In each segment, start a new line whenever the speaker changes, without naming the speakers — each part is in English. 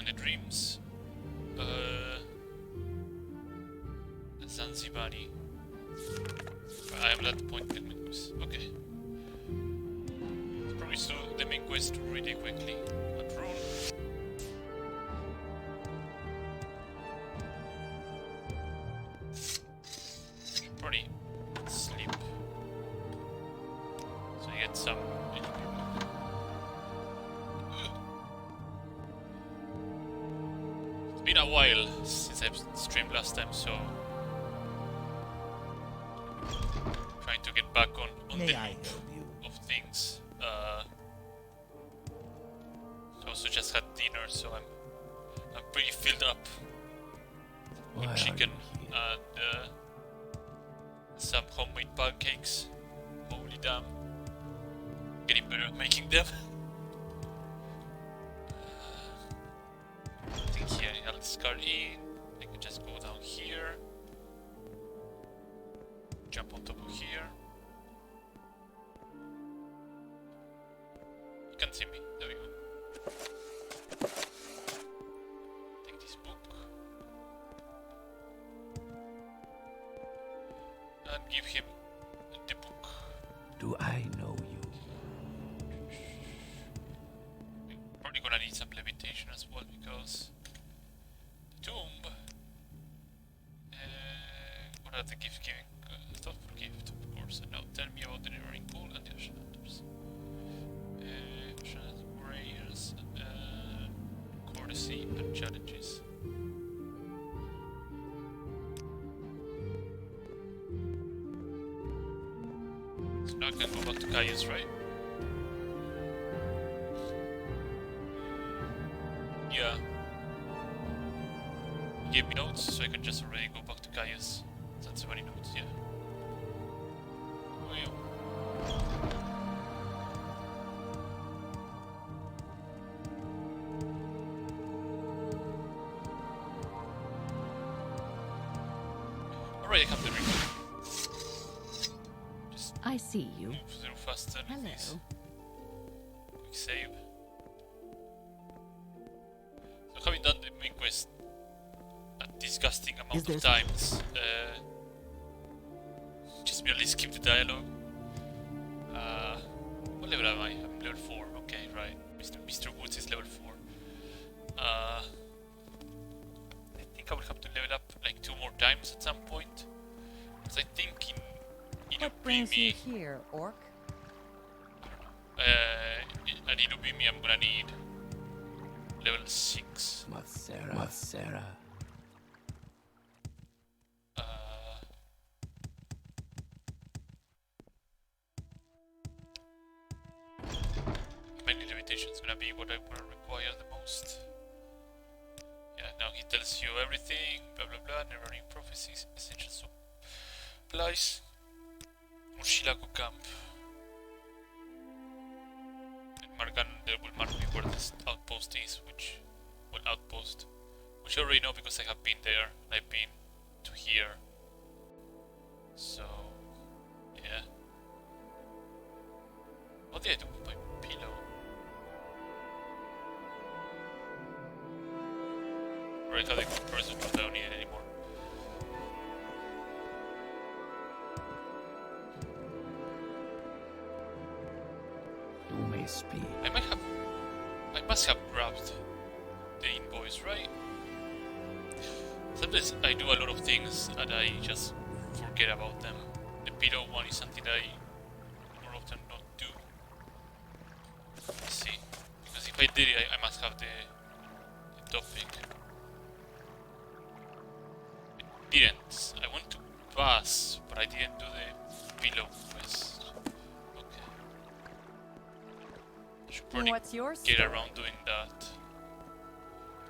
in the dreams. Zanzibari. I am at the point with Mingus. Okay. Probably do the main quest really quickly. Control. Should probably sleep. So I get some. It's been a while since I've streamed last time, so trying to get back on the loop of things. I also just had dinner, so I'm pretty filled up with chicken and some homemade pancakes. Holy damn! Getting better at making them. I think here I'll discard in. I can just go down here, jump on top of here. You can't see me. There we go. Take this book and give him the book.
Do I know you?
Probably gonna need some levitation as well because the tomb. What are the gift giving? Thoughtful gift, of course. And now tell me about the Roaring Pool and the Ocean Hunters. Warriors, courtesy and challenges. So now I can go back to Caius, right? Yeah. He gave me notes, so I can just already go back to Caius. That's many notes, yeah. Oh, yeah. Alright, I have the ring. Just
I see you.
move through faster with this. Quick save. So having done the main quest a disgusting amount of times, just merely skip the dialogue. What level am I? I'm level 4, okay, right. Mr. Woods is level 4. I think I will have to level up like 2 more times at some point. Because I think in
What brings you here, Orc?
an Inubimi I'm gonna need level 6.
Mathera.
Mainly levitation is gonna be what I will require the most. Yeah, now he tells you everything, blah blah blah, never-ending prophecies, essential supplies, Urshilaku camp. And Margan will mark me where this outpost is, which I already know because I have been there, and I've been to here. So, yeah. What did I do with my pillow? Alright, how the person I don't need it anymore.
You may speak.
I must have grabbed the invoice, right? Sometimes I do a lot of things and I just forget about them. The pillow one is something I more often not do. Let's see. Because if I did it, I must have the topic. I didn't. I want to pass, but I didn't do the pillow quest. Okay. I should probably
What's your
get
story?
around doing that.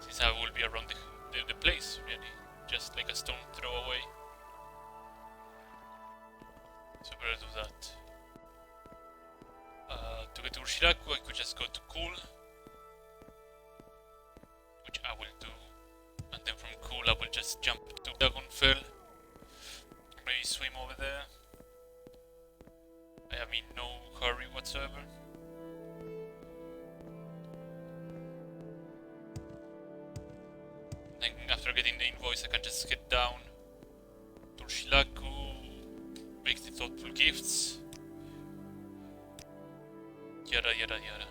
Since I will be around the place, really. Just like a stone throw away. So better do that. To get to Urshilaku, I could just go to Cool, which I will do. And then from Cool, I will just jump to Dragonfell. Maybe swim over there. I am in no hurry whatsoever. after getting the invoice, I can just head down to Shilaku, make the thoughtful gifts. Yada yada yada.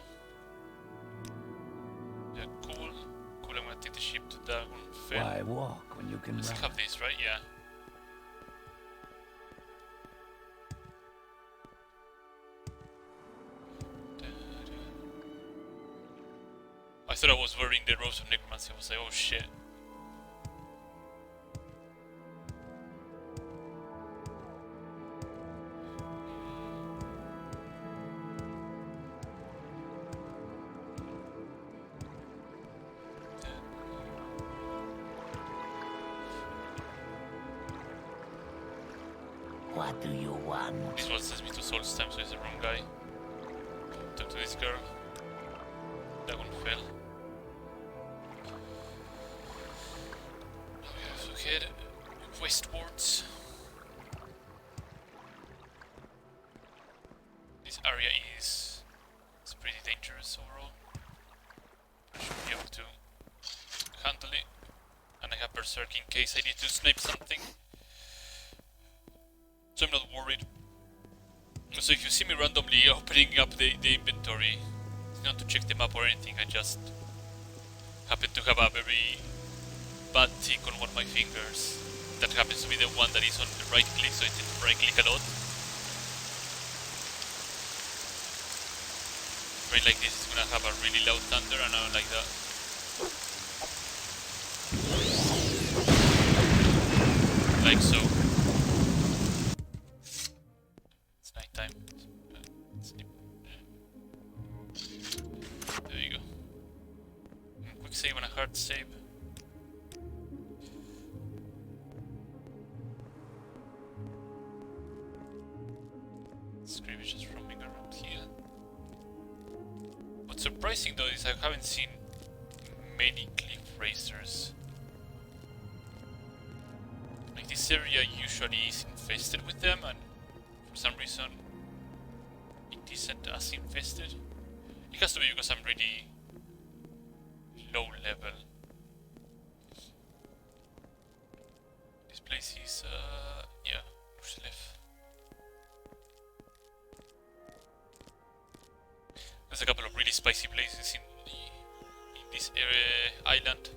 Yeah, cool. Cool, I'm gonna take the ship to Dagon Fair.
Why walk when you can
Let's
run?
have this, right? Yeah. I thought I was wearing the robes of necromancy. I was like, oh shit.
What do you want?
This one sends me to Soul's Time, so it's the wrong guy. Talk to this girl. Dagon fell. Now we have to head westwards. This area is pretty dangerous overall. I should be able to handle it. And I have Berserk in case I need to snipe something. So I'm not worried. So if you see me randomly opening up the inventory, it's not to check the map or anything, I just happen to have a very bad tick on one of my fingers. That happens to be the one that is on the right click, so I tend to right click a lot. Rain like this is gonna have a really loud thunder and I don't like that. Like so. It's nighttime. Sleep. There you go. Quick save and a hard save. Scrimmage is roaming around here. What's surprising though is I haven't seen many cliff racers. Like this area usually is infested with them, and for some reason it isn't as infested. It has to be because I'm really low level. This place is yeah, Ruslev. There's a couple of really spicy places in this area, island.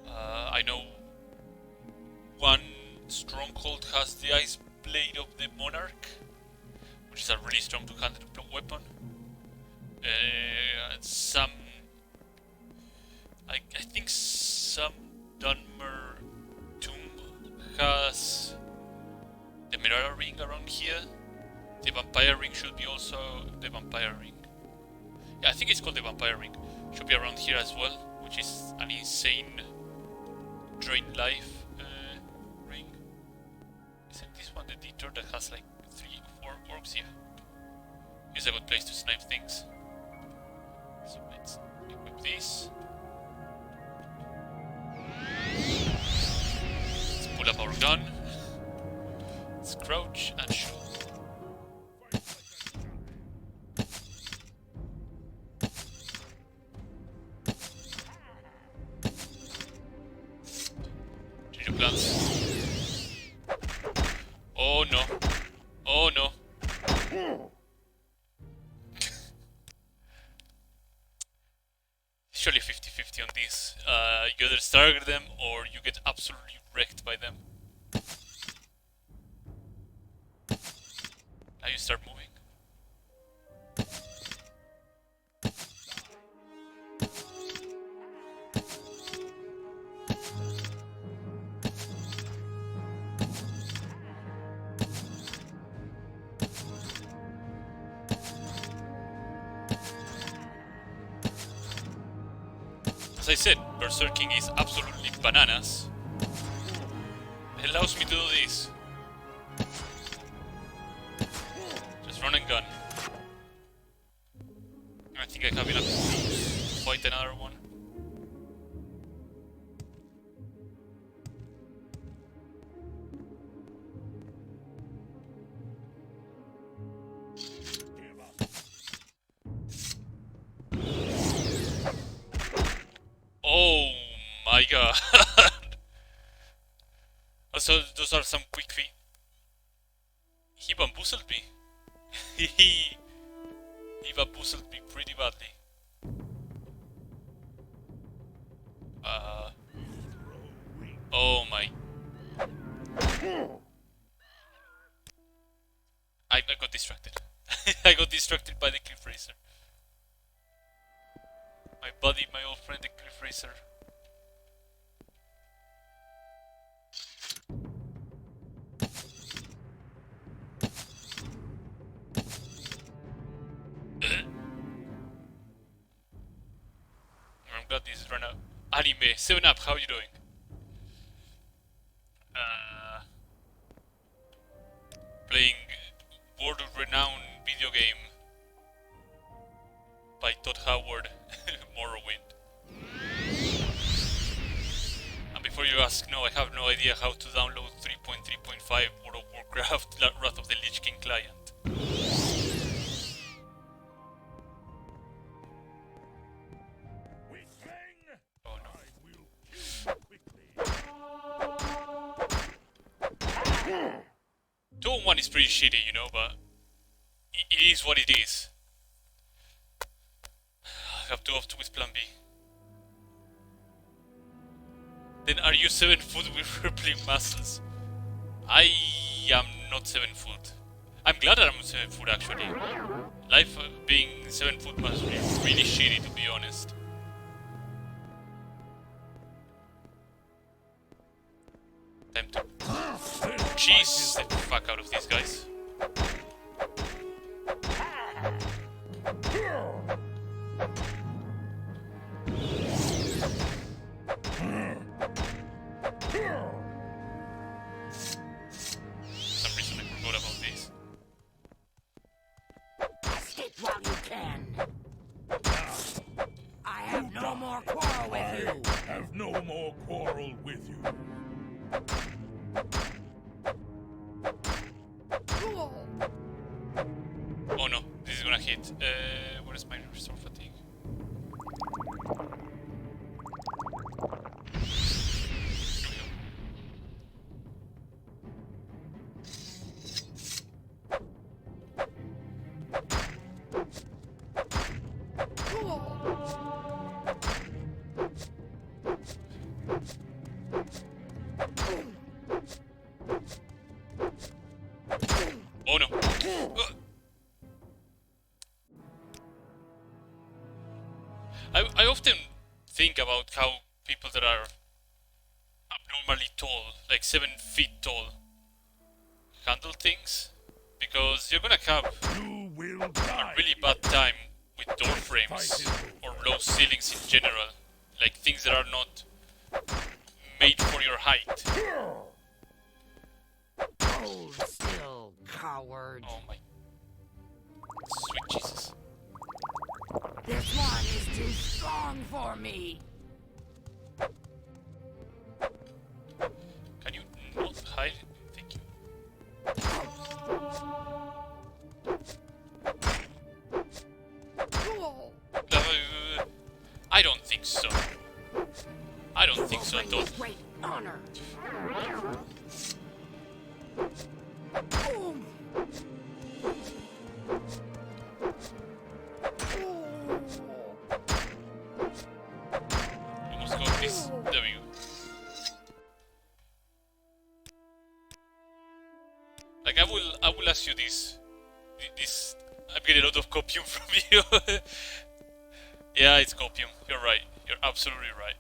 I know one stronghold has the Ice Blade of the Monarch, which is a really strong two-handed weapon. Some, I think some Dunmer tomb has the Mirror Ring around here. The Vampire Ring should be also the Vampire Ring. Yeah, I think it's called the Vampire Ring. Should be around here as well, which is an insane drain life ring. Isn't this one the detour that has like 3 or 4 orcs here? It's a good place to snipe things. So let's equip this. Let's pull up our gun. Let's crouch and shoot. Plans. Oh no. Oh no. Surely 50-50 on this. You either stagger them or you get absolutely wrecked by them. Now you start moving. As I said, Berserking is absolutely bananas. It allows me to do this. Just run and gun. I think I have enough to fight another one. Oh my god. Also, those are some quick feet. He bamboozled me. He bamboozled me pretty badly. Oh my. I got distracted. I got distracted by the cliff racer. My buddy, my old friend, the cliff racer. I'm glad this is run out. Anime, 7-Up, how are you doing? Playing world-renowned video game by Todd Howard, Morrowind. And before you ask, no, I have no idea how to download 3.3.5 World of Warcraft Wrath of the Lich King client. Oh no. 2-1 is pretty shitty, you know, but it is what it is. I have to opt with plan B. Then are you 7 foot with rippling muscles? I am not 7 foot. I'm glad that I'm 7 foot actually. Life being 7 foot must be really shitty, to be honest. Time to cheese the fuck out of these guys. For some reason I forgot about this.
Escape while you can. I have no more quarrel with you.
Have no more quarrel with you.
Oh no, this is gonna hit. Where is my restore fatigue? Oh no. I often think about how people that are abnormally tall, like 7 feet tall, handle things, because you're gonna have
You will
a
die.
really bad time with door frames or low ceilings in general, like things that are not made for your height.
Hold still, coward.
Oh my sweet Jesus.
This one is too strong for me.
Can you not hide? Thank you. I don't think so. I don't think so at all.
Great honor. Boom.
Almost got this. There we go. Like I will ask you this. This I'm getting a lot of copium from you. Yeah, it's copium. You're right. You're absolutely right.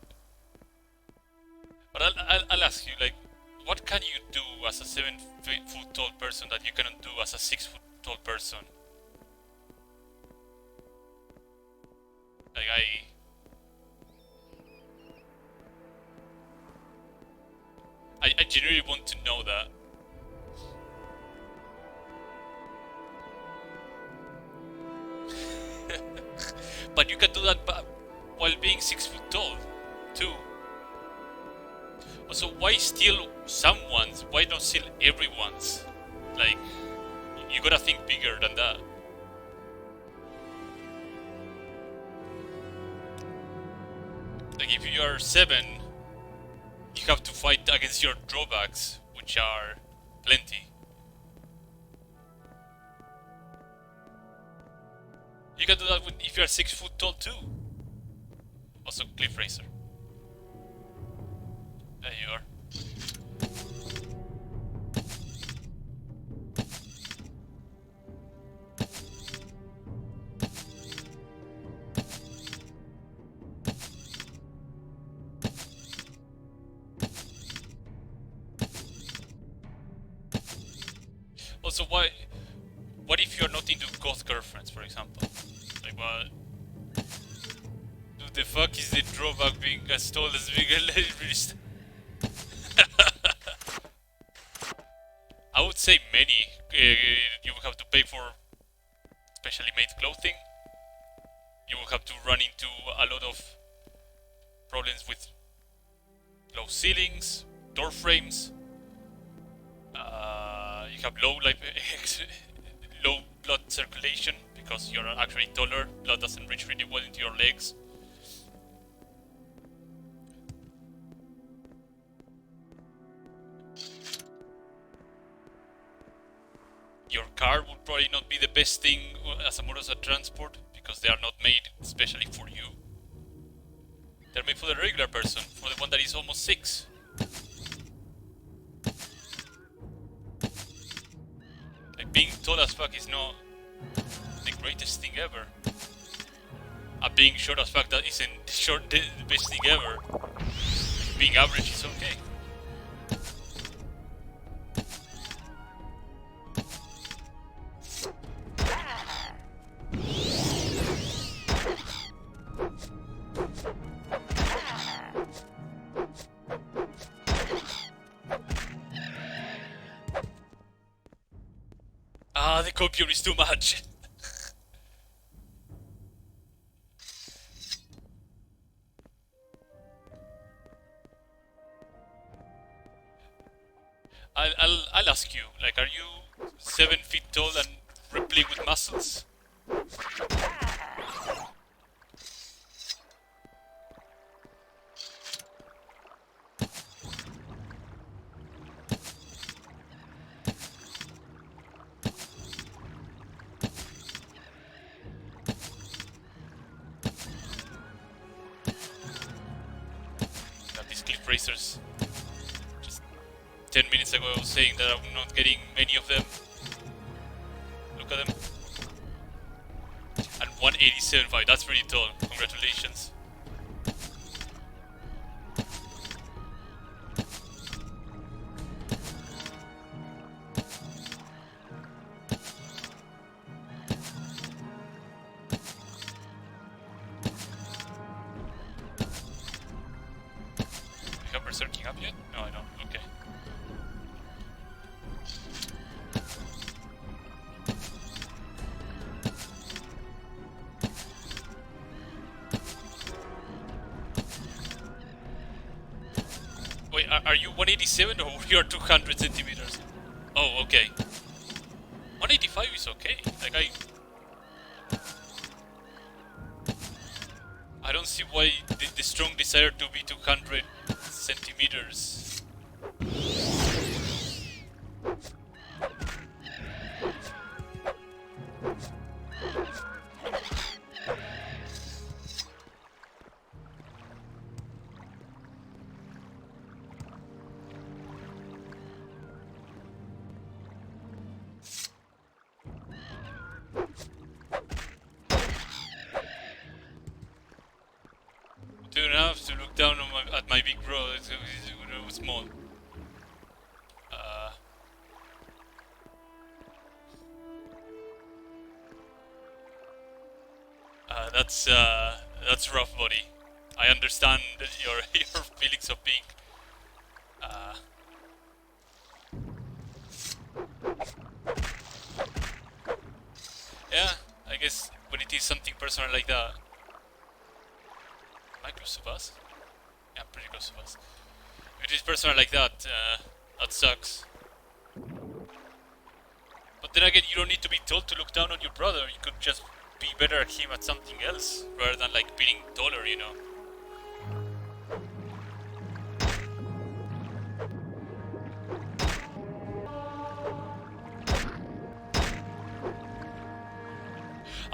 But I'll ask you, like, what can you do as a 7 foot tall person that you cannot do as a 6 foot tall person? Like I genuinely want to know that. But you can do that while being 6 foot tall, too. Also, why steal someone's? Why not steal everyone's? Like, you gotta think bigger than that. Like, if you are 7 you have to fight against your drawbacks, which are plenty. You can do that if you are 6 foot tall too. Also, cliff racer. There you are. Also, what if you're not into goth girlfriends, for example? Like, what? The fuck is the drawback being as tall as Miguel? I would say many. You will have to pay for specially made clothing. You will have to run into a lot of problems with low ceilings, door frames. You have low low blood circulation because you're actually taller. Blood doesn't reach really well into your legs. Your car would probably not be the best thing as a mode of transport because they are not made especially for you. They're made for the regular person, for the one that is almost 6. Like, being tall as fuck is not the greatest thing ever. Being short as fuck that isn't the best thing ever. Being average is okay. The copier is too much. I'll ask you, like, are you 7 feet tall and rippling with muscles? These cliff racers. 10 minutes ago I was saying that I'm not getting many of them. Look at them. And 187.5, that's pretty tall. Congratulations. You have berserking up yet? No, I don't. Okay. Wait, are you 187 or you're 200 centimeters? Oh, okay. 185 is okay. Like, I don't see why the strong desire to be 200 centimeters. Do enough to look down on at my big bro. It's small. That's rough, buddy. I understand your feelings of being. Yeah, I guess when it is something personal like that. Am I close to us? Yeah, I'm pretty close to us. If it is personal like that, that sucks. But then again, you don't need to be told to look down on your brother. You could just be better at him at something else, rather than like being taller, you know.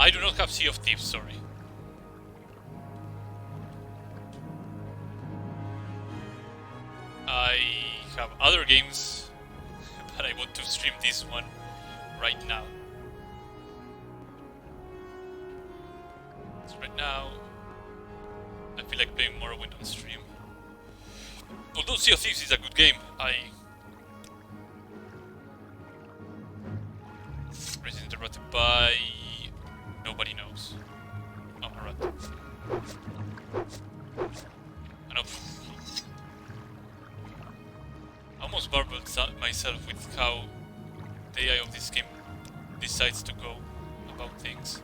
I do not have Sea of Thieves, sorry. I have other games, but I want to stream this one right now. So right now, I feel like playing Morrowind on stream. Although Sea of Thieves is a good game, Resident Interrupted by... nobody knows. Oh, alright. I know. I almost marveled myself with how the AI of this game decides to go about things.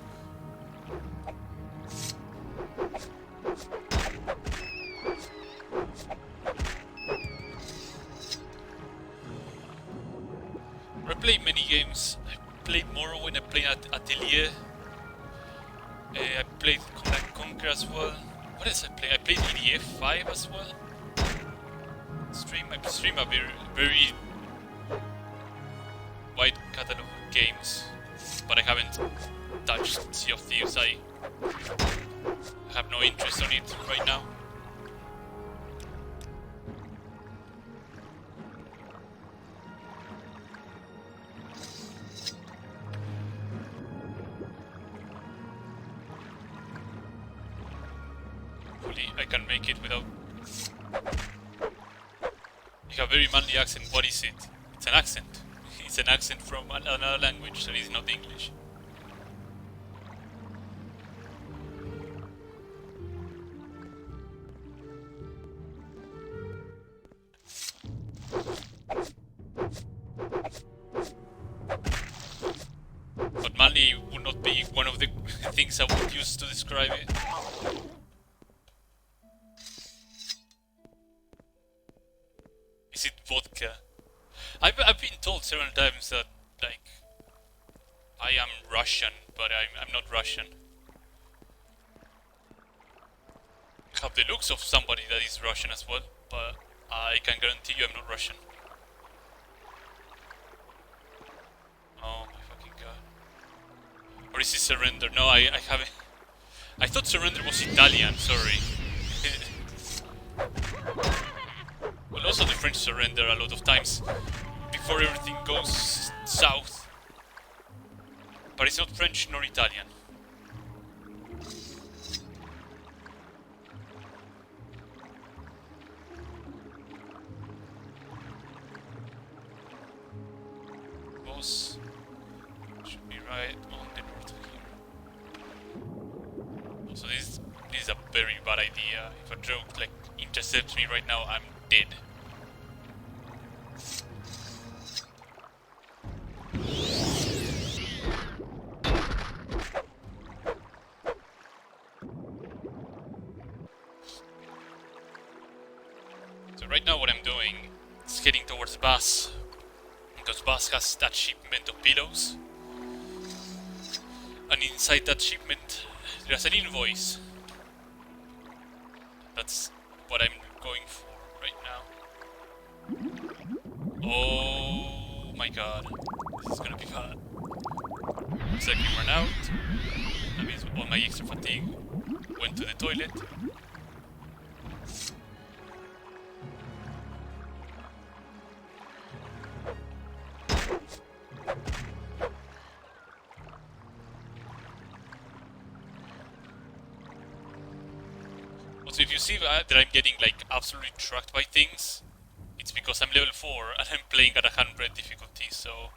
I played many games. I played Morrowind, I played Atelier. I played Command & Conquer as well. What else I played? I played EDF 5 as well. I stream a very wide catalog of games, but I haven't touched Sea of Thieves. I have no interest on it right now. Hopefully I can make it without... You have a very manly accent. What is it? It's an accent. It's an accent from another language that is not English. But manly would not be one of the things I would use to describe it. Is it vodka? I've been told several times that, like, I am Russian, but I'm not Russian. I have the looks of somebody that is Russian as well, but I can guarantee you I'm not Russian. Oh my fucking god. Or is it Surrender? No, I haven't. I thought Surrender was Italian, sorry. Well, also the French surrender a lot of times before everything goes south. But it's not French nor Italian. Boss should be right on the north here. Also, this is a very bad idea. If a joke like intercepts me right now, I'm dead. So right now what I'm doing is heading towards Bass, because Bass has that shipment of pillows, and inside that shipment there's an invoice. That's what I'm going for right now. Oh my god, this is gonna be bad. Looks like we run out. That means all my extra fatigue went to the toilet. Also, if you see that I'm getting like absolutely trucked by things, it's because I'm level 4 and I'm playing at 100 difficulty, so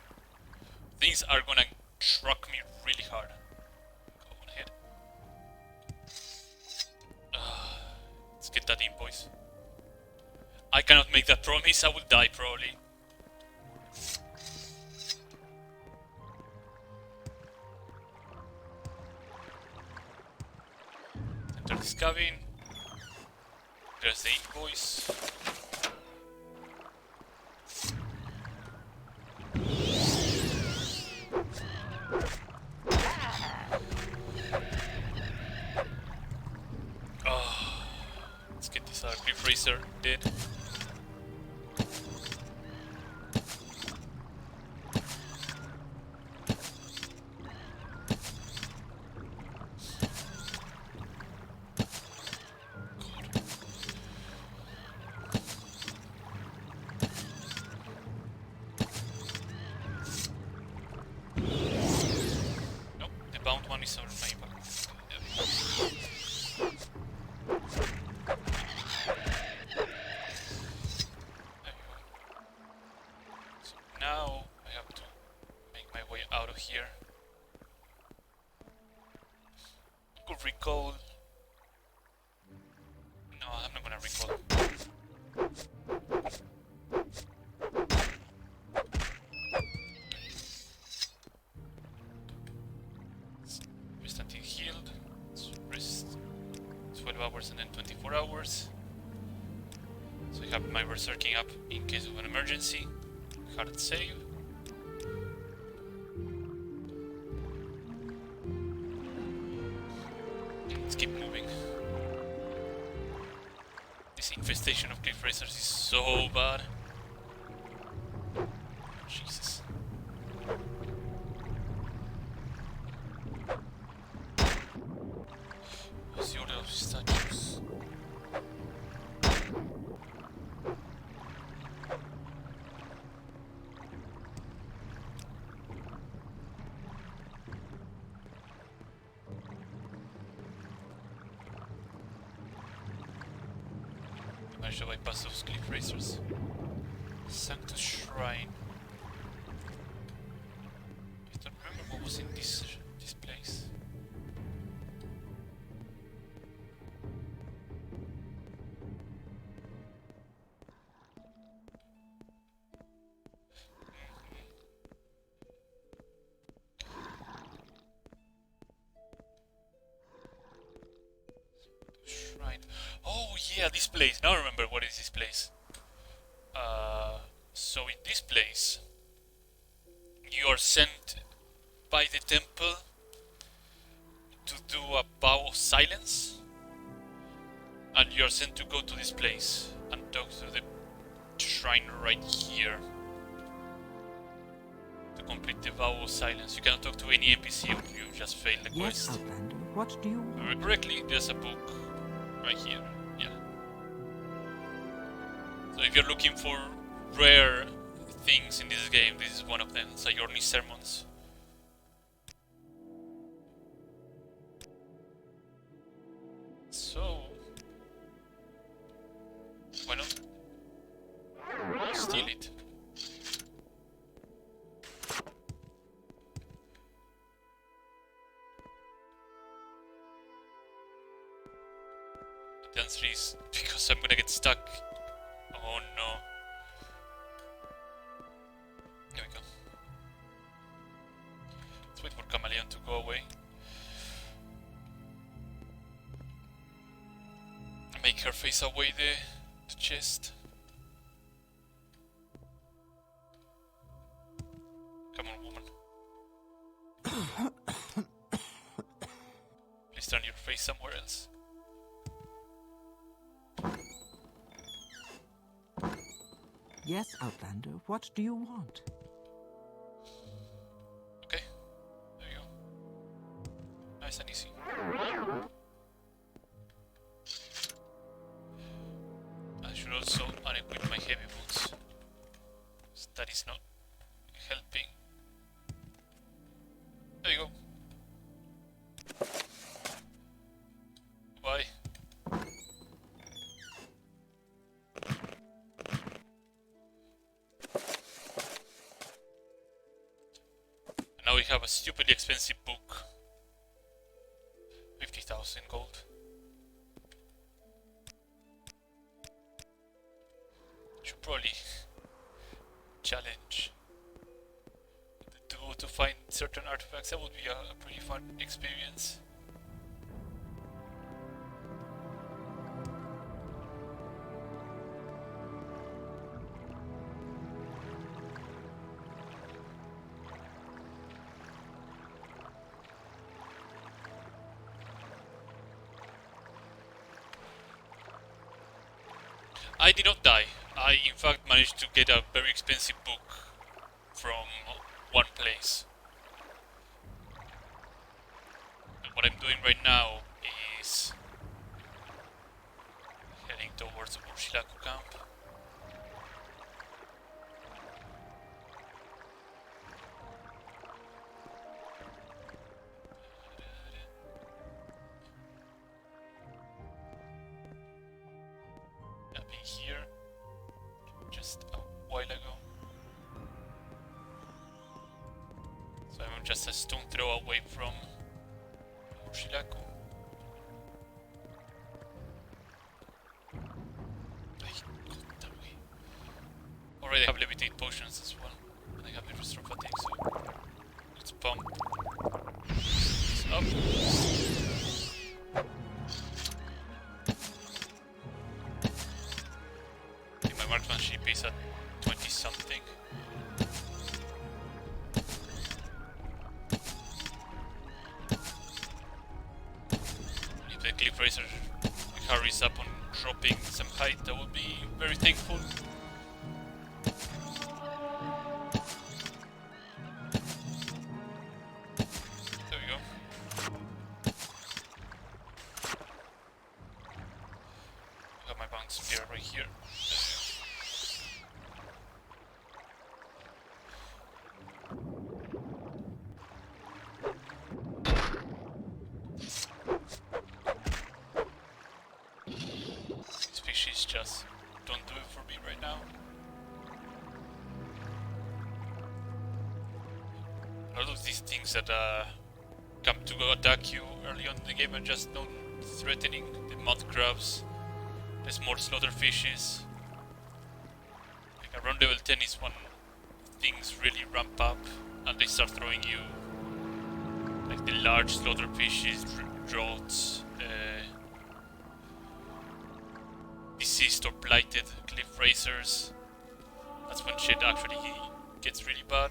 things are gonna truck me really hard. Go on ahead. Let's get that invoice. I cannot make that promise, I will die probably. Enter this cabin. There's the invoice. Oh, let's get this grief racer dead. I'm not gonna recall. Rest until healed. Let's rest 12 hours and then 24 hours. So I have my berserking up in case of an emergency. Hard save. Let's keep moving. This infestation of cliff racers is so bad. Jesus. What's the order of statues? Managed to bypass those cliff racers. Sanctus Shrine. I don't remember what was in this place. Shrine. Oh yeah, this place. Now I remember what is this place. So in this place, you are sent by the temple to do a vow of silence, and you are sent to go to this place and talk to the shrine right here to complete the vow of silence. You cannot talk to any NPC if you just fail the
Yes,
quest.
Outlander, what do you
If I
want?
remember correctly, there's a book right here. Yeah. So if you're looking for rare things in this game, this is one of them. Sayorni Sermons. So, why not steal it? The answer is because I'm gonna get stuck. Oh no. Here we go. Let's wait for Chameleon to go away. Make her face away the chest. Come on, woman. Please turn your face somewhere else.
Yes, Outlander, what do you want?
Okay, there you go. Nice and easy. I should also unequip my heavy boots. That is not helping. There you go. Bye. Now we have a stupidly expensive book. 50,000 gold. Should probably challenge the duo to find certain artifacts. That would be a pretty fun experience. I did not die. I in fact managed to get a very expensive book from one place. And what I'm doing right now is heading towards Urshilaku camp. I've been here just a while ago. So I'm just a stone throw away from Urshilaku. Already have levitate potions as well. And I have the restore fatigue, so let's pump this up. Okay, my marksmanship is at 20 something. If the cliff racer hurries up on dropping some height, I would be very thankful. There we go. I have my bounce spear right here. Species just don't do it for me right now. A lot of these things that come to attack you early on in the game are just not threatening. The mud crabs, the small slaughterfishes. Like around level 10 is when things really ramp up and they start throwing you like the large slaughterfishes, droughts, diseased or blighted cliff racers. That's when shit actually gets really bad.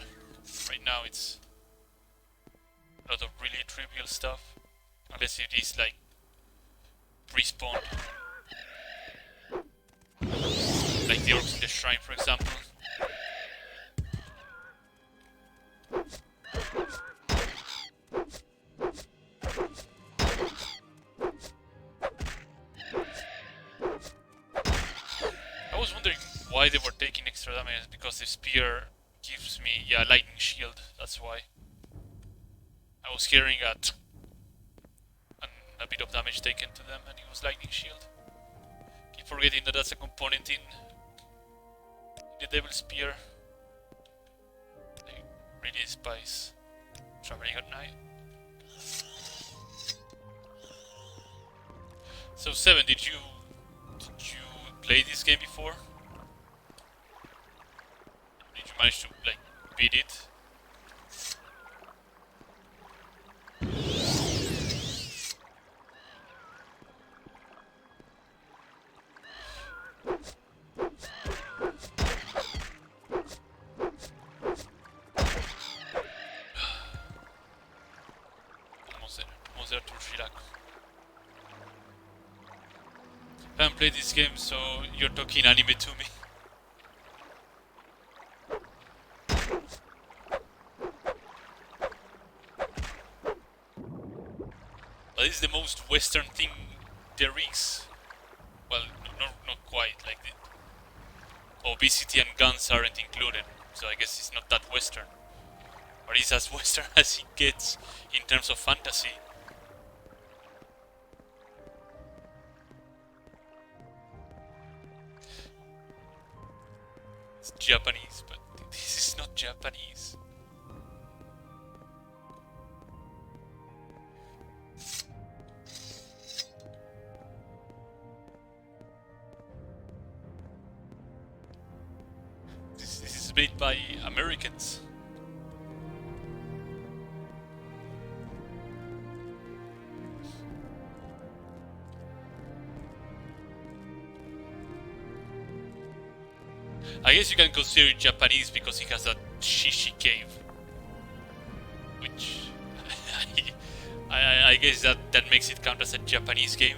Right now it's a lot of really trivial stuff. Unless it is like respawned. Like the orcs in the shrine, for example. I was wondering why they were taking extra damage, because the spear gives me, yeah, lightning shield, that's why. I was hearing a bit of damage taken to them, and it was lightning shield. Keep forgetting that that's a component in the Devil Spear. I really despise traveling at night. So 7, did you play this game before? Did you manage to like beat it? Almost there to Shirak. I haven't played this game, so you're talking anime to me. But this is the most Western thing there is. Well, not quite. Like the obesity and guns aren't included, so I guess it's not that Western. Or it's as Western as it gets in terms of fantasy. It's Japanese, but this is not Japanese. This is made by Americans. I guess you can consider it Japanese because it has that Shishi cave, which I guess that makes it count as a Japanese game.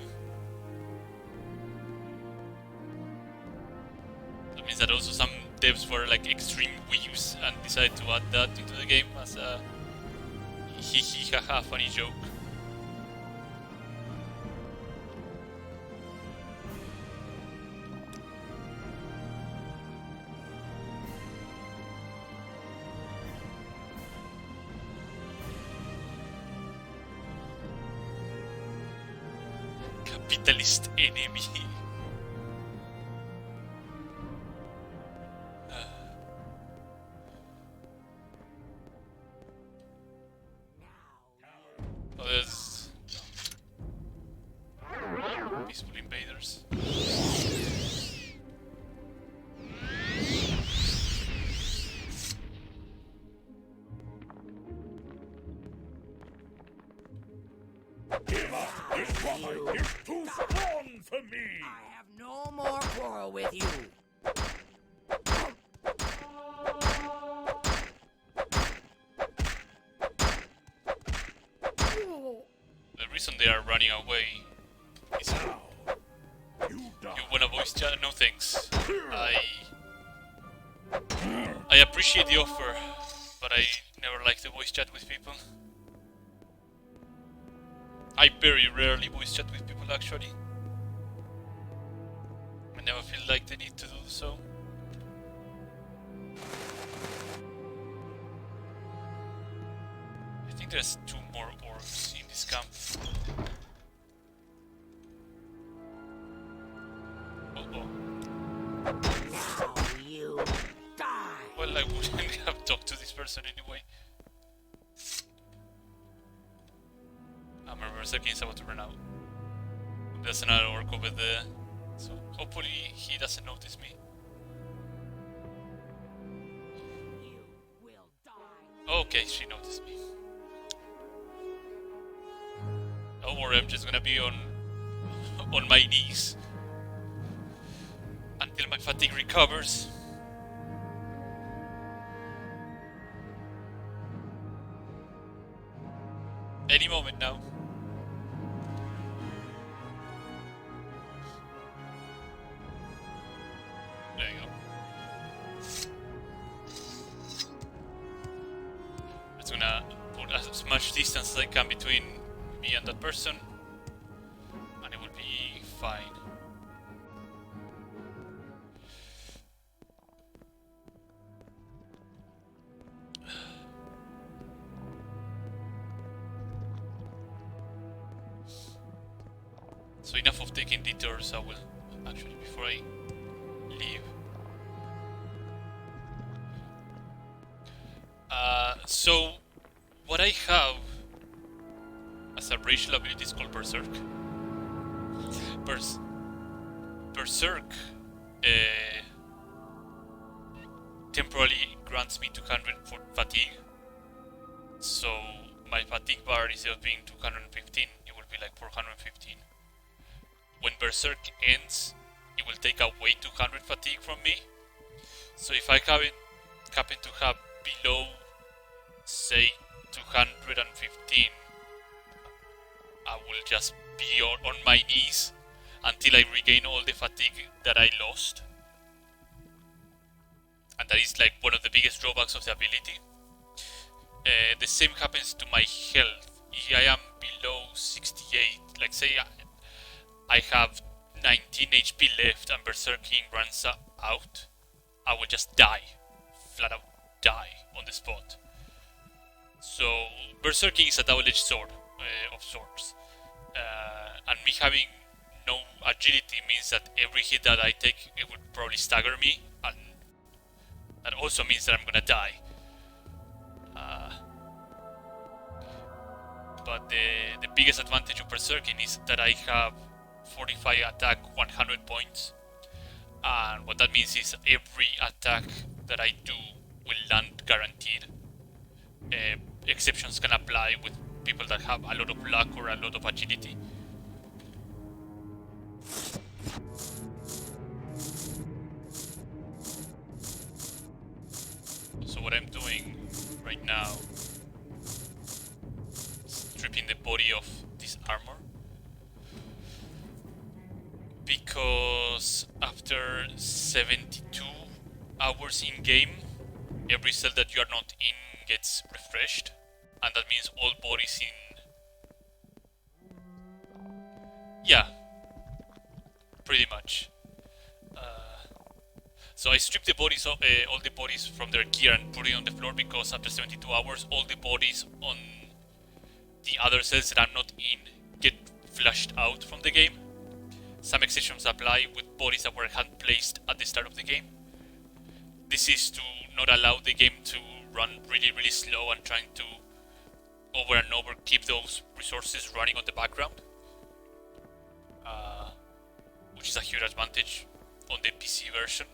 That means that also some devs were like extreme weebs and decided to add that into the game as a hee haha funny joke. Capitalist enemy. Oh, there's peaceful invaders.
you.
It's too strong for me!
I have no more quarrel with you.
The reason they are running away is
Now, you die.
you wanna voice chat? No thanks. I appreciate the offer, but I never like to voice chat with people. I very rarely voice chat with people actually. I never feel like the need to do so. I think there's 2 more orcs in this camp. Oh.
Now you die.
Well, I wouldn't have talked to this person anyway. My Berserker is about to run out. There's another orc over there, so hopefully he doesn't notice me.
You will die.
Okay, she noticed me. Don't worry, I'm just gonna be on my knees until my fatigue recovers. Any moment now. There you go. I'm just gonna put as much distance as I can between me and that person, and it will be fine. So enough of taking detours, I will actually, before I leave. So what I have as a racial ability is called Berserk. Berserk temporarily grants me 200 for fatigue. So my fatigue bar, instead of being 215, it will be like 415. When Berserk ends, it will take away 200 fatigue from me. So if I happen to have below, say, 215, I will just be on my knees until I regain all the fatigue that I lost. And that is like one of the biggest drawbacks of the ability. The same happens to my health. If I am below 68, like say I have 19 HP left and Berserking runs out, I will just die. Flat out die on the spot. So Berserking is a double-edged sword of sorts. And me having no agility means that every hit that I take, it would probably stagger me, and that also means that I'm gonna die. But the biggest advantage of Berserking is that I have 45 attack, 100 points, and what that means is every attack that I do will land guaranteed. Exceptions can apply with people that have a lot of luck or a lot of agility. So what I'm doing right now is stripping the body of this armor, because after 72 hours in game, every cell that you are not in gets refreshed, and that means all bodies in... yeah, pretty much. So I stripped the bodies of, all the bodies from their gear and put it on the floor, because after 72 hours all the bodies on the other cells that I'm not in get flushed out from the game. Some exceptions apply with bodies that were hand placed at the start of the game. This is to not allow the game to run really slow and trying to over and over keep those resources running on the background, which is a huge advantage on the PC version.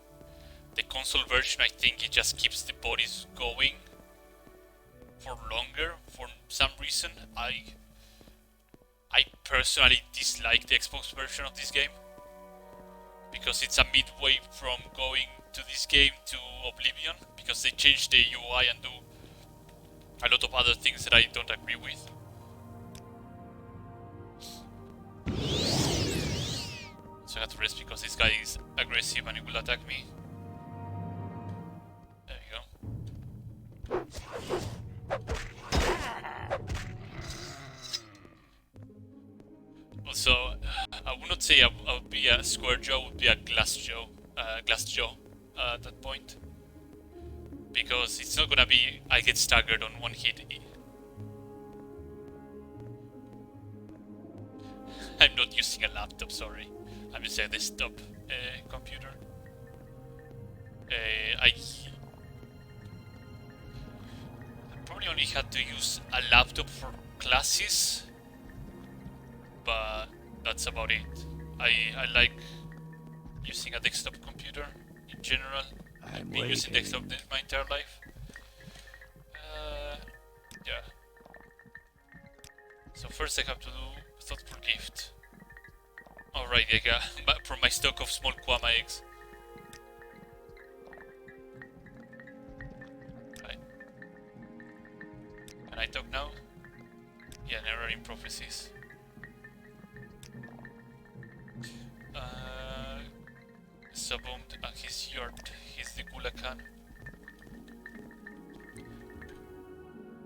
The console version, I think it just keeps the bodies going for longer for some reason. I I personally dislike the Xbox version of this game because it's a midway from going to this game to Oblivion, because they changed the UI and do a lot of other things that I don't agree with. So I have to rest because this guy is aggressive and he will attack me. There you go. Also, I would not say I would be a square jaw, I would be a glass jaw at that point. Because it's not gonna be I get staggered on one hit. I'm not using a laptop, sorry. I'm using a desktop computer. I probably only had to use a laptop for classes, but that's about it. I like using a desktop computer in general. I've been using desktop my entire life. Yeah. So first I have to do thoughtful gift. Alright, I got from my stock of small Kwama eggs. Right. Can I talk now? Yeah, never in prophecies. Subomed at his yard. He's the Gulakan.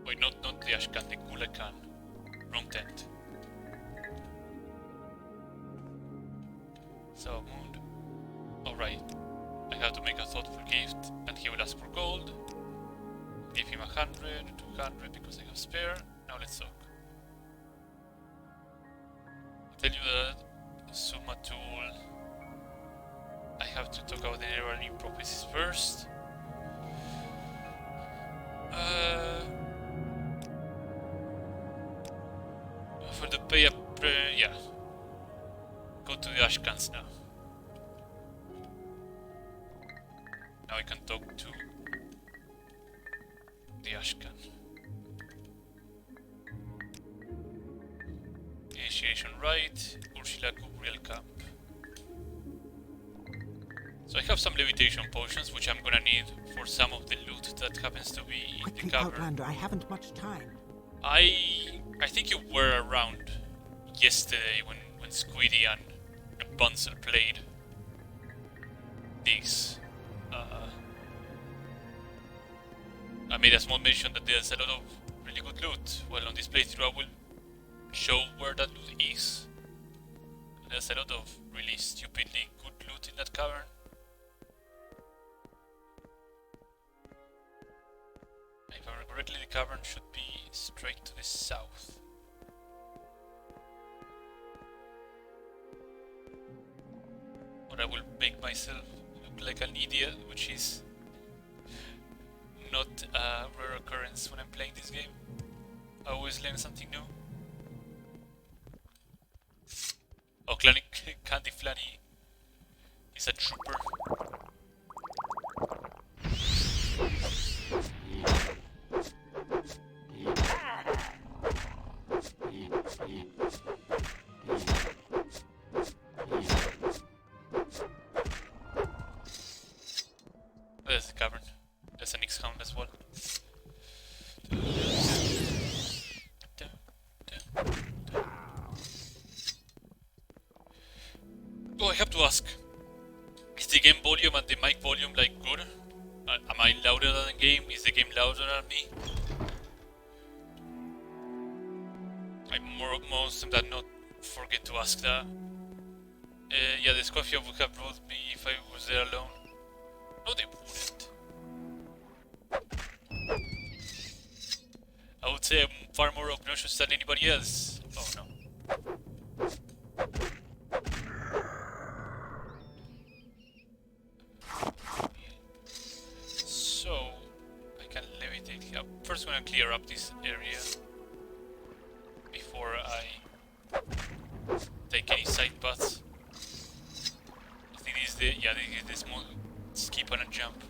Wait, not the Ashkan, the Gulakan. Wrong tent. Subomed. Alright. I have to make a thoughtful gift, and he will ask for gold. Give him 100, 200 because I have spare. Now let's talk. I'll tell you that Suma tool. I have to talk about the never-ending prophecies first. For the pay up, yeah. Go to the Ashkans now. Now I can talk to the Ashkan. Initiation Rite, Ursula Kubriel Camp. So I have some levitation potions, which I'm gonna need for some of the loot that happens to be in
Quickly,
the cavern.
Outlander, I haven't much time.
I think you were around yesterday when Squiddy and Bunzel played this. I made a small mention that there's a lot of really good loot. Well, on this playthrough I will show where that loot is. There's a lot of really stupidly good loot in that cavern. If I remember correctly, the cavern should be straight to the south. Or I will make myself look like an idiot, which is not a rare occurrence when I'm playing this game. I always learn something new. Oh, Candy Flanny is a trooper. There's the cavern. There's an X-Hound as well. Oh, I have to ask. Is the game volume and the mic volume like good? Am I louder than the game? Is the game louder than me? I most than not forget to ask that. Yeah, the Scorpion would have brought me if I was there alone. No, they wouldn't. I would say I'm far more obnoxious than anybody else. Oh no. So, I can levitate here. First I'm gonna clear up this area before I take any side paths. I think this is the, yeah, this is the small skip and a jump.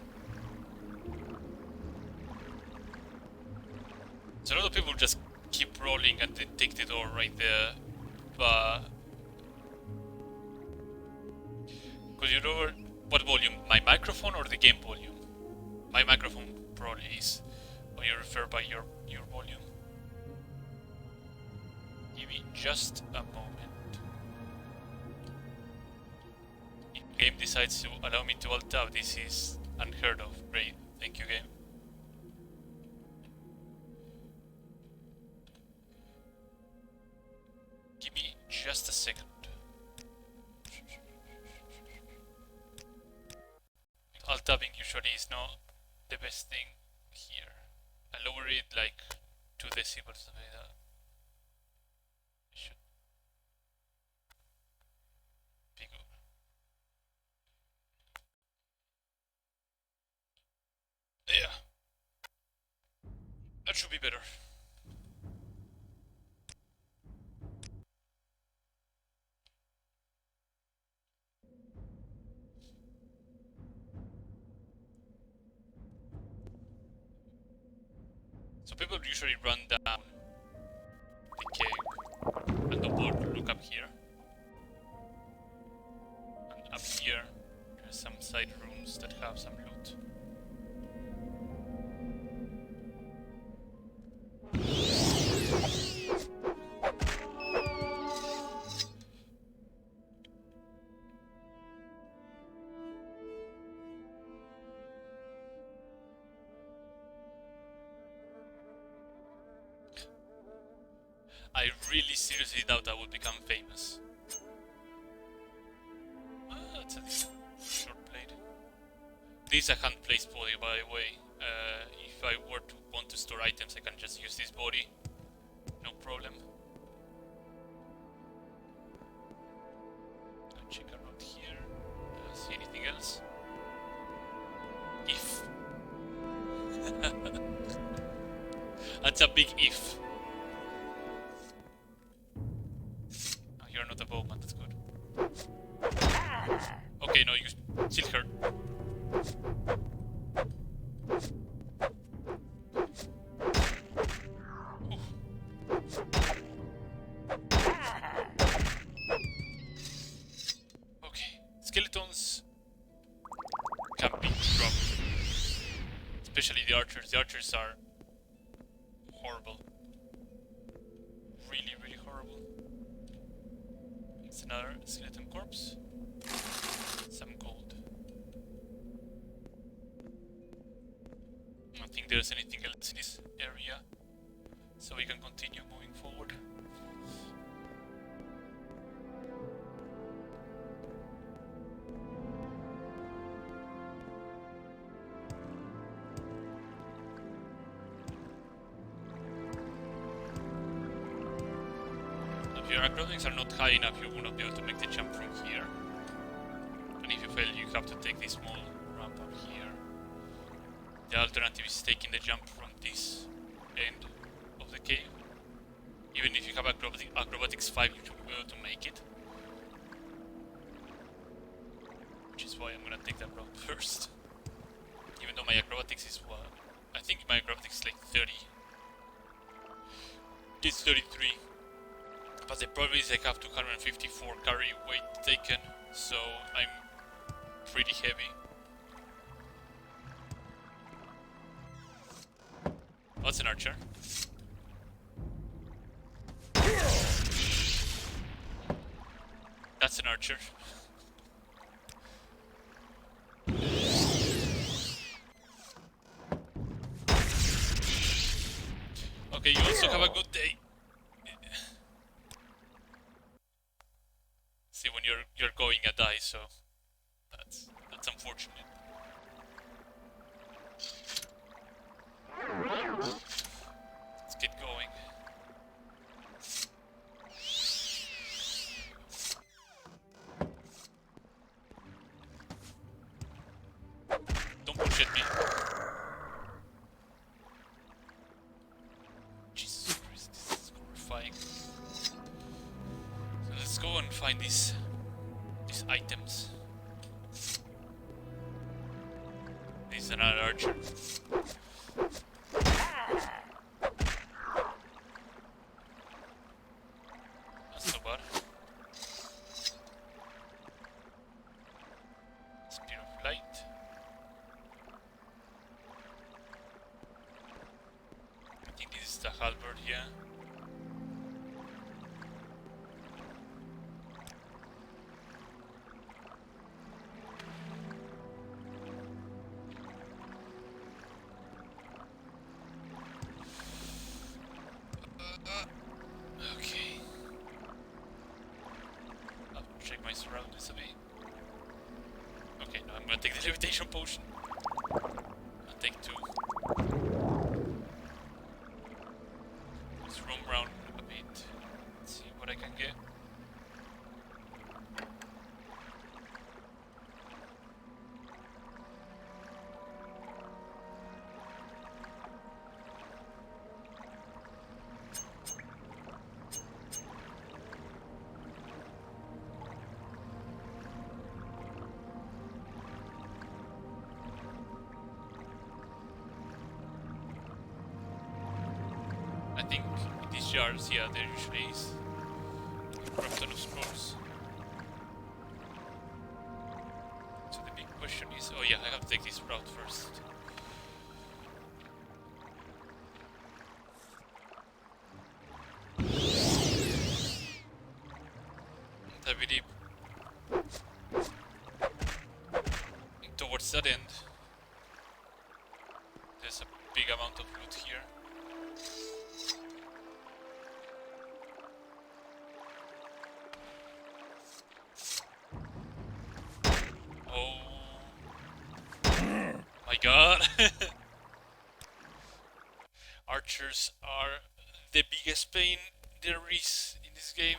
So a lot of people just keep rolling and then take the door right there Could you lower what volume? My microphone or the game volume? My microphone probably is. When you refer by your volume. Give me just a moment. If the game decides to allow me to alt tab, this is unheard of. Great, thank you, game. Give me just a second. Alt tabbing usually is not the best thing here. I lower it like 2 decibels, something like that. It should be good. Yeah. That should be better. So people usually run down the cave and the board look up here. And up here there's some side rooms that have some loot. I really seriously doubt I would become famous. That's a short blade. This is a hand-placed body, by the way. If I were to want to store items, I can just use this body. No problem. I'll check around here. See anything else? If. That's a big if. You're not a bowman, that's good. Okay, no, you still hurt. Okay, skeletons can be trouble. Especially the archers. The archers are horrible. Really, really horrible. It's another skeleton corpse. Some gold. I don't think there's anything else in this area, so we can continue moving forward. If your acrobatics are not high enough, you will not be able to make the jump from here. And if you fail, you have to take this small ramp up here. The alternative is taking the jump from this end of the cave. Even if you have acrobatics 5, you should be able to make it. Which is why I'm gonna take that route first. Even though my acrobatics is what? I think my acrobatics is like 30. It's 33. But the problem is I have 254 carry weight taken, so I'm pretty heavy. That's an archer. That's an archer. Okay, you also have a good day. See, when you're going a die, so that's unfortunate. Let's get going. Don't push at me. Jesus Christ, this is horrifying. So let's go and find these items. This is another archer. That's so bad. yeah. Okay. I'll check my surroundings a bit. Okay, no, I'm gonna take the levitation potion. I'll take 2. Let's roam around a bit. Let's see what I can get. I think in these jars, yeah, there usually is a crap ton of scrolls. So the big question is, oh yeah, I have to take this route first. And I believe towards that end, there's a big amount of loot here. My god. Archers are the biggest pain there is in this game.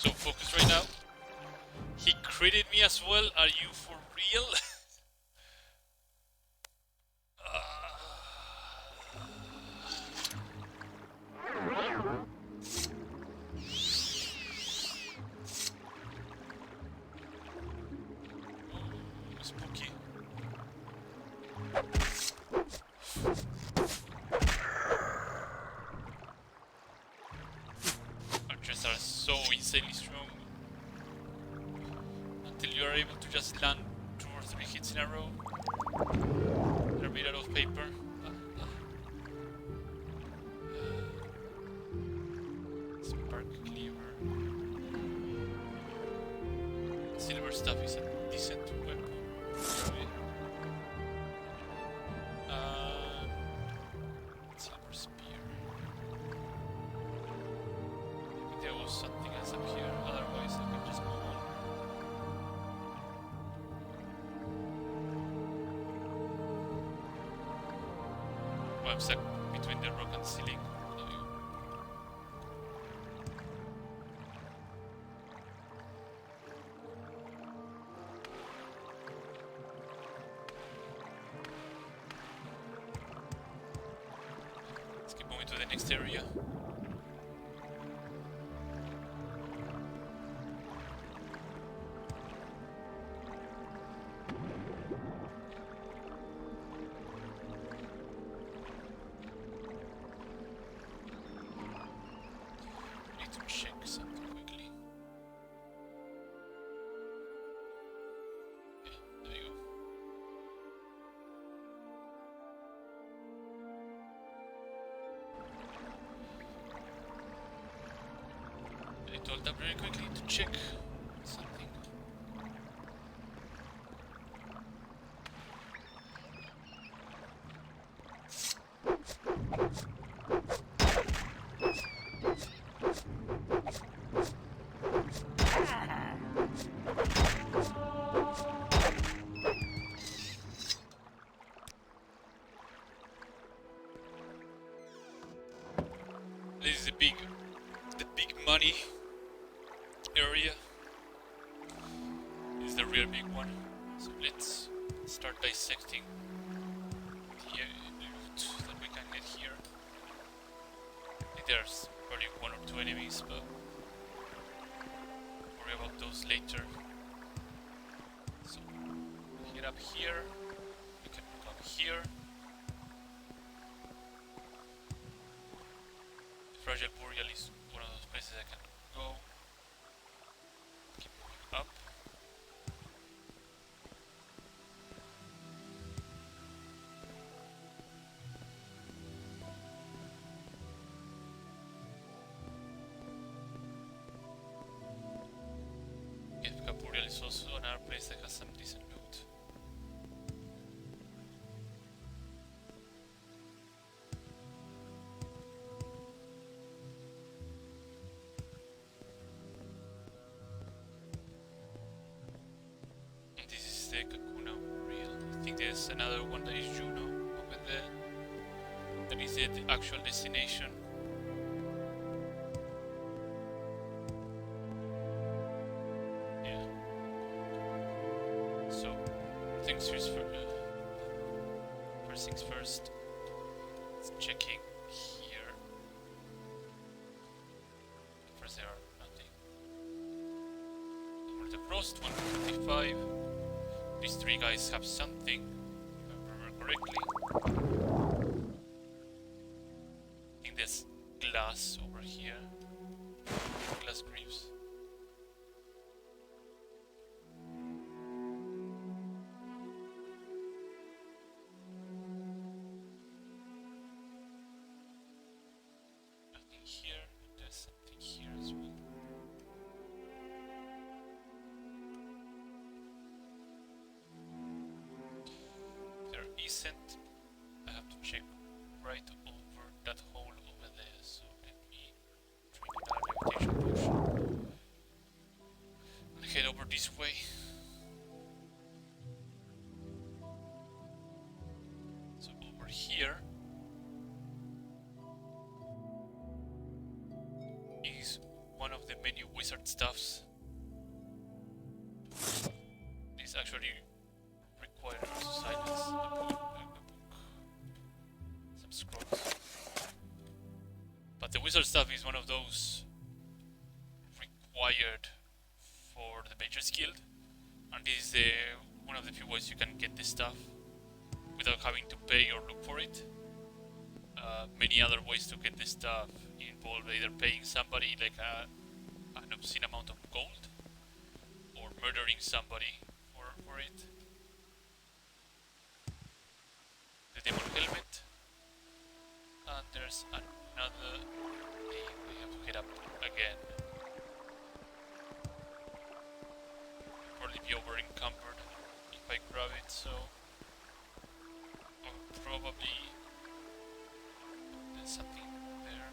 So focus right now. He critted me as well. Are you for real? Ooh, spooky. Archers are so insanely strong. Until you are able to just land 2 or 3 hits in a row. They're made out of paper. Spark cleaver. Silver stuff is a decent weapon. Silver spear. Maybe there was something else up here. Otherwise, I can just move on. Oh, I'm stuck between the rock and ceiling. Let's keep moving to the next area. Need to check something quickly. Okay, there you go. I told them very quickly to check something. This is the big money area. This is the real big one. So let's start dissecting there's probably one or two enemies, but worry about those later. So get up here. We can come here. Fragile Boreal is one of those places I can go. Keep moving up. Boreal is also another place that has some decent loot. And this is the Kakuna Boreal. I think there's another one that is Juno over there. That is the actual destination. First things first, it's checking here. First there are nothing. For the Frost 155, these three guys have something, if I remember correctly. I think there's glass over here. Glass greaves. I have to check right over that hole over there, so let me drink another levitation potion and head over this way. So over here is one of the many wizard stuffs. This actually requires silence. Scrolls. But the wizard stuff is one of those required for the Mage's Guild, and this is one of the few ways you can get this stuff without having to pay or look for it. Many other ways to get this stuff involve either paying somebody like an obscene amount of gold or murdering somebody for it. The Demon Helmet. And there's another thing we have to hit up again. Probably be over encumbered if I grab it, so probably there's something there.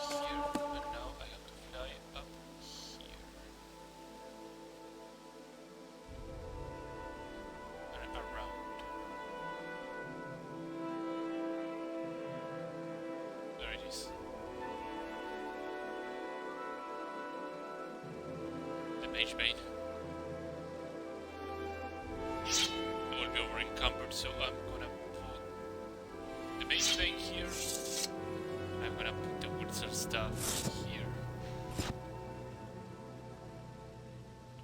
Here, and now I have to fly up here. There it is. The Mage Bane. I will be over encumbered, so I'm gonna put the Mage Bane here. I'm gonna put the wizard stuff here.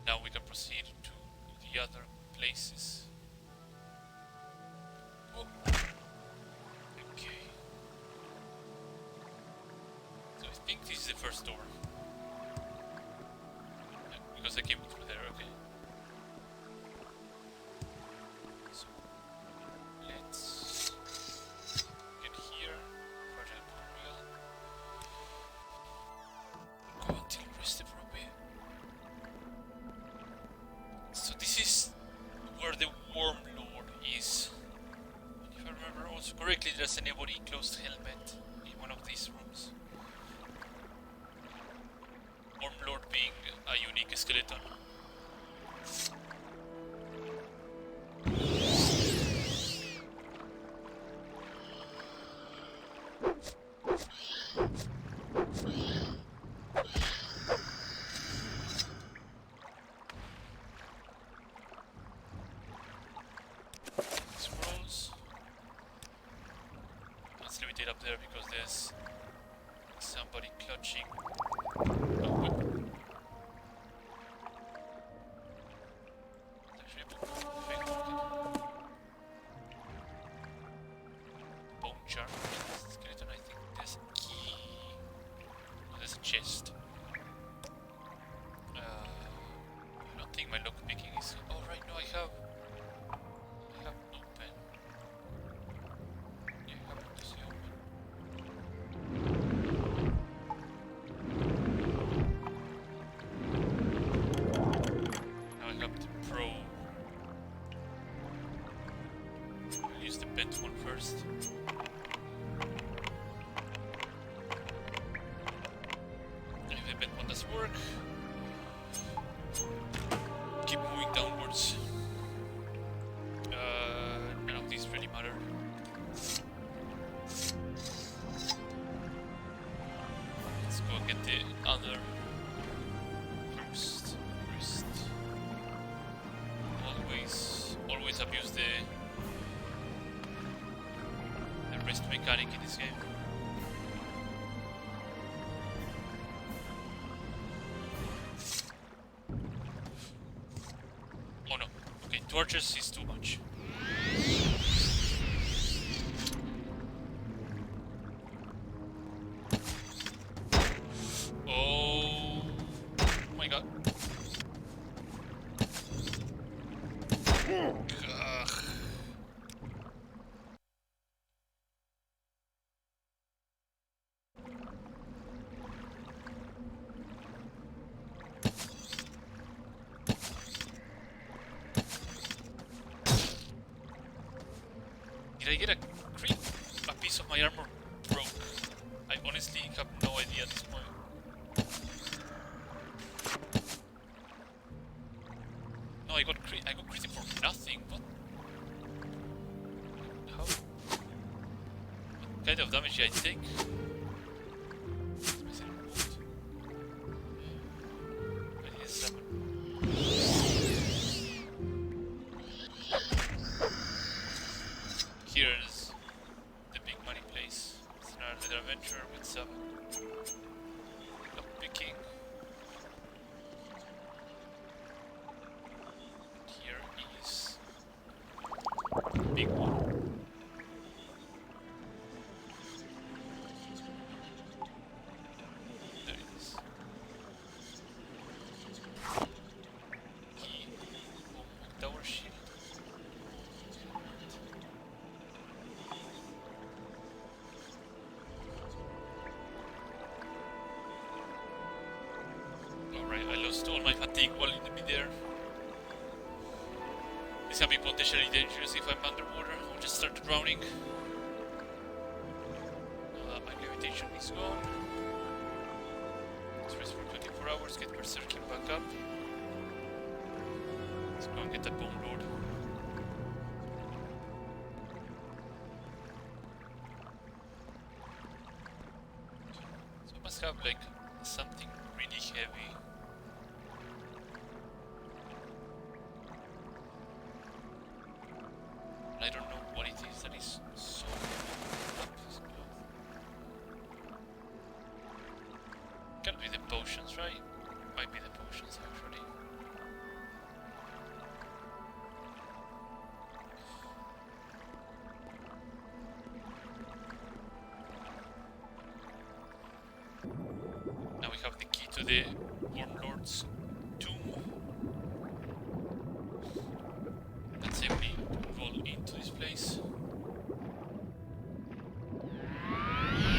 Now we can proceed to the other places. Oh. Okay. So I think this is the first door. Yeah, because I came through there, okay. So let's get here. Fragile Boreal. Go until rested for a bit. So this is where the Worm Lord is. And if I remember also correctly, there's an ebony enclosed helmet in one of these rooms. Worm Lord being a unique skeleton. get up there because there's somebody clutching. Oh, wait. Actually, a book. Okay, okay. Bone charm. Skeleton, I think there's a key. Oh, there's a chest. I don't think my lock picking is. Oh, right, no, I have open. Yeah, I have this open. Now I have the pro. I'll use the bent one first. And if the bent one doesn't work, keep moving downwards. None of these really matter. Let's go get the other first. Always abuse the rest mechanic in this game. Oh no. Okay, torches is too much. Oh my god. Ugh. Did I get a creep? A piece of my armor broke. I honestly have no idea at this point. No, I got crit for nothing. What? How? What kind of damage did I take? I need a summon. Here's the big money place. It's another adventure with some lock picking. Here is the big one. There it is. Key. Oh, tower shield. Alright, I lost all my fatigue while in the midair. This can be potentially dangerous if I'm underwater. I'll just start drowning. Now that my levitation is gone. Let's rest for 24 hours, get berserking back up. Let's go and get that bone lord. So I must have like something really heavy. I don't know what it is that is so can't be the potions, right? Might be the potions actually. Now we have the key to the Warlord's tomb. Let's say we roll into this place.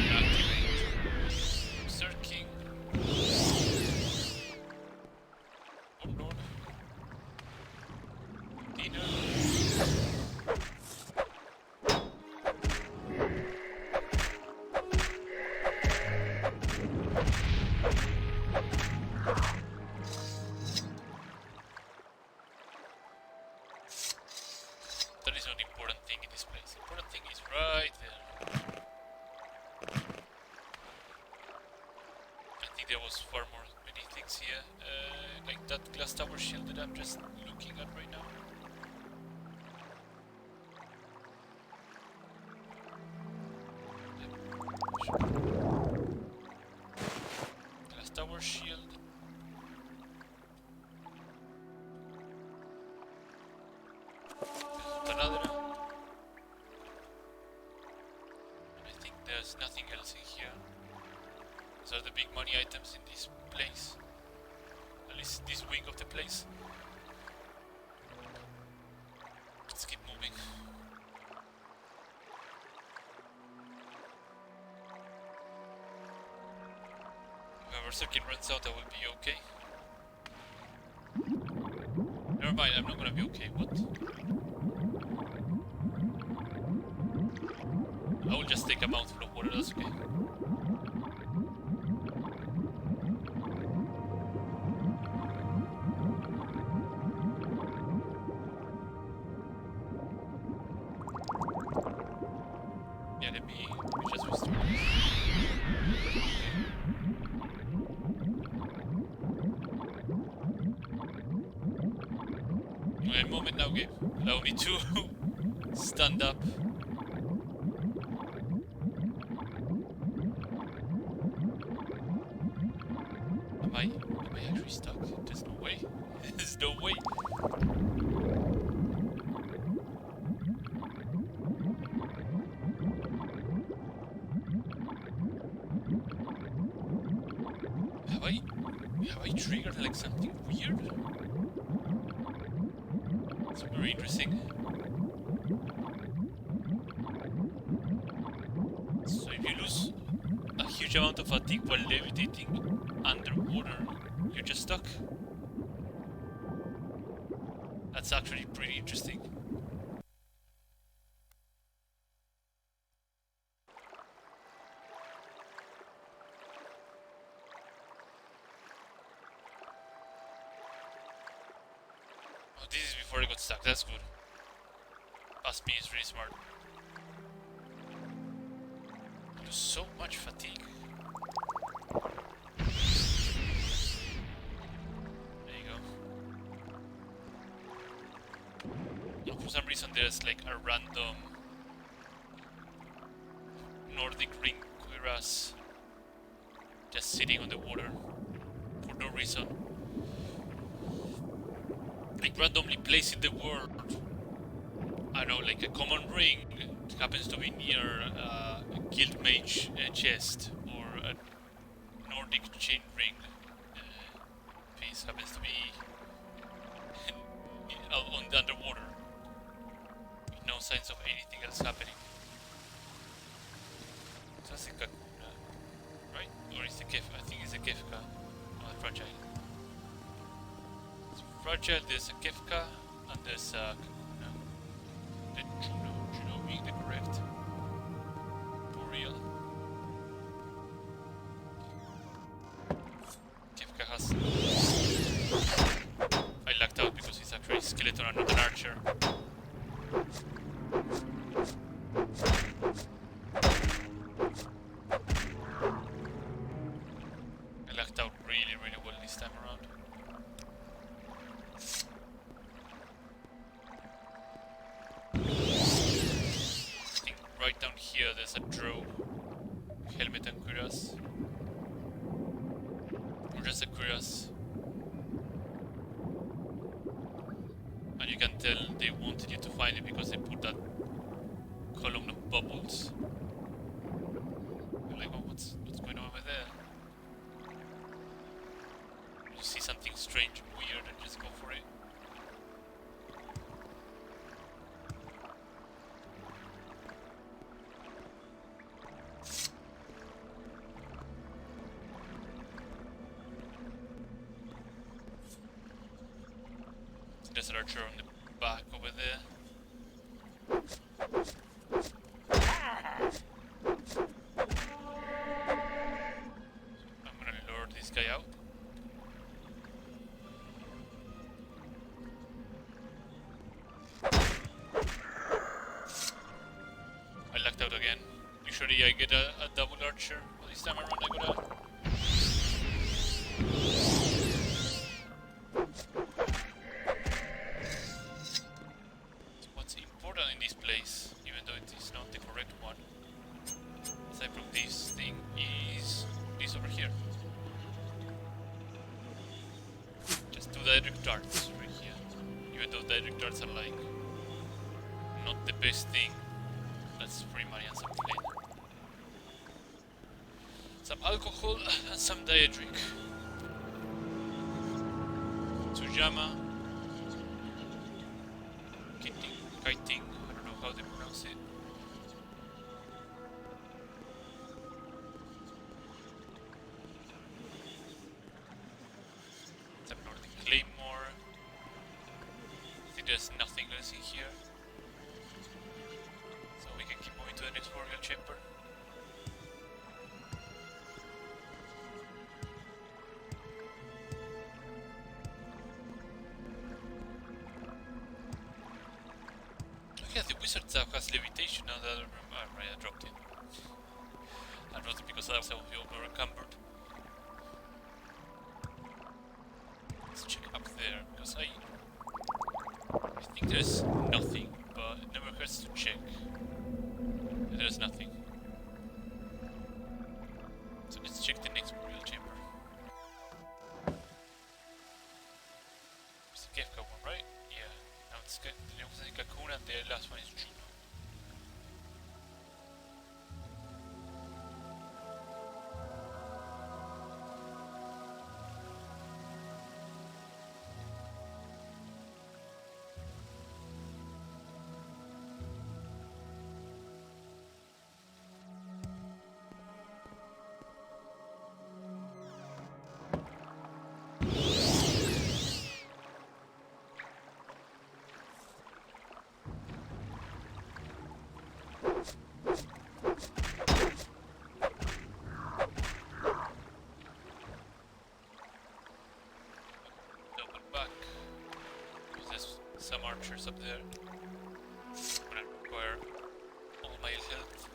Activate Berserking. Warlord. Dinner. That is not the important thing in this place. The important thing is right there. I think there was far more many things here, like that glass tower shield that I'm just looking at right now. power shield. Taladra. And I think there's nothing else in here. Those are the big money items in this place. At least this wing of the place. Let's keep moving. If our circuit runs out, I will be okay. Never mind, I'm not gonna be okay. What? I will just take a mouthful of water, that's okay. Yeah, let me just restore this. Okay, moment now, game. Allow me to stand up. Am I actually stuck? There's no way. There's no way. Have I triggered like something weird? It's very interesting. So if you lose a huge amount of fatigue while levitating underwater, you're just stuck. That's actually pretty interesting. Oh, this is before I got stuck, that's good. Past me is really smart. There's so much fatigue. There you go. And for some reason there's like a random Nordic ring cuirass just sitting on the water for no reason. Like randomly placed in the world. I don't know, like a common ring happens to be near a guild mage chest, or a Nordic chain ring piece happens to be on the underwater with no signs of anything else happening. So that's the Kakuna, right? Or is the Kefka? I think it's the Kefka. Oh, the fragile. It's fragile, there's a Kefka, and there's a Kakuna. The Juno being the correct. Boreal. Kefka has... I lucked out because he's actually a skeleton and not an archer. I lucked out really well this time around. I think right down here there's a drow. Helmet and cuirass. Or just a cuirass. And you can tell they wanted you to find it because they put that column of bubbles. You're like, oh, what's going on over there? You see something strange, weird, and just go for it. There's an archer on the back over there. I'm gonna lure this guy out. I lucked out again. Usually I get a double archer, but this time around I got a... What's important in this place, even though it is not the correct one, aside from this thing, is this over here. the electric darts right here. Even though the electric darts are like not the best thing, that's free money and some flame. Some alcohol and some diet drink. Tsujama. Kiting, I don't know how they pronounce it. Some Northern Claymore. I think there's nothing else in here. So we can keep moving to the next burial chamber. Yeah, the wizard staff has levitation now that I remember. Oh, right, I dropped it. I dropped it because I was over encumbered. Let's check up there, because I think there's nothing, but it never hurts to check. There's nothing. So let's check the next burial chamber. It's the Kefka one, right? Yeah. Now it's the Cocoon and the last one is Juno. Some archers up there. I'm gonna require all my health.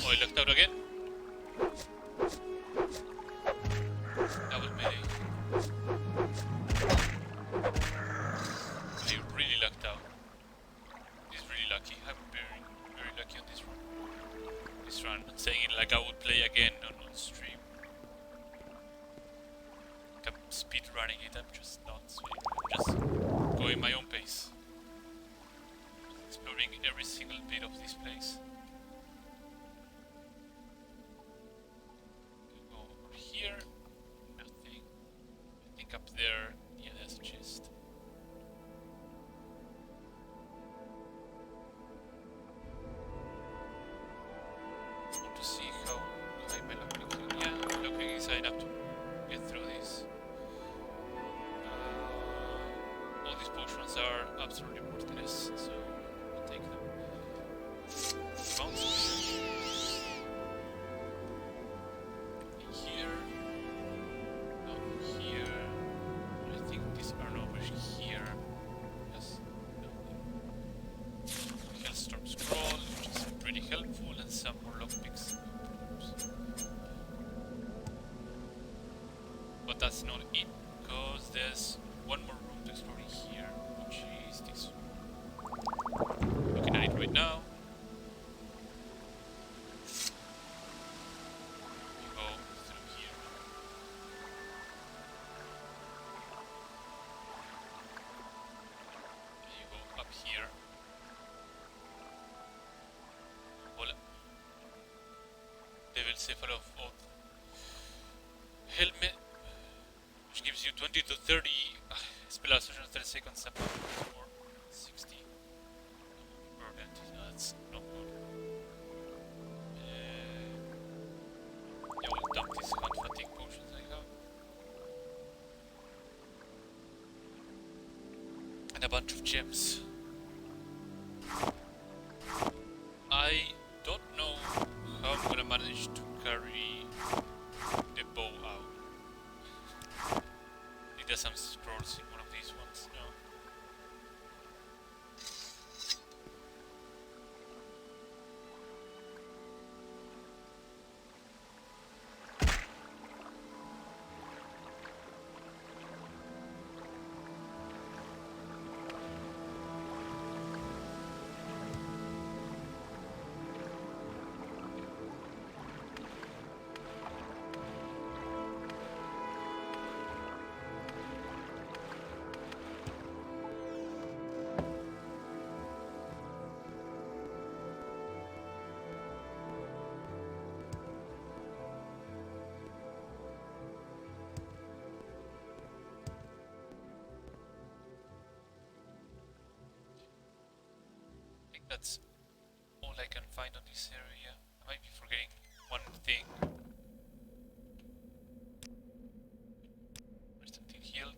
Oh, I lucked out again. Double melee. I really lucked out. This is really lucky. I'm very lucky on this run. I'm not saying it like I would play again on stream. Like I'm speed running it, I'm just not. I'm just going my own pace. Exploring every single bit of this place. Go over here. Nothing. I think up there, yeah, there's a chest. See how high my luck looking. Yeah, looking is enough to get through this. All these potions are absolutely worthless, so I'll take them. Bounce. Here. No, here. I think these are over here. Yes. No. Hellstorm Scroll, which is pretty helpful, and some more lockpicks. But that's not it, because there's one more room to explore here, which is this one. Looking at it right now. You go through here. And you go up here. Voila. Devil Cephalopod helmet, which gives you 20 to 30 spell absorption 30 seconds up or 60 burden. That's not good. Yeah, we'll dump these hunt fatigue potions I have. And a bunch of gems. I don't know how I'm gonna manage to carry the bow out. I think there's some scrolls in one of these ones. No. think that's all I can find on this area. I might be forgetting one thing. Where's the thing heal?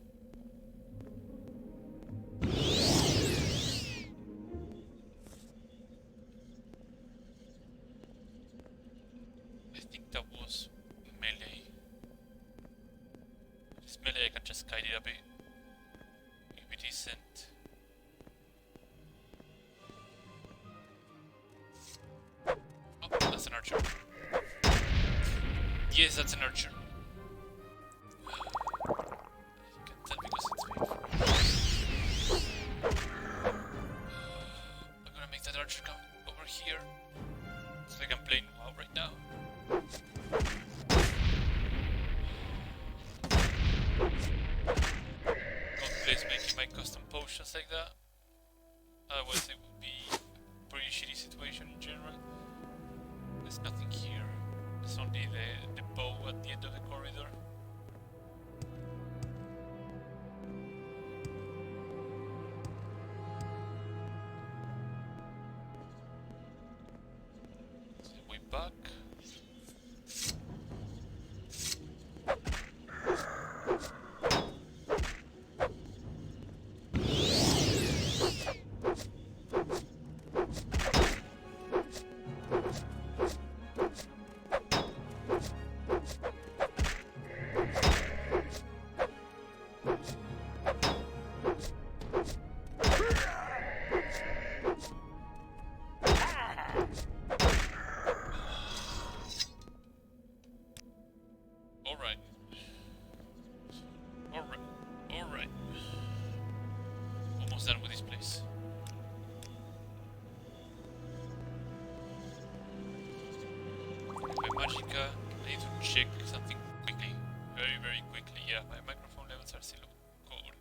I think that was melee. If it's melee, I can just guide it a bit. If it isn't. Oh, that's an archer. Yes, that's an archer. You can tell because it's very I'm gonna make that archer come over here so I can play WoW right now. God please making my custom potions like that. Otherwise it would be a pretty shitty situation in general. There's nothing here. There's only the bow at the end of the corridor. Is the way back? Alright. Alright. Almost done with this place. My magicka, I need to check something quickly. Very quickly. Yeah, my microphone levels are still good.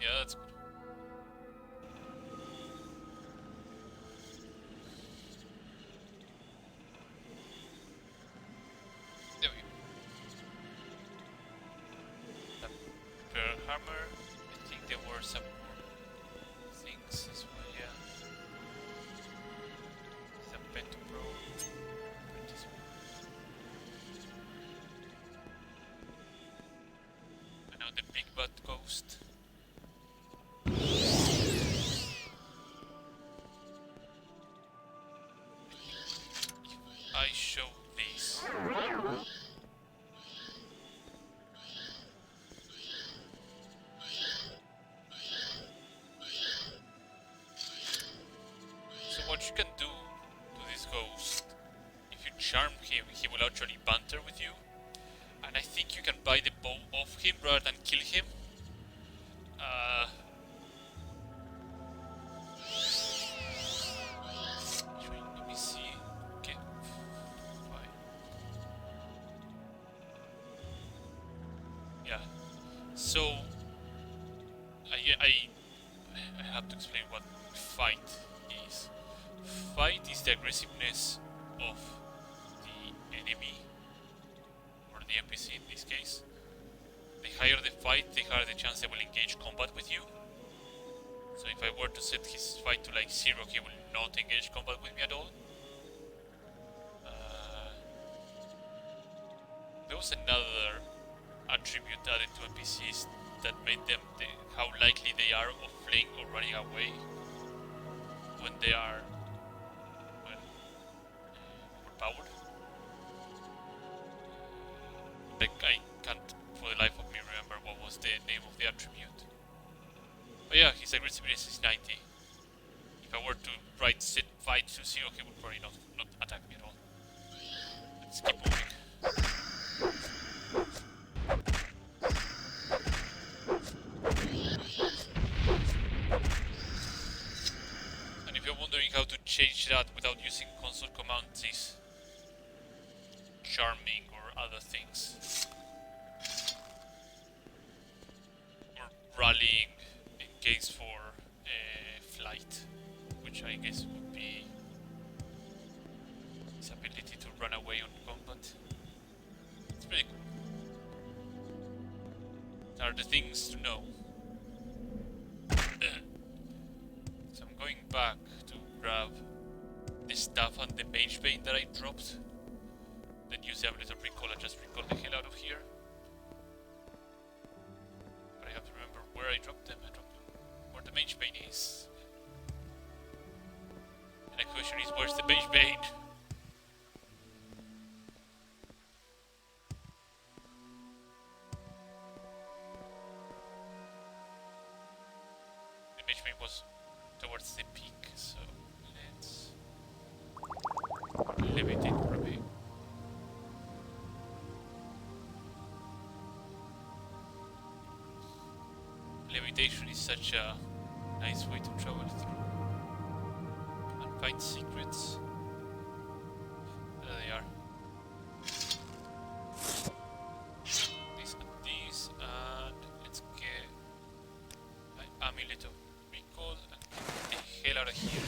Yeah, that's good. There we go. That Pearl Hammer. I think there were some more things as well, yeah. The Pentapro. And now the Big Bad Ghost. I show these. So what you can do to this ghost, if you charm him, he will actually banter with you. And I think you can buy the bow off him rather than kill him. Let me see. Okay. Fine. Yeah. So I have to explain what fight is. Fight is the aggressiveness of the enemy, or the NPC in this case. The higher the fight, the higher the chance they will engage combat with you. So if I were to set his fight to like 0, he will not engage combat with me at all. There was another attribute added to NPCs that made them how likely they are of fleeing or running away when they are overpowered. Like I can't for the life of me remember what was the name of the attribute. But yeah, his aggressiveness is 90. If I were to write set fight to 0, he would probably not attack me at all. Let's keep moving. And if you're wondering how to change that without using console commands, is charming or other things. Or rallying in case for flight, which I guess would be his ability to run are the things to know. So I'm going back to grab the stuff on the mage vein that I dropped. Then use the amulet of recall and just recall the hell out of here. But I have to remember where I dropped them. I dropped them where the mage vein is. And the question is, where's the mage vein? The mage vein was towards the peak, so let's levitate probably. Levitation is such a nice way to travel through and find secrets. There they are. This and this, and let's get my amulet of recall and get the hell out of here.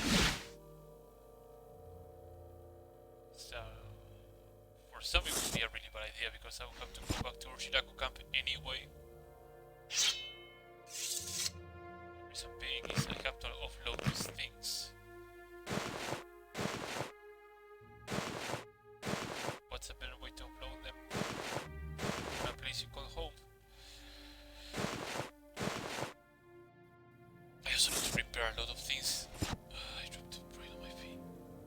So, for some it would be a really bad idea because I will have to go back to Urshilaku camp anyway. Reason being is I have to offload these things. What's a better way to offload them than a place you call home? I also need to repair a lot of things. I dropped the braid on my feet.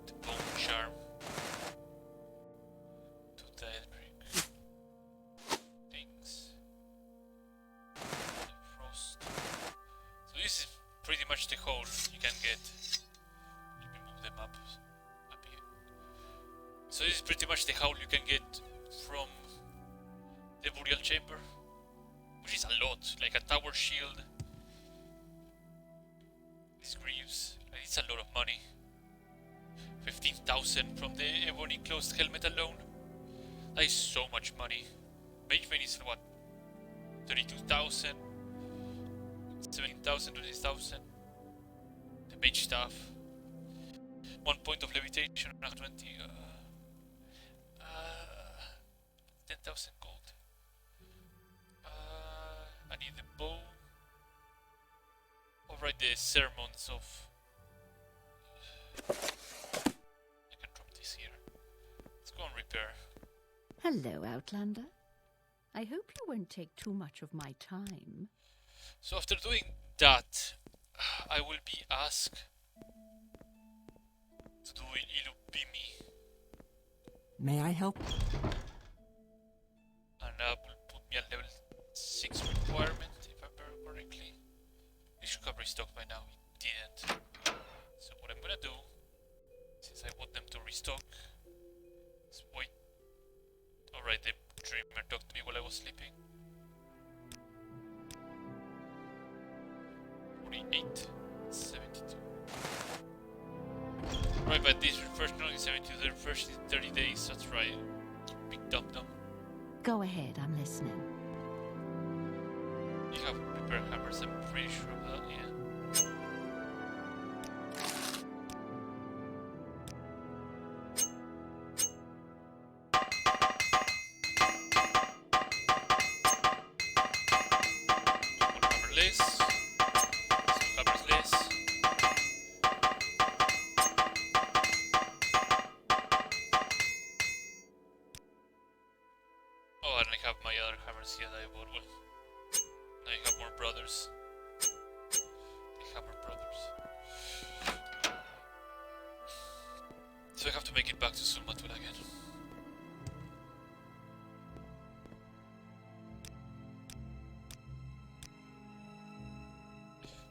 The bone charm. To dead brick. Things. The frost. So this is pretty much the hole you can get. Let me move them up here. So this is pretty much the haul you can get from the burial chamber, which is a lot, like a tower shield. These greaves, like it's a lot of money. 15,000 from the ebony closed helmet alone. That is so much money. Mage vein is what? 32,000. 17,000, 20,000. The mage staff. 1 point of levitation, 120. 10,000 gold. I need the bow. Alright, the sermons of. I can drop this here. Let's go and repair.
Hello, Outlander. I hope you won't take too much of my time.
So after doing that, I will be asked to do Ilubimi,
May I help?
and that will put me at level 6 requirement, if I remember correctly. It should have restocked by now, it didn't. So what I'm gonna do, since I want them to restock, is wait. Alright, the dreamer talked to me while I was sleeping. 48, 72. Right, but this first one is 72, the first is 30 days, that's right. Big dum-dum.
Go ahead, I'm listening.
You have repair hammers, I'm pretty sure of that, yeah. One hammer less. Two hammers less. Oh, and I have my other hammers here that I bought one. Now you have more brothers. The hammer brothers. So I have to make it back to Sulmatul again.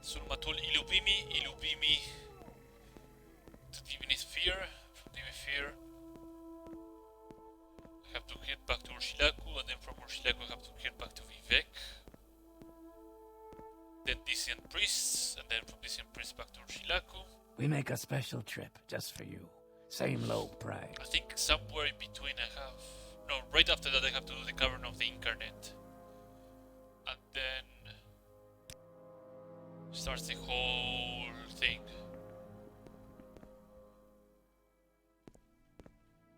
Sulmatul Ilubimi to Divinith Fear. From Divinith Fear I have to head back to Urshilaku, and then from Urshilaku I have to head back to Vivek. Then Disian Priests, and then from Disian Priests back to Urshilaku.
We make a special trip just for you. Same low price.
I think somewhere in between I have... No, right after that I have to do the Cavern of the Incarnate. And then... starts the whole thing.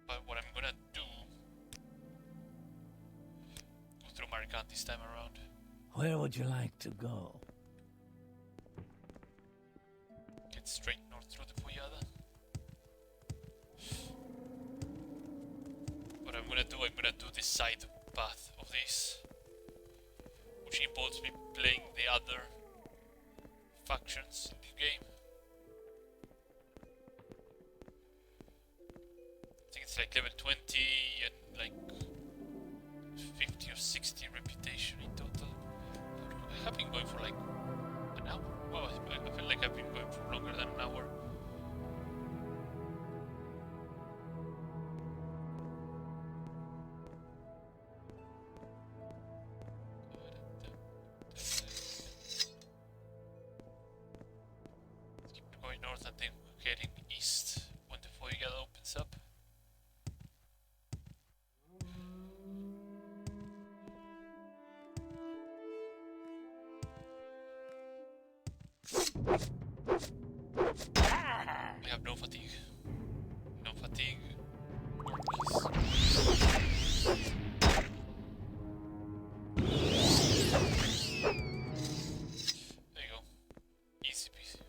But what I'm gonna do... go through Marikant this time around.
Where would you like to go?
Get straight north through the Poyada. What I'm gonna do this side path of this, which involves me playing the other factions in the game. I think it's like level 20 and like 50 or 60 reputation in total. I have been going for like an hour. Well, I feel like I've been going for longer than an hour. Let's keep going north and then heading east when the Foygada opens up. We have no fatigue. No fatigue. There you go. Easy peasy.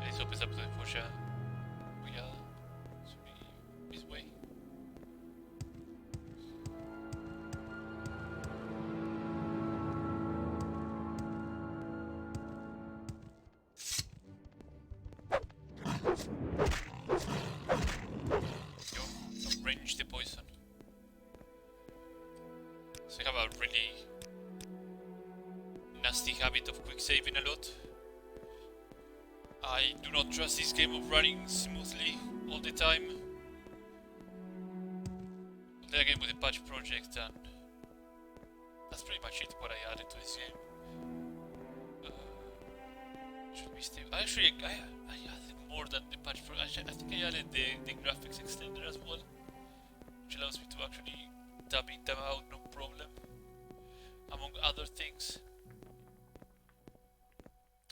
This opens up the Porsche. Yeah, should be his way. Yo, arrange the poison. So you have a really nasty habit of quick saving a lot. I do not trust this game of running smoothly all the time. But then again with the patch project, and that's pretty much it what I added to this game. Should we stay? Actually, I added more than the patch project. I think I added the graphics extender as well, which allows me to actually dub in, dub out, no problem, among other things.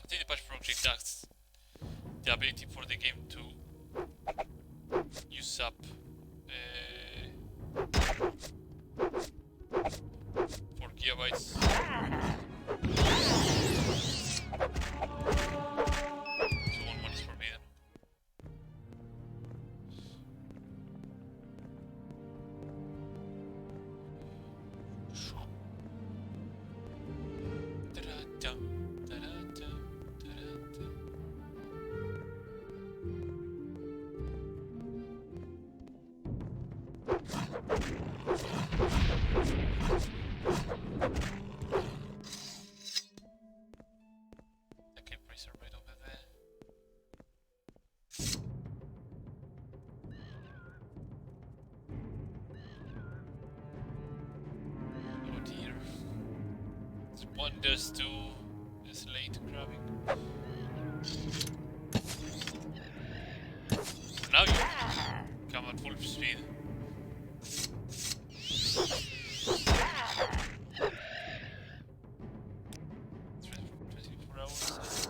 I think the patch project adds the ability for the game to use up 4 gigabytes. So one is forbidden. Da-da-dum, da-da-dum, da-da-dum. Okay, bracer right over there. Oh dear. It's wonders to this late grabbing. Now you come at full speed. 24 hours.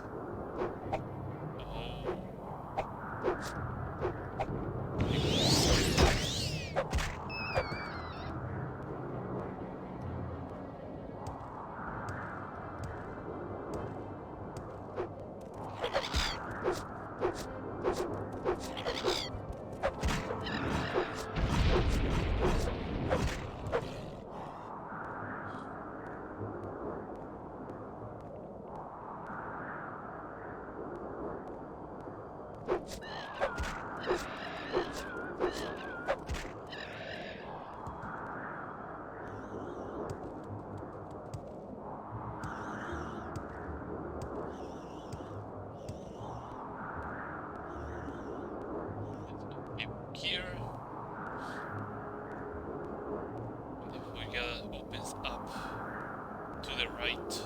Oh. Here, the Fuiga opens up to the right.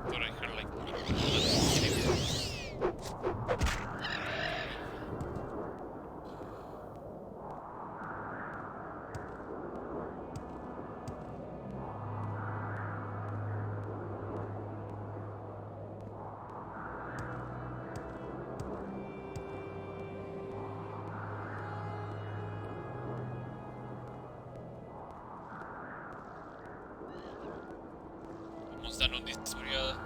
thought I heard like. Almost done on this area.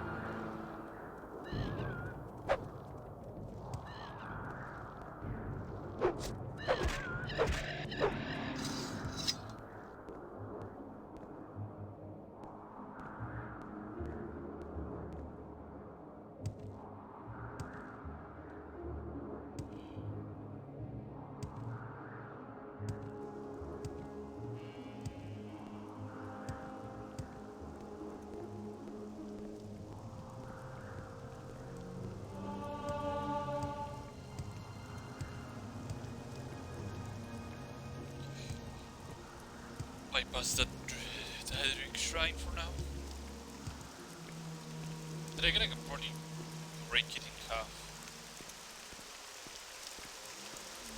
Bypass the Hedrick Shrine for now. But I can probably break it in half.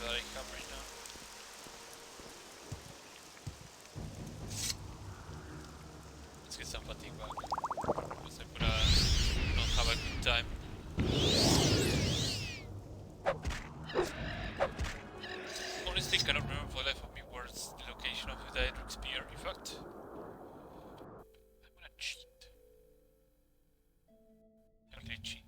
That I have right now. Let's get some fatigue back. Because I'm gonna not have a good time. Honestly, cannot remember for the life of me where's the location of the Hedrick Spear. In fact, I'm gonna cheat. I'm gonna cheat.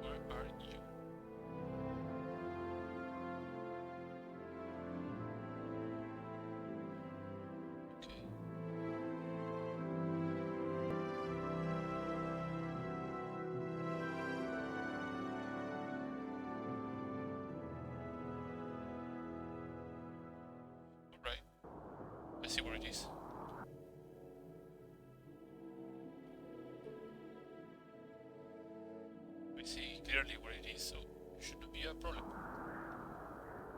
Where are you? Okay. Alright. I see where it is. I see clearly where it is, so it shouldn't be a problem.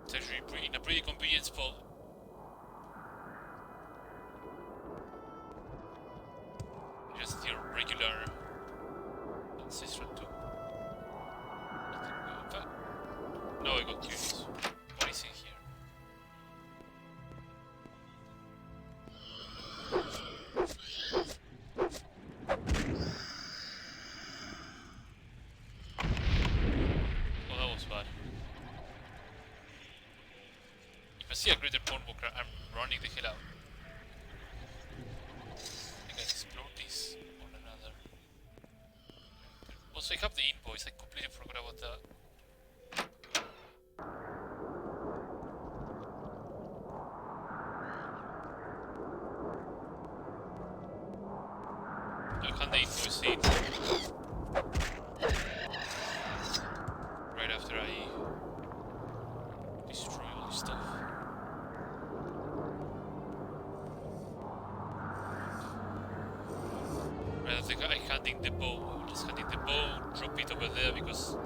It's actually in a pretty convenient spot. Just your regular ancestral tomb. Nothing good. No, I got curious. What is in here? Oh, that was bad. If I see a greater Pornwalker, I'm running the hell out. I think I explode this on another. Also, I have the invoice. I completely forgot about that. I'll hand the invoice in right after I destroy all this stuff. Right after I handing the bow, I'll just handing the bow, drop it over there because.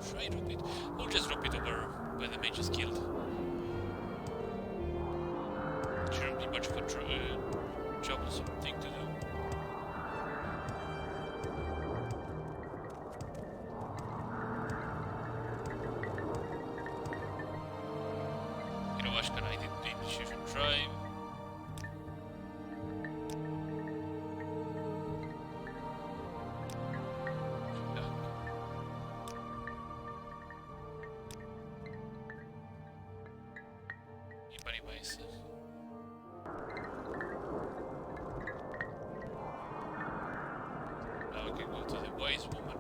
Should I drop it? I'll just drop it over by the Mage's Guild. Shouldn't be much of a troublesome thing to do. You know, Ashkan, I did the initiation drive. Now we can go to the wise woman,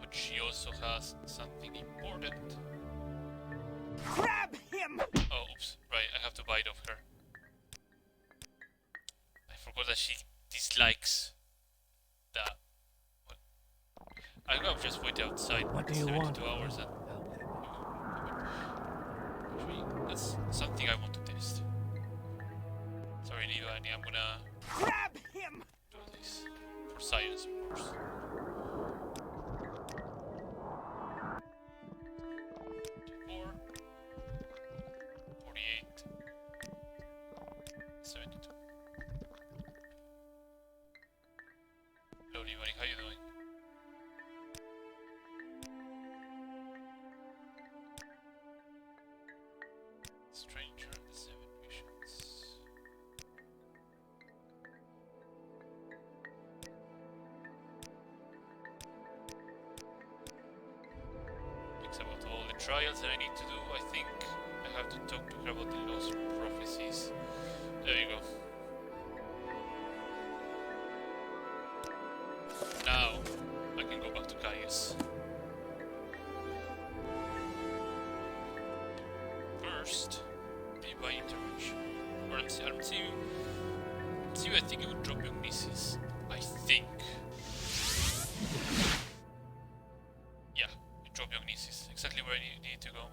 but she also has something important.
Grab him!
Oh, oops, right, I have to bite off her. I forgot that she dislikes that. Well, I could have just waited outside
What do you
72
want?
hours and actually, that's something I want to test. Sorry, Nivani, I'm gonna
Grab him!
do this for science, of course. 4, 48, 72. Hello, Nivani, how you doing? Stranger of the Seven Visions. Thinks about all the trials that I need to do. I think I have to talk to her about the lost prophecies. There you go. Now I can go back to Caius. First, divine intervention. Or MCU, I think it would drop Dionysus. I think. Yeah, it dropped Dionysus. Exactly where I need to go.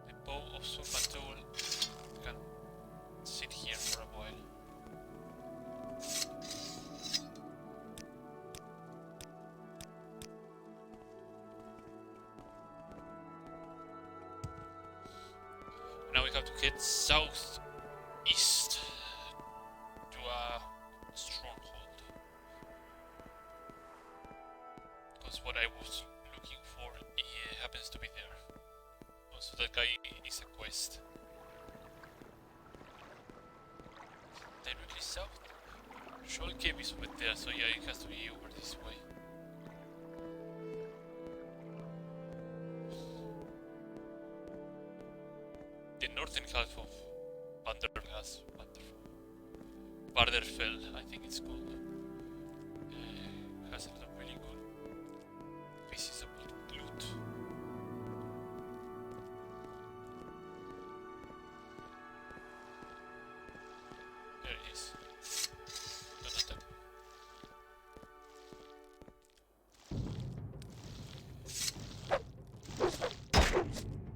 The bow of Sulmatul can sit here for a while. Now we have to head southeast to a stronghold. Because what I was looking for happens to be there. Also, that guy is a quest. Directly south? Shoal Cave is over there, so yeah, it has to be over this way. The northern half of Vanderfell, I think it's called, has a lot of really good pieces of loot. There it is. Don't attack.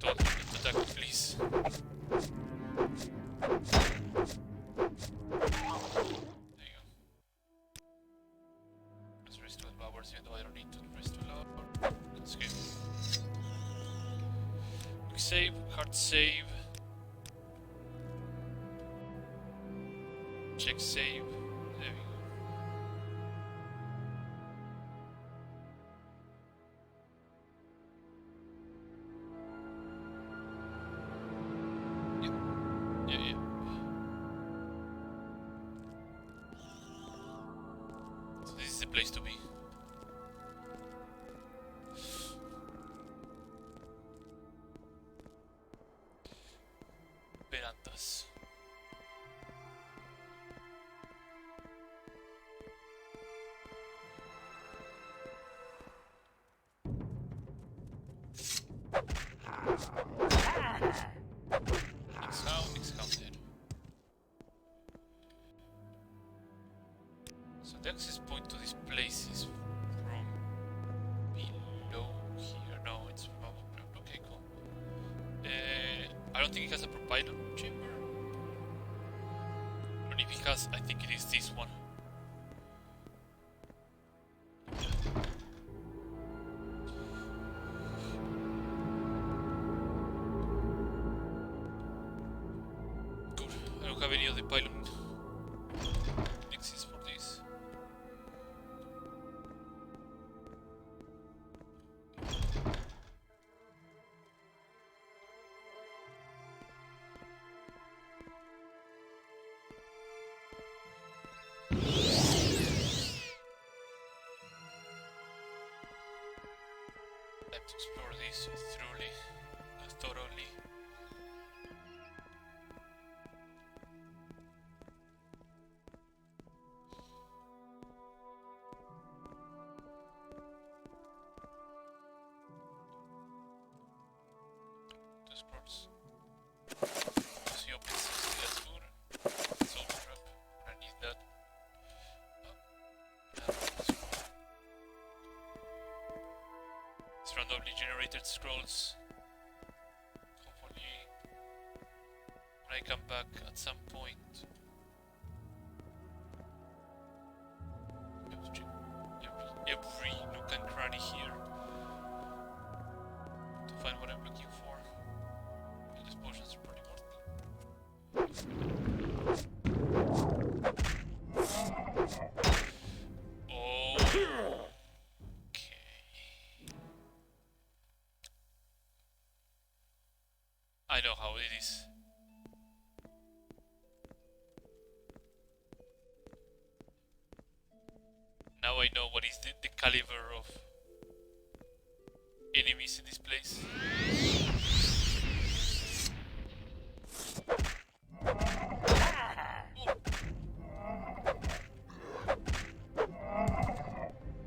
Don't attack, please. There you go. Let's rest 12 hours, even though I don't need to rest 12 hours. Let's go. Quick save, hard save. Check save. There we go. Yeah. So this is the place to be. Verandas. Next hound dead. So the access point to this place is from below here. No, it's from above. Okay, cool. I don't think it has a propylon chamber. Or if it has, I think it is this one. Good. I don't have any other pylon exist for this. Let's explore this thoroughly. Two scrolls. See opens, that's good. Soul trap, I need that. And scroll. randomly generated scrolls. Hopefully, when I come back at some point. I have to check every nook and cranny here to find what I'm looking for. And these potions are pretty mortal. Oh, okay. I know how it is. Now I know what is the caliber of enemies in this place.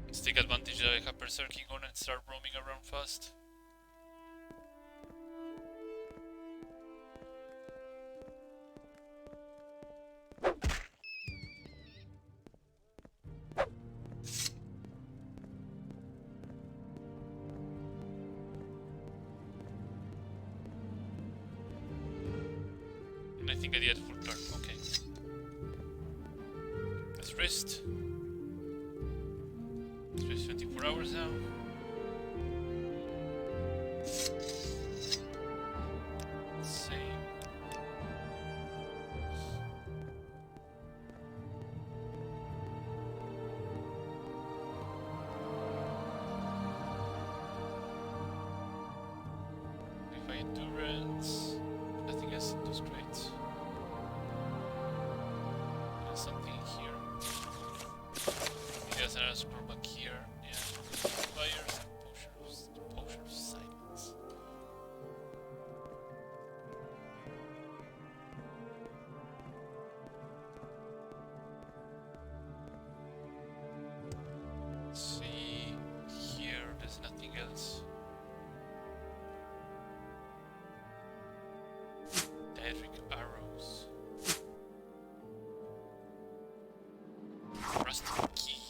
Let's take advantage that I have berserking on and start roaming around fast. And I think I did full turn, okay. Let's rest. Let's rest 24 hours now. Save. If I endurance, nothing else does great. There's something here. There's another scroll back here. Yeah. Fires and potion of silence. Let's see. Here, there's nothing else. Daedric arrows. Rusty key.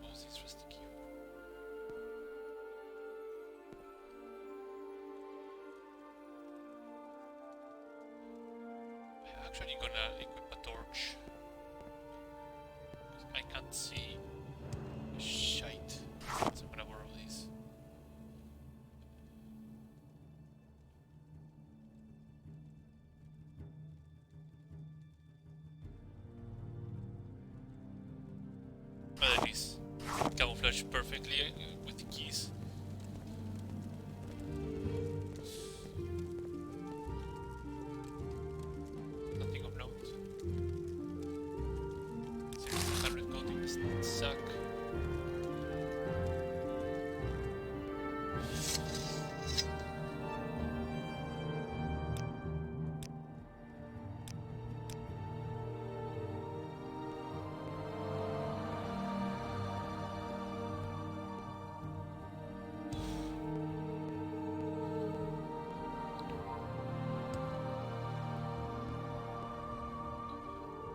What was this rusty key? I'm actually gonna equip a torch. I can't see shite. So I'm gonna borrow these. Oh, that is camouflage perfectly with the keys. Nothing of note. 600 gold in this sack.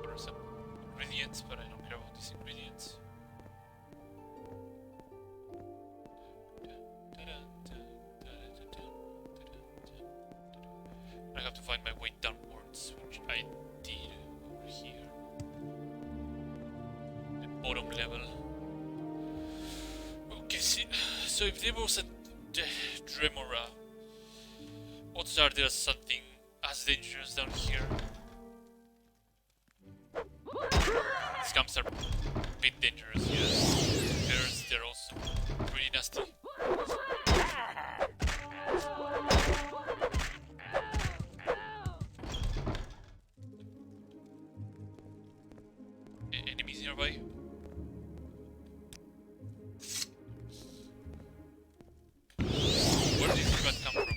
There are some ingredients, but I don't care about these ingredients. I have to find my way downwards, which I did over here. The bottom level. Okay, so if there was a Dremora, odds are there's something as dangerous down here. Scums are a bit dangerous, yeah. Bears, they're also pretty nasty. Enemies nearby? Where did this rat come from?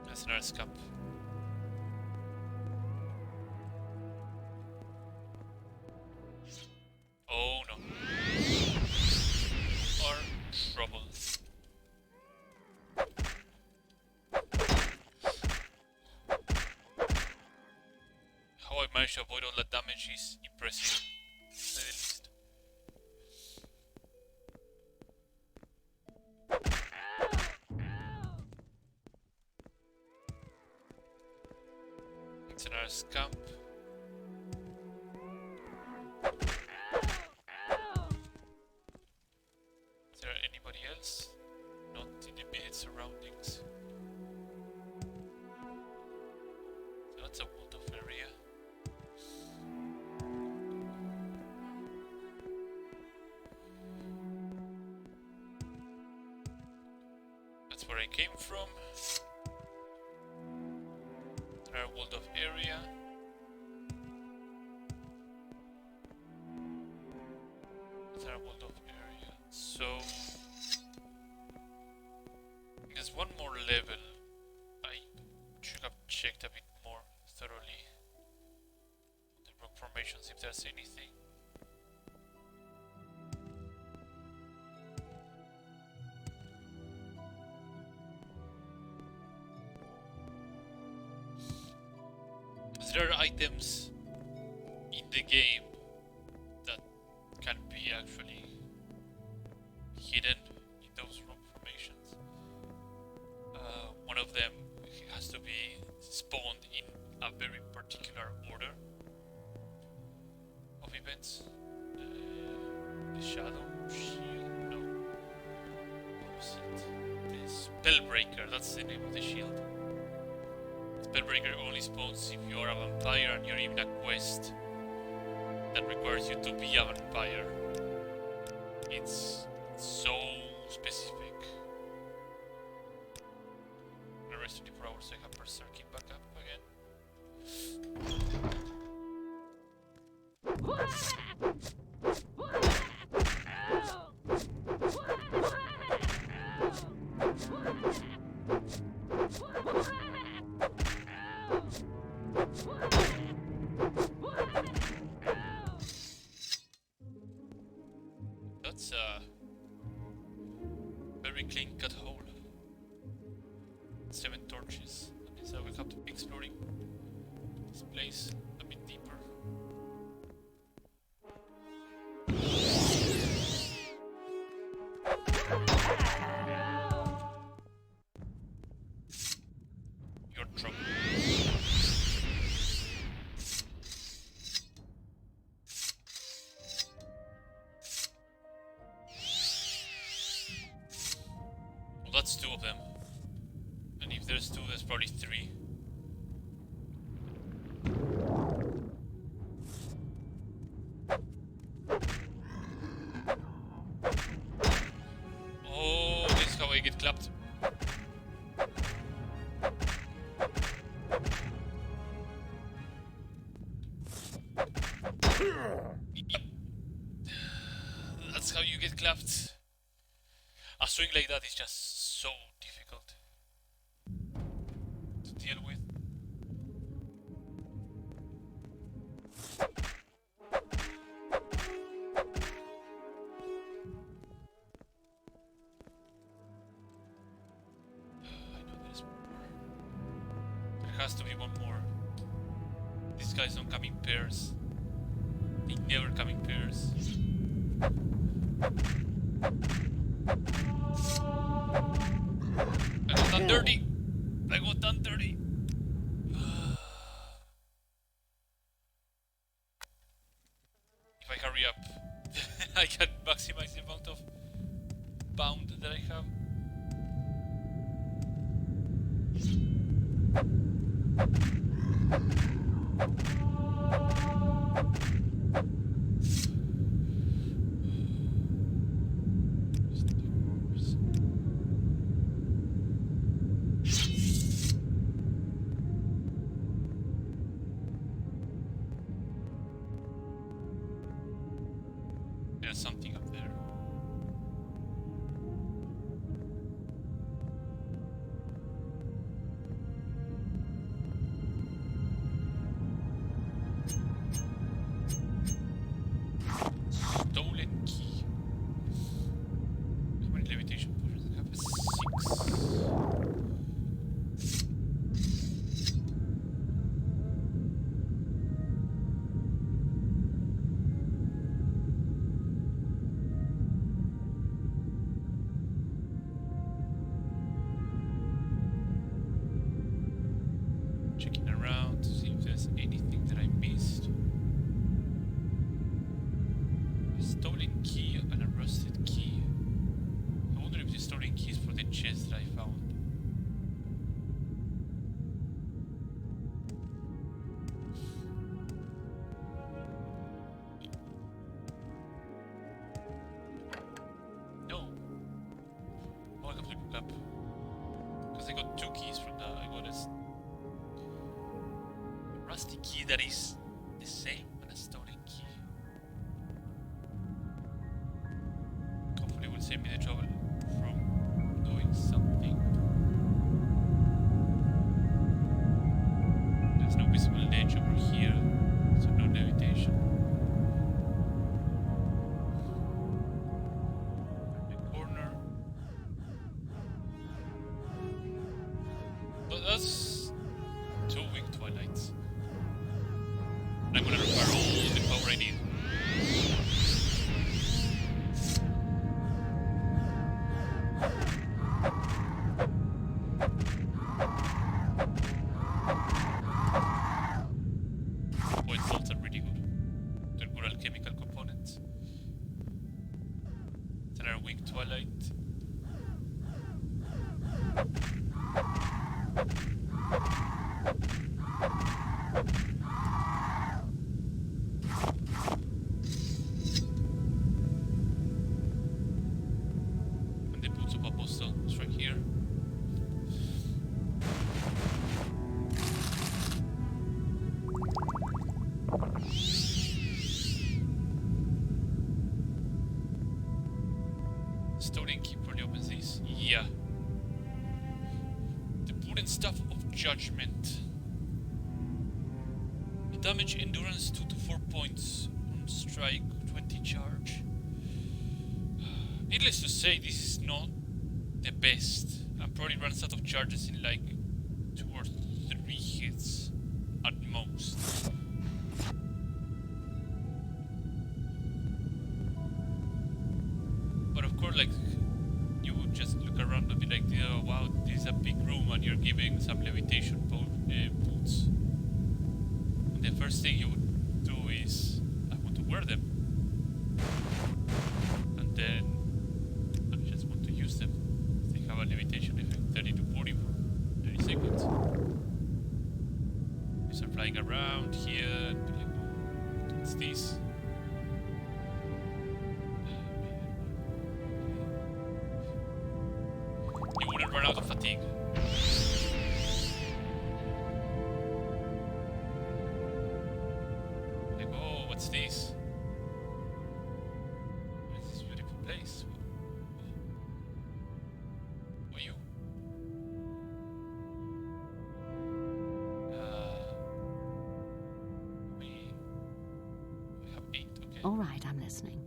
That's another scum. Oh no. Or trouble. How How I managed to avoid all that damage is impressive, to say the least. It's another scamp. Is there anybody else? Not in the immediate surroundings. So that's a walled off area. That's where I came from. Another walled off area. Another walled off area. So there's one more level. I should have checked a bit more thoroughly the rock formations if there's anything. There are items in the game that can be actually hidden in those rock formations. One of them has to be spawned in a very particular order of events. The Shadow Shield? No. What was it? The Spellbreaker, that's the name of the shield. Spellbreaker only spawns if you are a vampire and you're in a quest that requires you to be a vampire. It's so specific. The rest 24 hours I have berserking back up again. That's a very clean cut hole. 7 torches. That means I will have to be exploring this place a bit deeper. Your trouble. Well, that's 2 of them. And if there's 2, there's probably 3. Oh, this is how I get clapped. That's how you get clapped. A swing like that is just so difficult to deal with. I know there's more. There has to be one more. These guys don't come in pairs. They never come in pairs. I got done dirty! I got done dirty! If I hurry up, I can maximize the amount of bound that I have. There's something up there. Stolen key. How many levitation potions I have? 6. 2 keys from the... I got a rusty key that is the same as a stolen key. Hopefully it will save me the trouble from doing something. There's no visible ledge over here, so no levitation. Corner. But that's 2 weak twilights. I'm gonna require all the power I need. Void salts are really good. They're good alchemical components. Then our weak twilight. And the boots of Apostle is right here. Stolen key probably opens these. Yeah. The wooden staff of judgment. The damage endurance 2 to 4 points on strike, 20 charge. Needless to say, this is not the best. And probably runs out of charges in like 2 or 3 hits at most. But of course, like, you would just look around and be like, oh, wow, this is a big room and you're giving some levitation boots. And the first thing you would do is, I want to wear them. And then, I just want to use them. They have a levitation effect, 30 to 40 for 30 seconds. You start flying around here and be like, oh, what's this? You wouldn't run out of fatigue. Like, oh, what's this? What's this beautiful place? Who are you? We have 8, okay.
All right, I'm listening.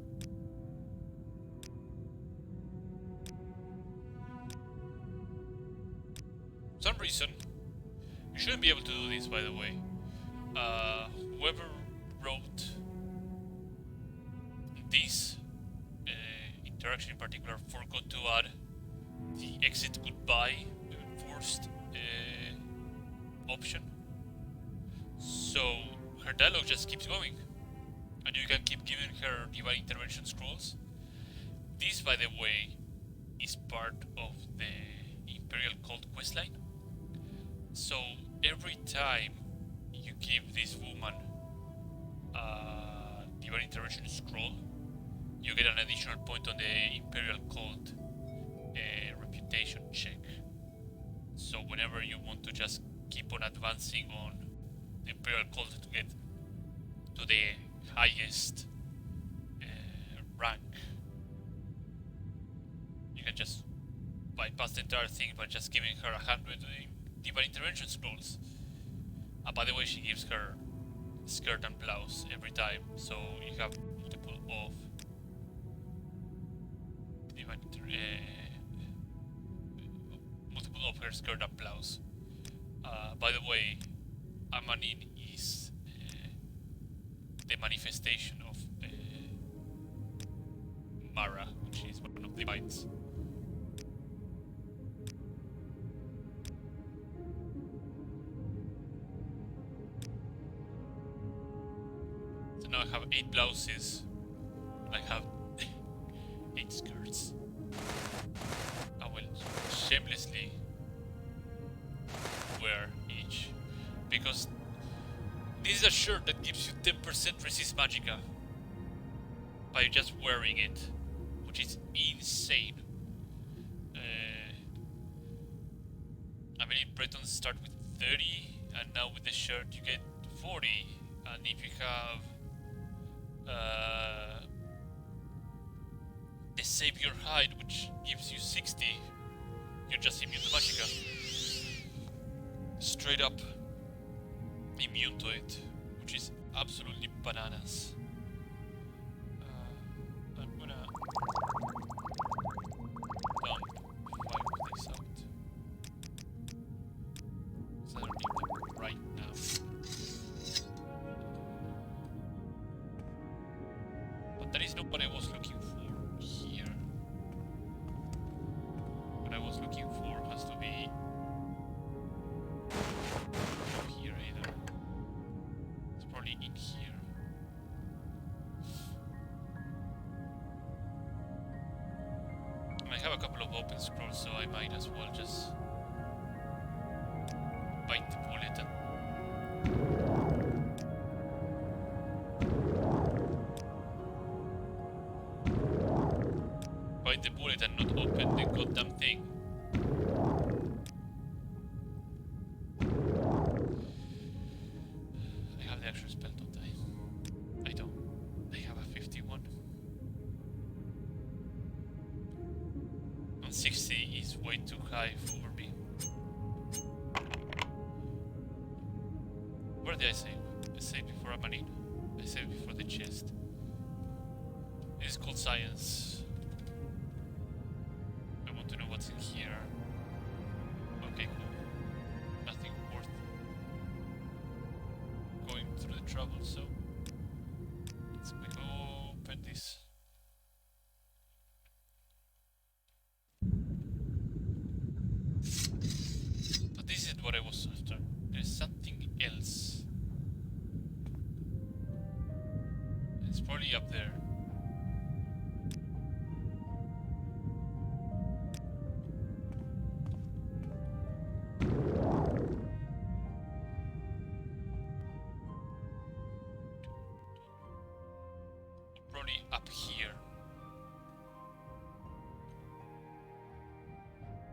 For some reason, you shouldn't be able to do this, by the way. Whoever wrote this interaction in particular forgot to add the exit goodbye forced option. So her dialogue just keeps going. And you can keep giving her divine intervention scrolls. This, by the way, is part of the Imperial Cult questline. So every time you give this woman a divine intervention scroll, you get an additional point on the Imperial Cult reputation check. So whenever you want to just keep on advancing on the Imperial Cult to get to the highest rank, you can just bypass the entire thing by just giving her 100 divine intervention scrolls. And by the way, she gives her skirt and blouse every time, so you have multiple of divine multiple of her skirt and blouse. By the way, Amanin is the manifestation of Mara, which is one of the divines. So now I have 8 blouses, and I have 8 skirts. I will shamelessly wear each, because this is a shirt that gives you 10% resist magicka by just wearing it, which is insane. I believe Bretons start with 30, and now with the shirt you get 40. And if you have the Savior Hide, which gives you 60, you're just immune to Magicka. Straight up immune to it, which is absolutely bananas. I'm gonna dump 5 of this out. Because I don't need them right now. But that is not what I was looking for here. What I was looking for has to be not here either. It's probably in here. I have a couple of open scrolls, so I might as well just bite the bullet and not open the goddamn thing. I have the actual spell, don't I? I don't. I have a 51. And 60 is way too high for me. Where did I save? I saved before a marine. I saved before the chest. This is called science. I want to know what's in here. Okay, cool. Nothing worth going through the trouble, so let's quick open this. But this is what I was after. There's something else. It's probably up there. Probably up here.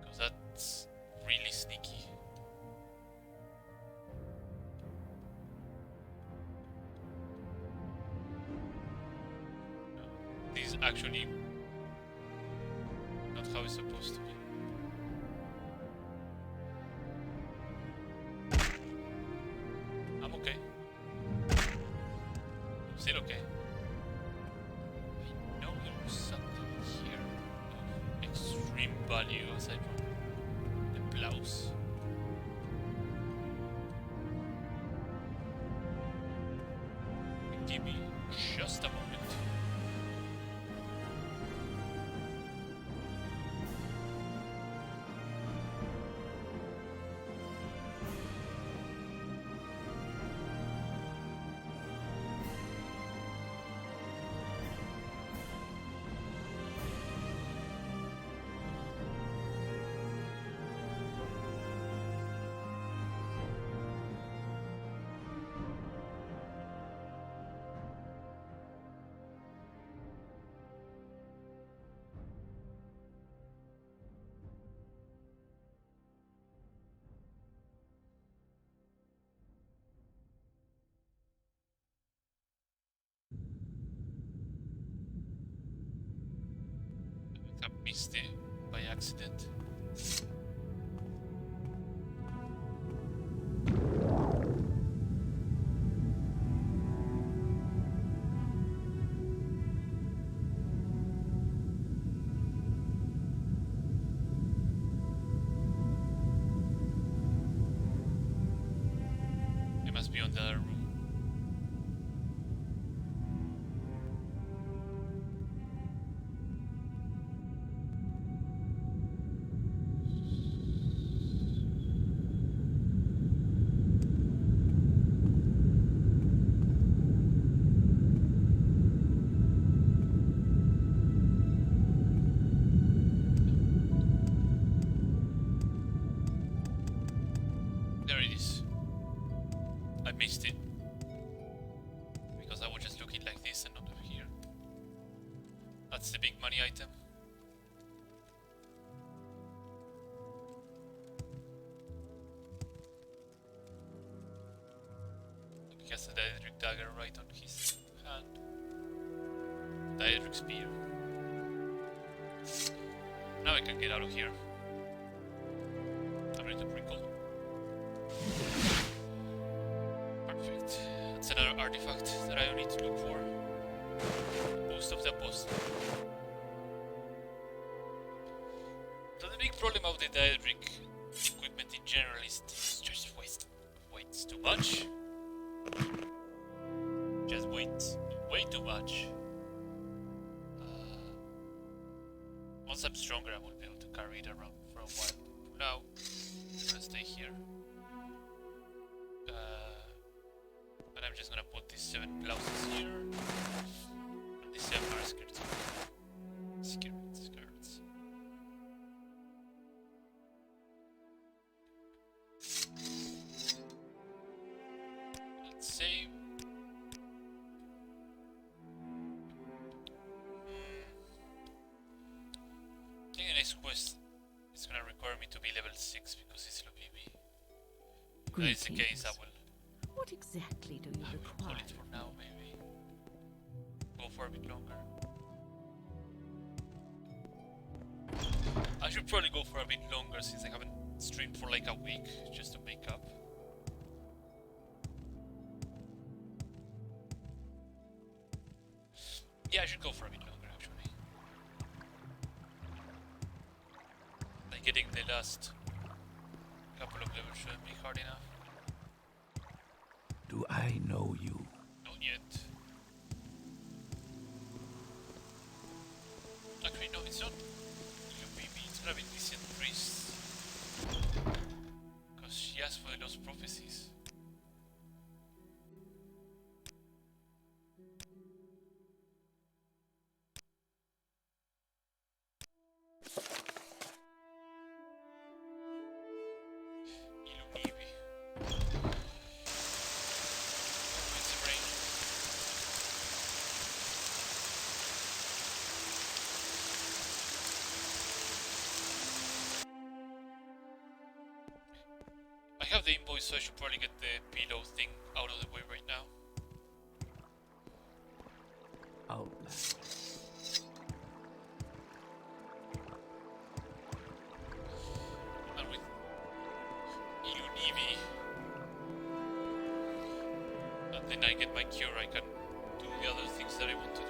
Because that's really sneaky. This is actually not how it's supposed to be. I'm okay. I'm still okay. I know there was something here of extreme value aside from the blouse. Give me just a moment. I missed it by accident. It must be on the other room. There it is. I missed it. Because I was just looking like this and not over here. That's the big money item. He has a Daedric dagger right on his hand. Daedric spear. Now I can get out of here. I'm ready to prickle. Perfect. That's another artifact that I don't need to look for. Most of the apostle. So the big problem of the Daedric equipment in general is this just weights too much. Just weights way too much. Once I'm stronger, I will be able to carry it around for a while. For now, I'm gonna stay here. And I'm just gonna put these 7 blouses here. And these 7 are skirts. Skirts. Let's save. I think the next quest is gonna require me to be level 6 because it's low PB. If that is the case, I will
What exactly do you
hold
require?
it for now, maybe. Go for a bit longer. I should probably go for a bit longer since I haven't streamed for like a week just to make up. Yeah, I should go for a bit longer actually. Like getting the last couple of levels shouldn't be hard enough.
Do I know you?
Not yet. Actually, no, it's not UPB, it's gonna be Decent Priest. Because she asked for the Lost Prophecies. Illumivi. It's a brain. I have the invoice, so I should probably get the pillow thing out of the way right now.
Outlander.
And with Ilunivi, and then I get my cure, I can do the other things that I want to do.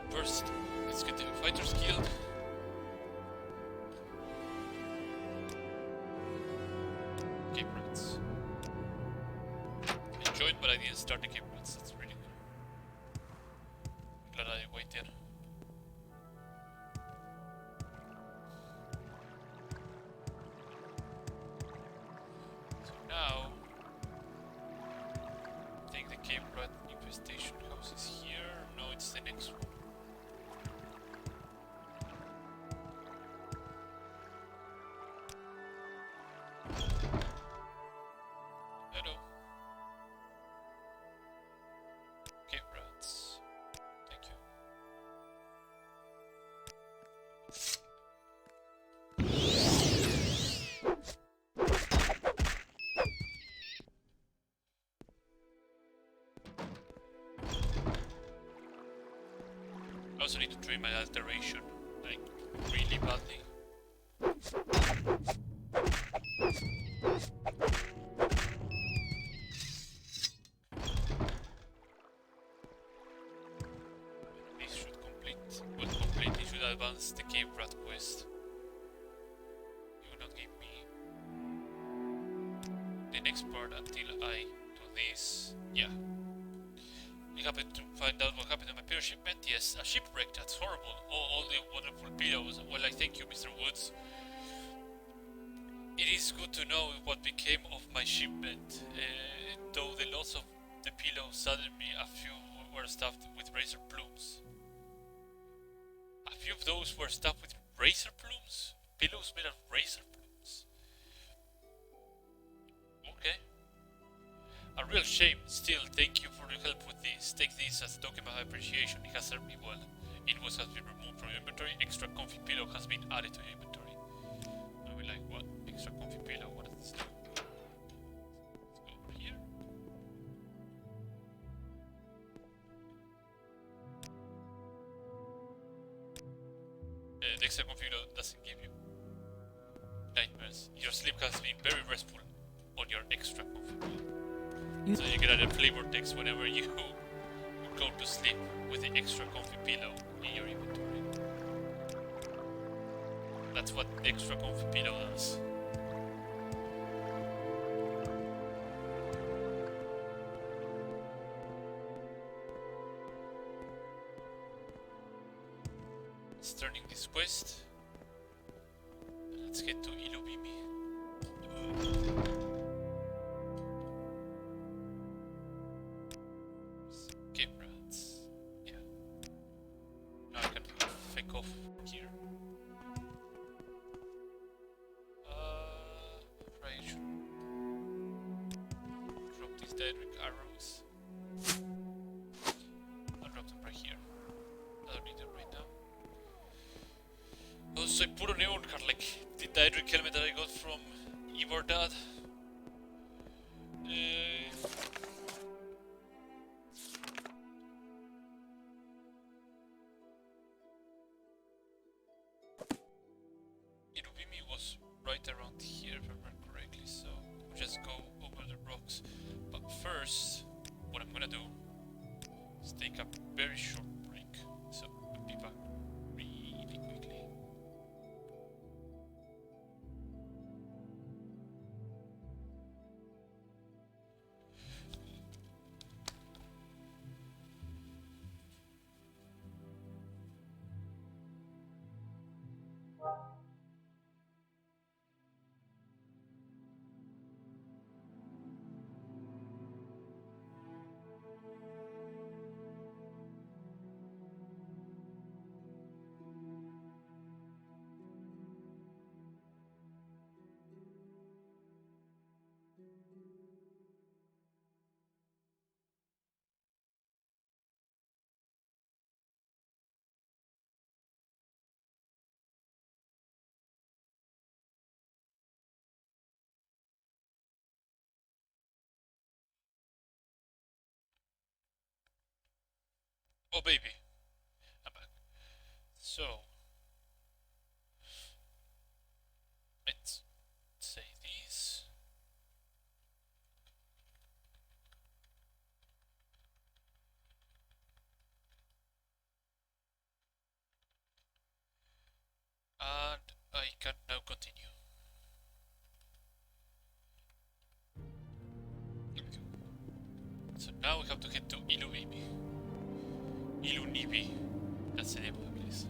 First, let's get the Fighter's Guild. Cape Rats. I enjoyed, but I didn't start the Cape Rats. That's really good. Glad I waited. So now, I think the Cape Rat infestation house is here. No, it's the next one. Hello. Cape Rats. Thank you. I also need to train my alteration, like, really badly. This should completely should advance the Cave Rat quest. You will not give me the next part until I do this. Yeah. You happen to find out what happened to my pillow shipment? Yes, a shipwreck, that's horrible. All the wonderful pillows. Well, I thank you, Mr. Woods. It is good to know what became of my shipment. Though the loss of the pillow saddened me, a few were stuffed with razor plumes. A few of those were stuffed with razor plumes? Pillows made of razor plumes? Okay. A real shame. Still, thank you for your help with this. Take this as a token of my appreciation. It has served me well. Invoice has been removed from your inventory. Extra comfy pillow has been added to your inventory. I'll be like, what? extra comfy pillow doesn't give you nightmares. Your sleep has been very restful on your extra comfy pillow. So you can add a flavor text whenever you go to sleep with the extra comfy pillow in your inventory. That's what the extra comfy pillow does. Starting this quest. Let's get to Ilubimi. Game rats. Yeah. Now I can fake off here. Right. Drop these Daedric arrows. I'll drop them right here. I don't need them right now. Also, I put on my own card, like the Daedric helmet that I got from Ivordad. Irubimi was right around here, if I remember correctly, so we'll just go over the rocks. But first, what I'm gonna do is take a very short break, so I'll be back really quickly. Oh baby, I'm back. So, let's say these. And I can now continue. Here we go. So now we have to head to Ilubimi. Ilunibi. That's the name of the place.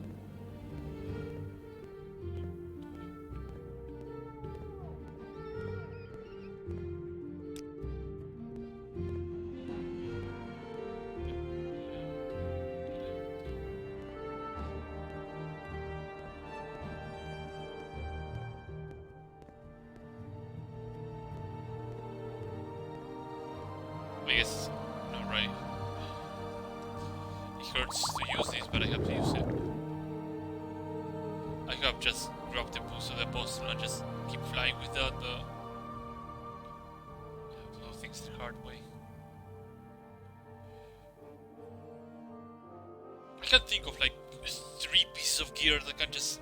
I guess, no, right. It hurts to use this, but I have to use it. I have just grabbed the boost of the apostle and just keep flying with that, but I have to do things the hard way. I can think of like 3 pieces of gear that can just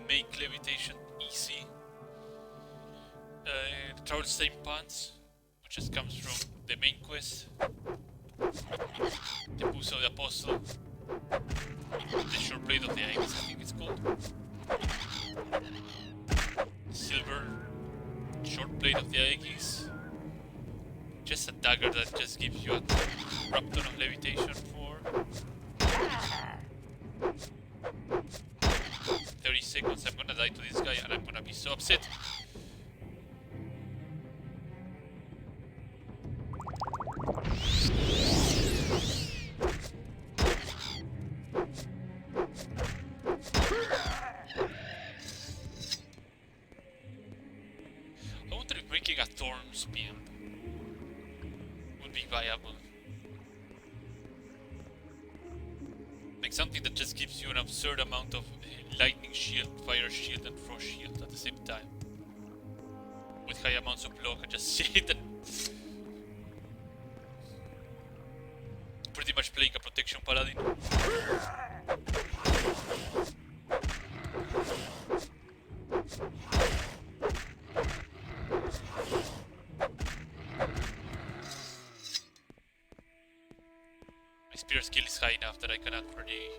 make levitation easy. Travel stain pants, which just comes from the main quest. The boost of the apostle. The short blade of the Aegis, I think it's called. Silver short blade of the Aegis. Just a dagger that just gives you a crap ton of levitation for 30 seconds. I'm gonna die to this guy and I'm gonna be so upset. I wonder if making a thorn spear would be viable. Like something that just gives you an absurd amount of lightning shield, fire shield and frost shield at the same time. With high amounts of block and just shit and pretty much playing a protection paladin. My spear skill is high enough that I can actually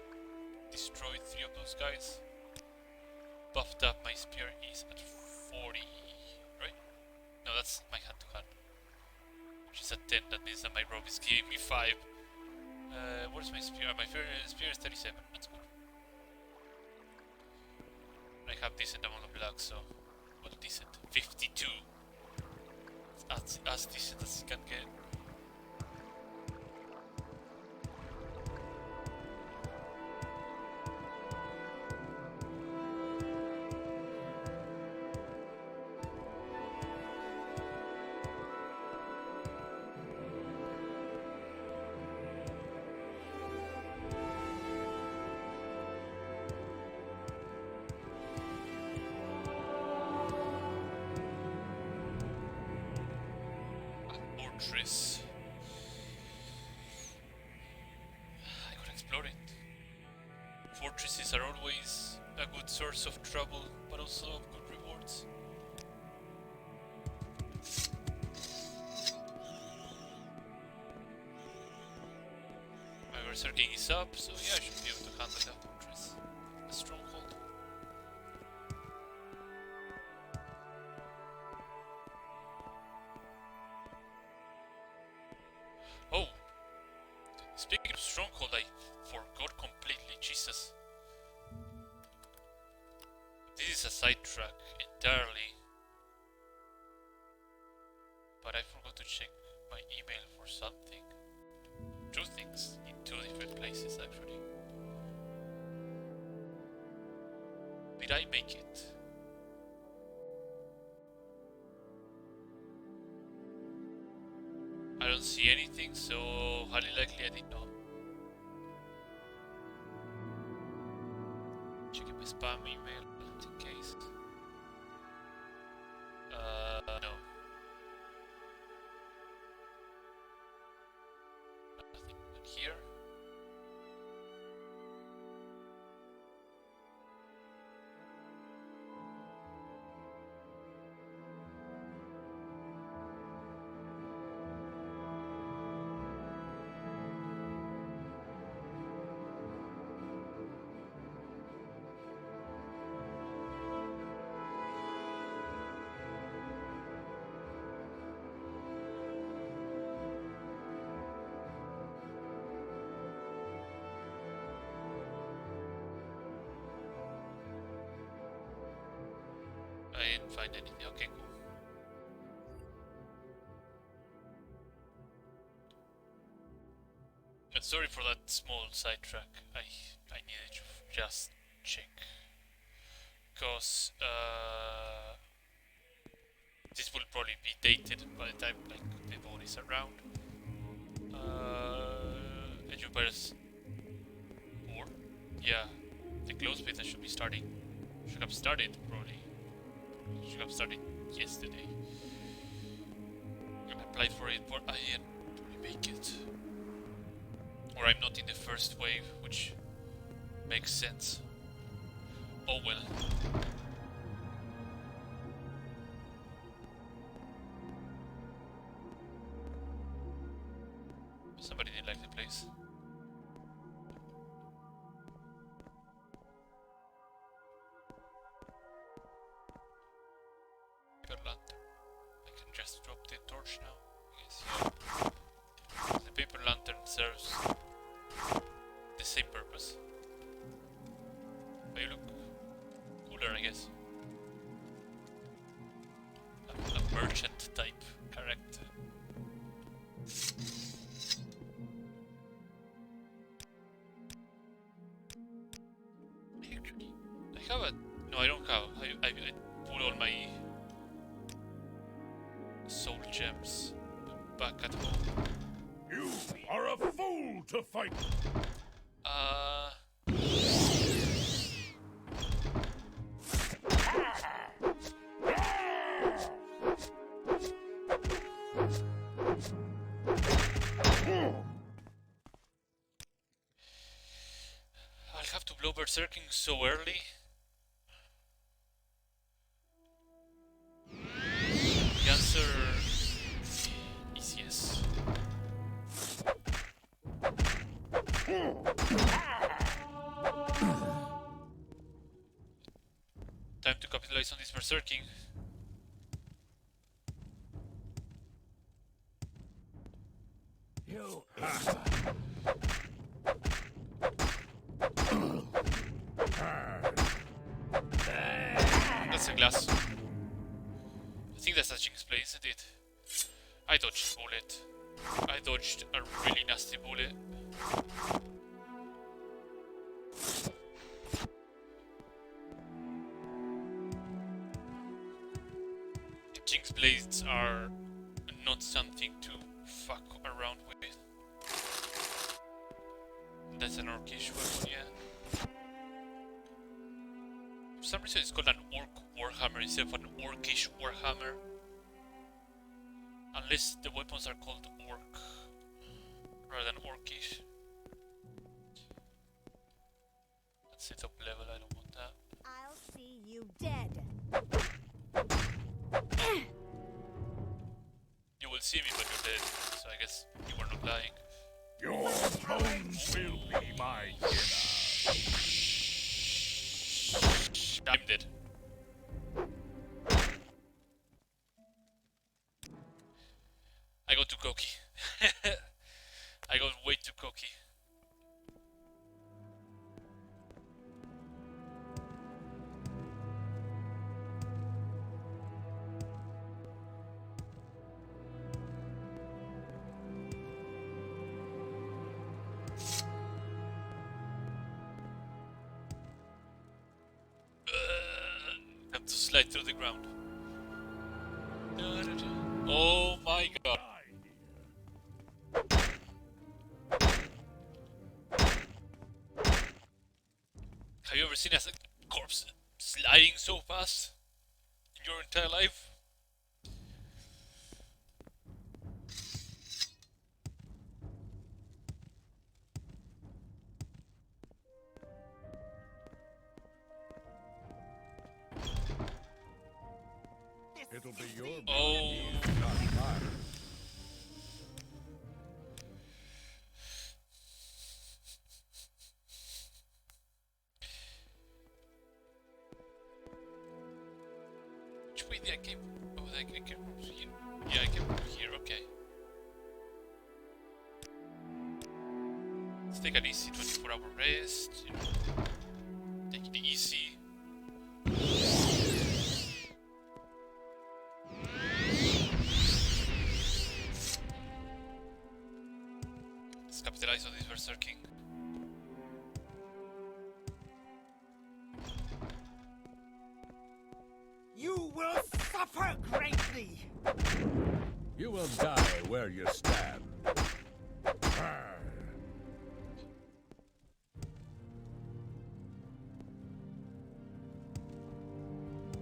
destroy 3 of those guys. Buffed up, my spear is at 40, right? No, that's my hand to hand. Which is at 10, that means that my rogue is giving me 5. Where's my spear? My spear is 37, that's good. I have decent amount of luck, so... well, decent. 52. That's as decent as it can get. Fortress. I could explore it. Fortresses are always a good source of trouble, but also of good rewards. My berserker is up, so yeah, I should be able to handle that fortress. A stronghold. Oh! Speaking of stronghold, I forgot completely, Jesus. This is a sidetrack entirely. But I forgot to check my email for something. 2 things in 2 different places actually. Did I make it? I don't see anything, so highly likely I did not. Checking my spam email just in case. No. Nothing here. I didn't find anything. Okay, cool. And sorry for that small sidetrack. I needed to just check. Because this will probably be dated by the time like the ball is around. Age of Empires 4? Yeah. The close beta should be starting. Should have started probably. Should have started yesterday. I applied for it, but I didn't really make it. Or I'm not in the first wave, which makes sense. Oh well. Somebody didn't like the place. Paper lantern. I can just drop the torch now, I guess. The paper lantern serves the same purpose. But you look cooler, I guess. A merchant type character. I have a... no, I don't have. I put all my soul gems back at home.
You are a fool to fight.
I'll have to blow berserking so early. berserking.
You.
That's a glass. I think that's a jinx play, isn't it? I dodged a bullet. I dodged a really nasty bullet. Jinx blades are not something to fuck around with. That's an orcish weapon, yeah. For some reason it's called an orc warhammer instead of an orcish warhammer. Unless the weapons are called orc rather than orcish. That's it, top level, I don't want that.
I'll see you dead.
You will see me, but you're dead, so I guess you were not lying.
Your bones will be my dinner.
I'm dead. I got too cocky. I got way too cocky. Time to slide through the ground. Oh my god. Have you ever seen a corpse sliding so fast in your entire life?
It'll be your
Oh.
not mine.
Which way did I came? Oh, I came from here. Yeah, I came from here, okay. Let's take an easy 24-hour rest, you know. Take it easy. Let's capitalize on this berserking.
You will suffer greatly.
You will die where you stand.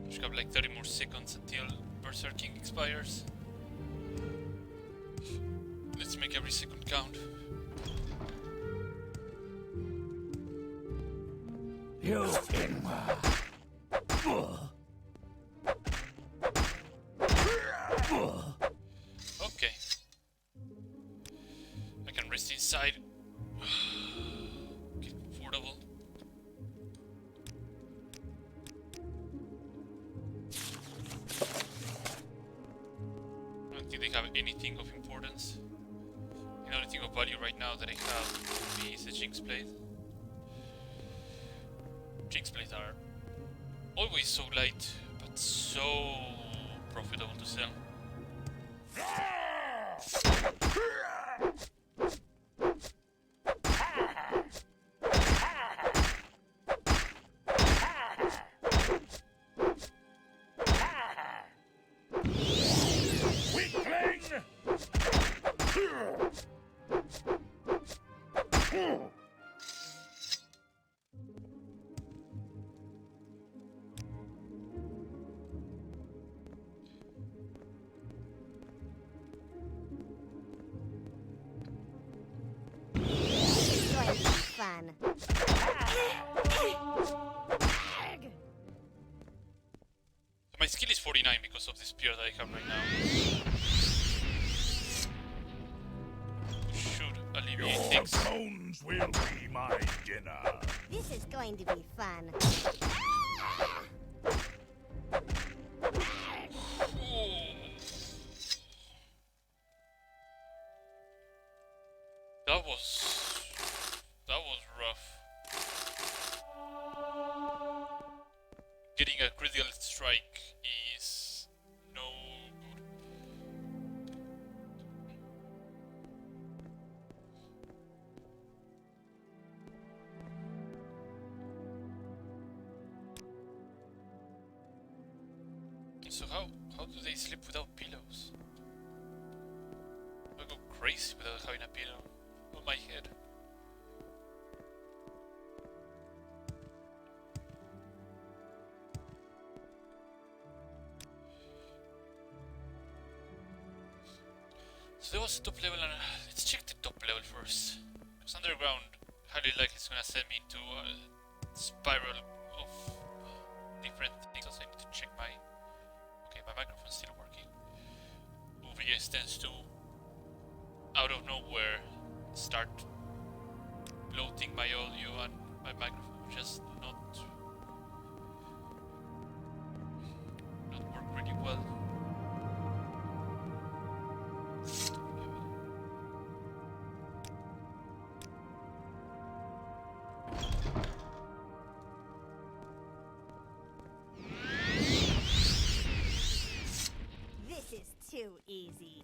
Just have like 30 more seconds until berserking expires. Let's make every second count.
You.
Okay. I can rest inside. Get comfortable. I don't think they have anything of importance. The only thing of value right now that I have would be the Jinx Blade. Jinx Blades are always so light, but so profitable to sell.
Weakling!
It's going to be fun.
My skill is 49 because of the spear that I have right now. Should alleviate
Your
things.
bones will be my dinner.
This is going to be fun.
That was rough. Getting a critical strike is no good. So how do they sleep without pillows? I go crazy without having a pillow on my head. So there was a top level, and let's check the top level first. Because underground highly likely is gonna send me into a spiral of different things. Also, I need to check my. Okay, my microphone's still working. OBS tends to, out of nowhere, start bloating my audio, and my microphone just not work really well.
This is too easy.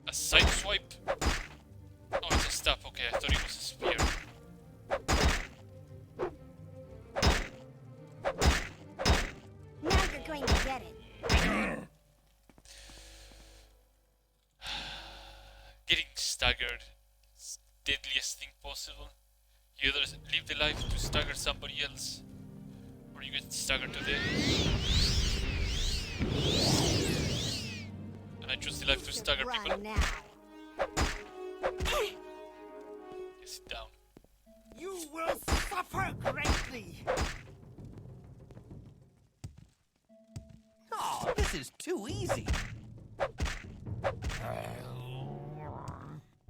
A side swipe? Oh, it's a staff. Okay, I thought it was a spear.
Now you're going to get it.
Getting staggered is the deadliest thing possible. You either live the life to stagger somebody else, or you get staggered to death. And I choose the life to stagger people.
Run now.
Okay, sit down.
You will suffer greatly. Oh, this is too easy.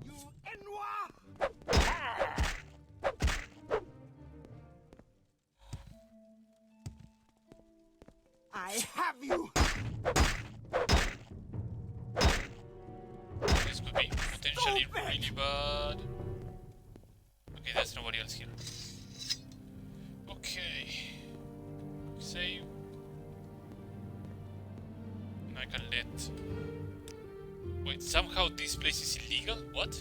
You Enwa! I have you.
This could be potentially really bad. Okay, there's nobody else here. Okay. Save. And I can let... Wait, somehow this place is illegal? What?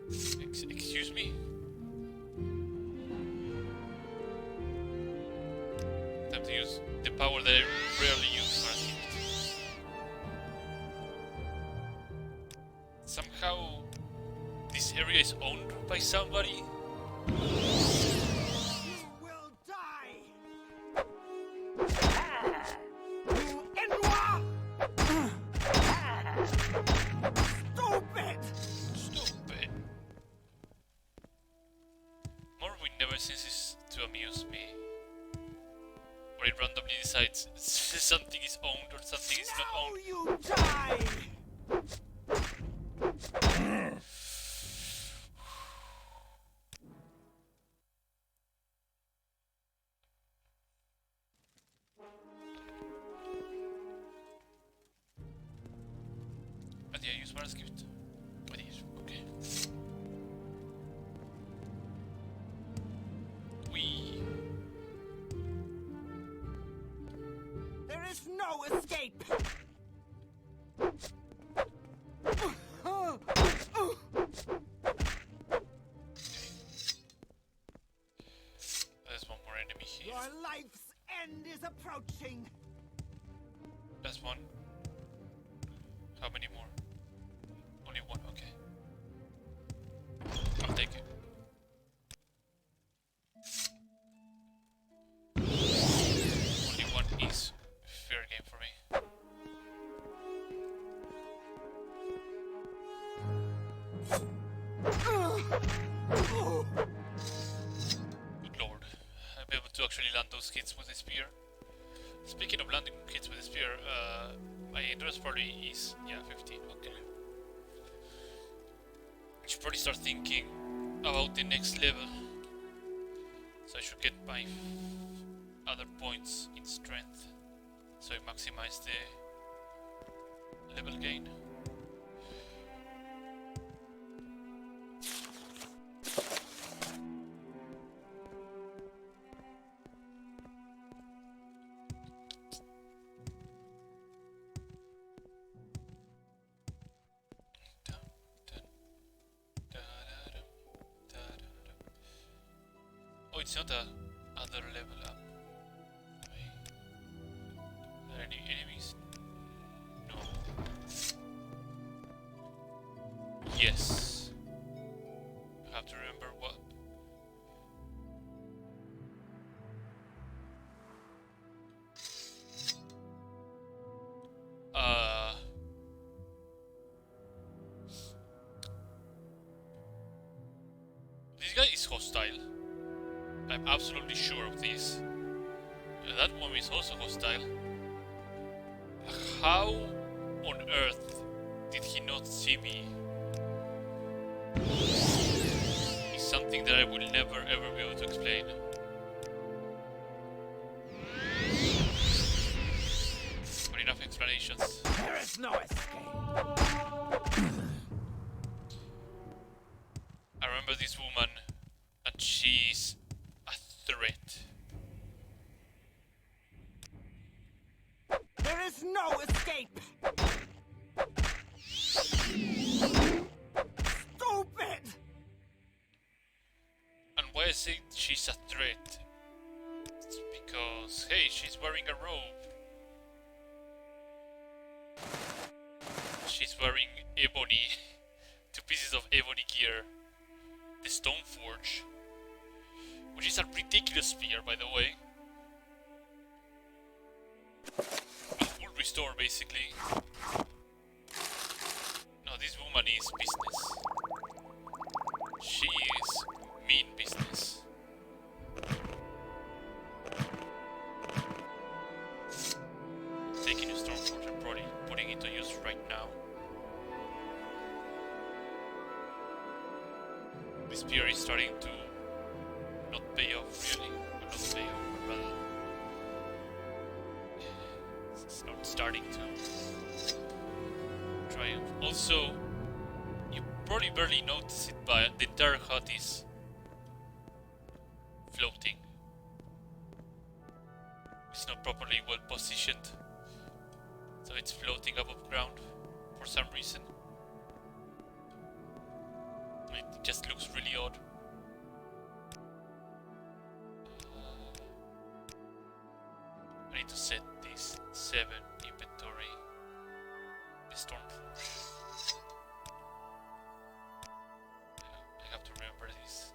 Excuse me? Time to use the power that I rarely use for a gift. Somehow this area is owned by somebody?
You will die. You Enwa! Stupid!
Stupid. Morrowind never ceases to amuse me. Or it randomly decides something is owned or something is not
Now
owned.
you die!
Did I use Mara's gift? I did, okay.
There is no escape!
There's one more enemy here.
Your life's end is approaching!
That's one. How many more? Only one, okay. I'll take it. Only one is fair game for me. Good lord. I'm able to actually land those hits with a spear. Speaking of landing hits with a spear, my endurance probably is, yeah, 15, okay. I should probably start thinking about the next level. So I should get my other points in strength, so I maximize the level gain. not a other level up. Wait. Are there any enemies? No. Yes. I have to remember what. This guy is hostile. I'm absolutely sure of this. That one is also hostile. How on earth did he not see me? It's something that I will never ever be able to explain. But enough explanations.
There is no escape.
I remember this woman, and she's a threat.
There is no escape! Stupid!
And why I say she's a threat? It's because, hey, she's wearing a robe. She's wearing ebony, 2 pieces of ebony gear. The Stone Forge, which is a ridiculous spear, by the way. A full restore, basically. No, this woman is business. She is mean business. Taking the Stone Forge and probably putting it to use right now. This spear is starting to not pay off, really. Or not pay off, but rather... It's not starting to triumph. Also, you probably barely notice it, but the entire hut is floating. It's not properly well positioned, so it's floating above ground for some reason. It just looks really odd. I need to set this 7 inventory. The Stormforge. I have to remember this.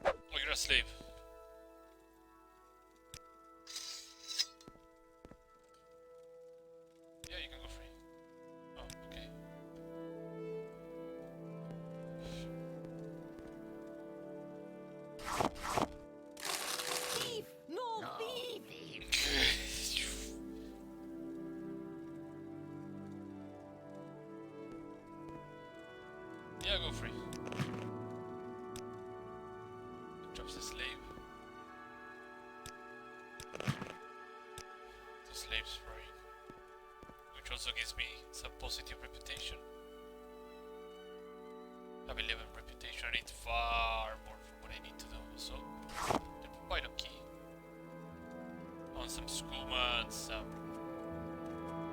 Oh, you're a slave. Yeah, you can go free. Oh, okay.
Thief! No, thief!
Yeah, go free. Drops the slave. The slave's free. Which also gives me some positive reputation. I have 11 reputation. I need far more for what I need to do, so they're quite okay. On some skooma and some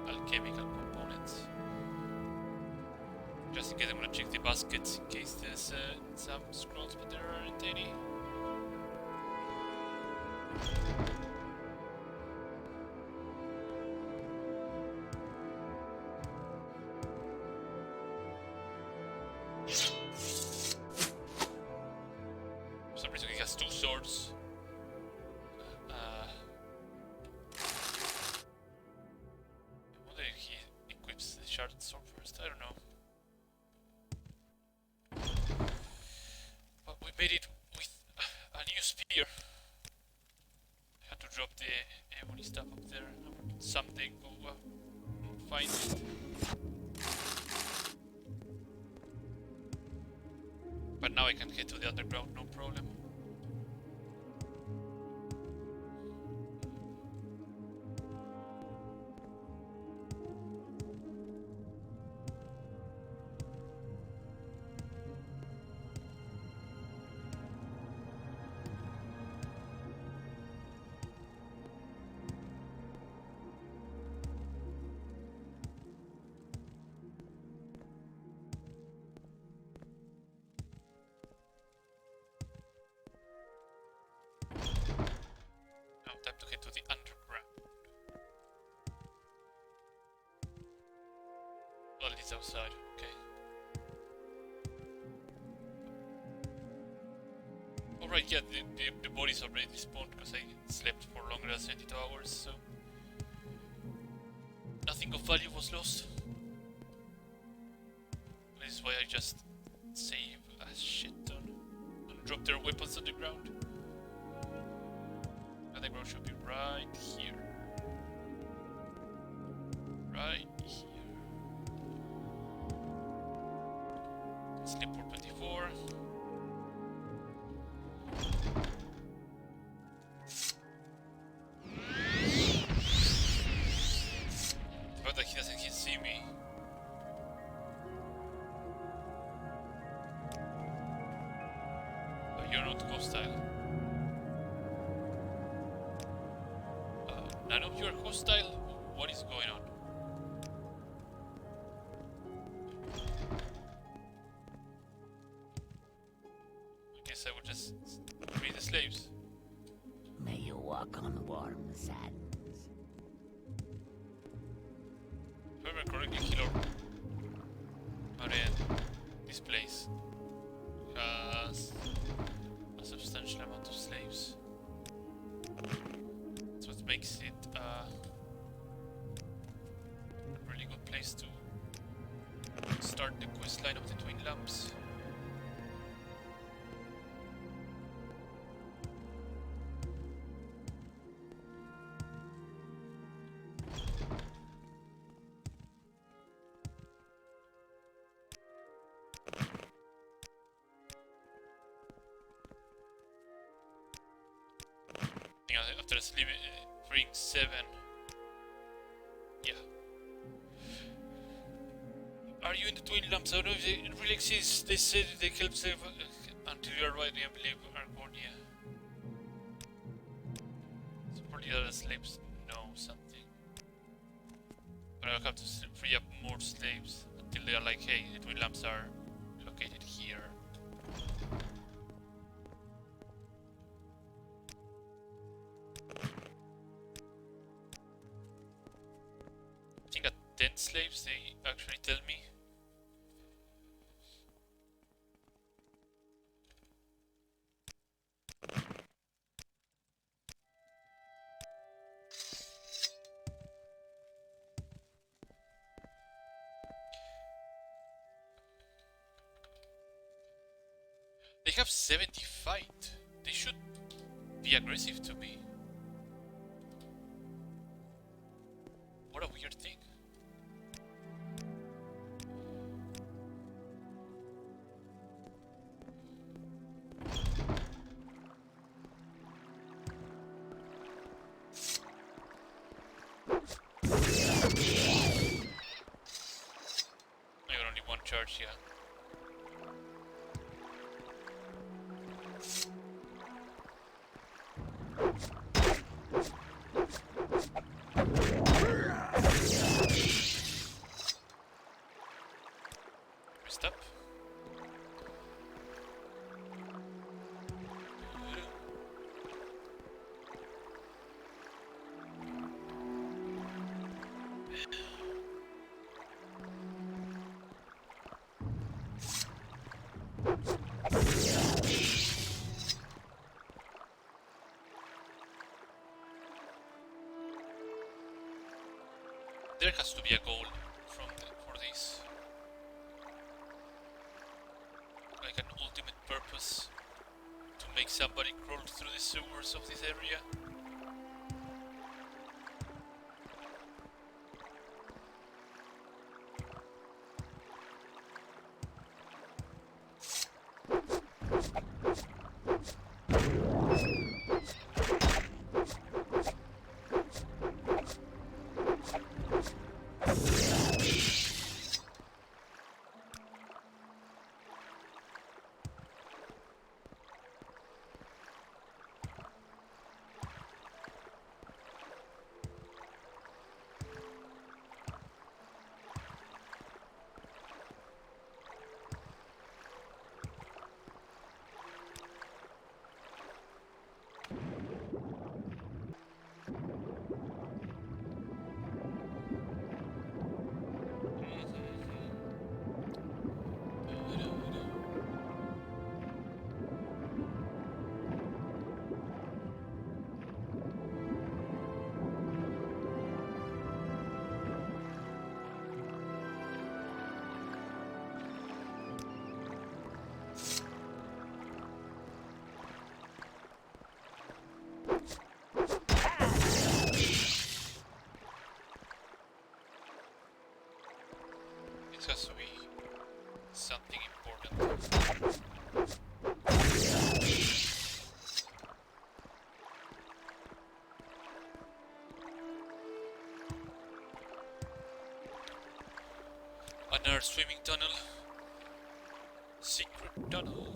alchemical components. Just in case I'm gonna check the baskets in case there's some scrolls, but there aren't any. For some reason he has 2 swords. I wonder if he equips the sharded sword first, I don't know. But we made it with a new spear. I had to drop the ebony stuff up there. Someday go find it. But now I can head to the underground, no problem. outside. Okay. Alright, yeah, the bodies already spawned because I slept for longer than 72 hours, so nothing of value was lost. This is why I just save a shit ton and drop their weapons on the ground. And the ground should be right here. Right here. Sleep for 24. But he doesn't see me. But you're not hostile. None of you are hostile? What is going on? I guess I would just free the slaves.
May you walk on warm sands.
If I remember correctly, Killer Marianne, this place has a substantial amount of slaves. That's what makes it a really good place to start the quest line of the Twin Lamps. After freeing 7. Yeah. Are you in the Twin Lamps? I don't know if they really exist. They said they help save until you arrive, I believe, Argonia. So probably the other slaves know something. But I'll have to free up more slaves until they are like, hey, the Twin Lamps are located here. I think at 10 slaves they actually tell me. They have 70 fight. They should be aggressive to me. What a weird thing. I got only one charge, yeah. Messed up. There has to be a goal for this. Like an ultimate purpose to make somebody crawl through the sewers of this area. swimming tunnel. Secret tunnel.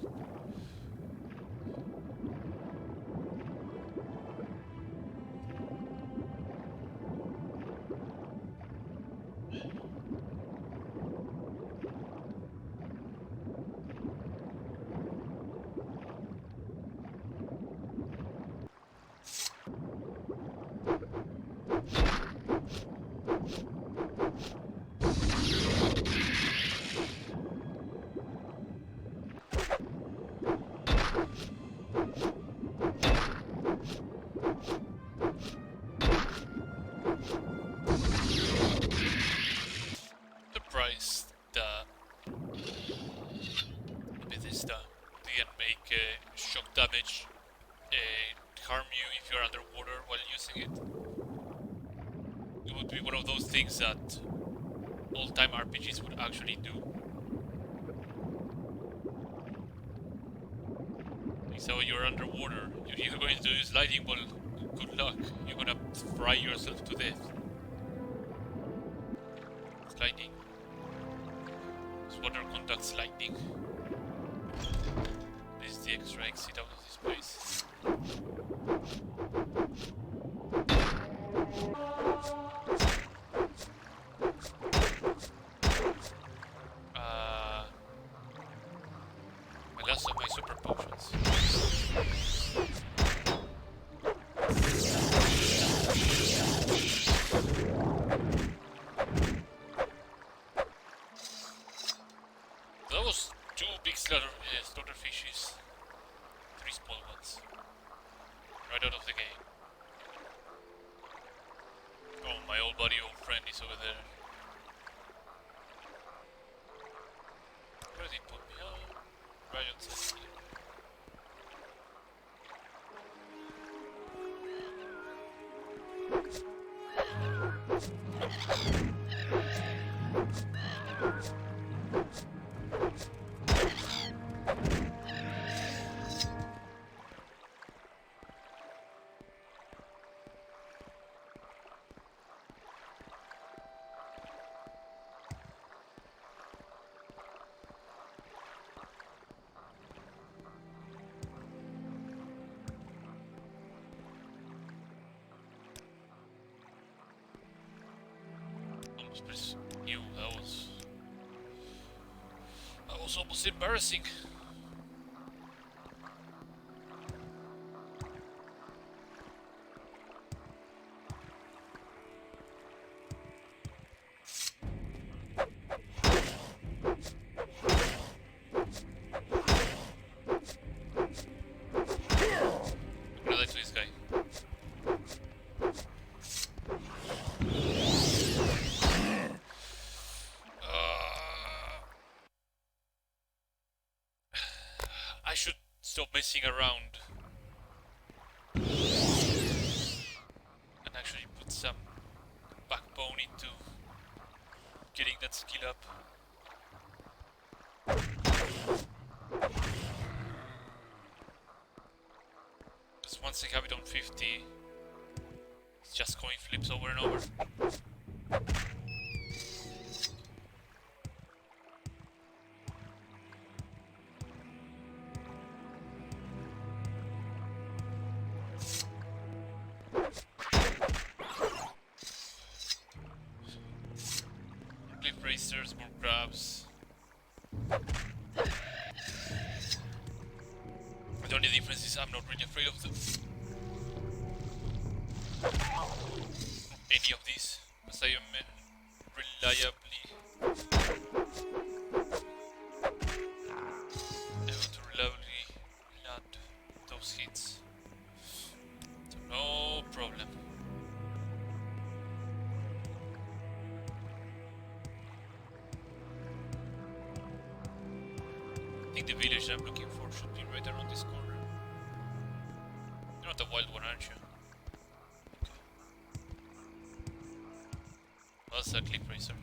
Surprised that Bethesda didn't make shock damage harm you if you're underwater while using it. It would be one of those things that old-time RPGs would actually do. So you're underwater, you're going to use lightning bolt, good luck, you're gonna fry yourself to death. It's lightning. This water conducts lightning. This is the extra exit out of this place. My last of my super potions. That was 2 big slaughter fishes. 3 small ones. Right out of the game. Oh, my old buddy, old friend is over there. Where did he put me? Oh, right outside here. Ew, that was almost embarrassing. I'm gonna die to this guy. I should stop messing around and actually put some backbone into getting that skill up. Because once I have it on 50, it's just coin flips over and over. Cliff racers, more crabs. The only difference is I'm not really afraid of them. Any of these, because I am reliably able to reliably land those hits. So no problem. I think the village I'm looking for should be right around this corner. You're not a wild one, aren't you? Okay. That's a cliff racer.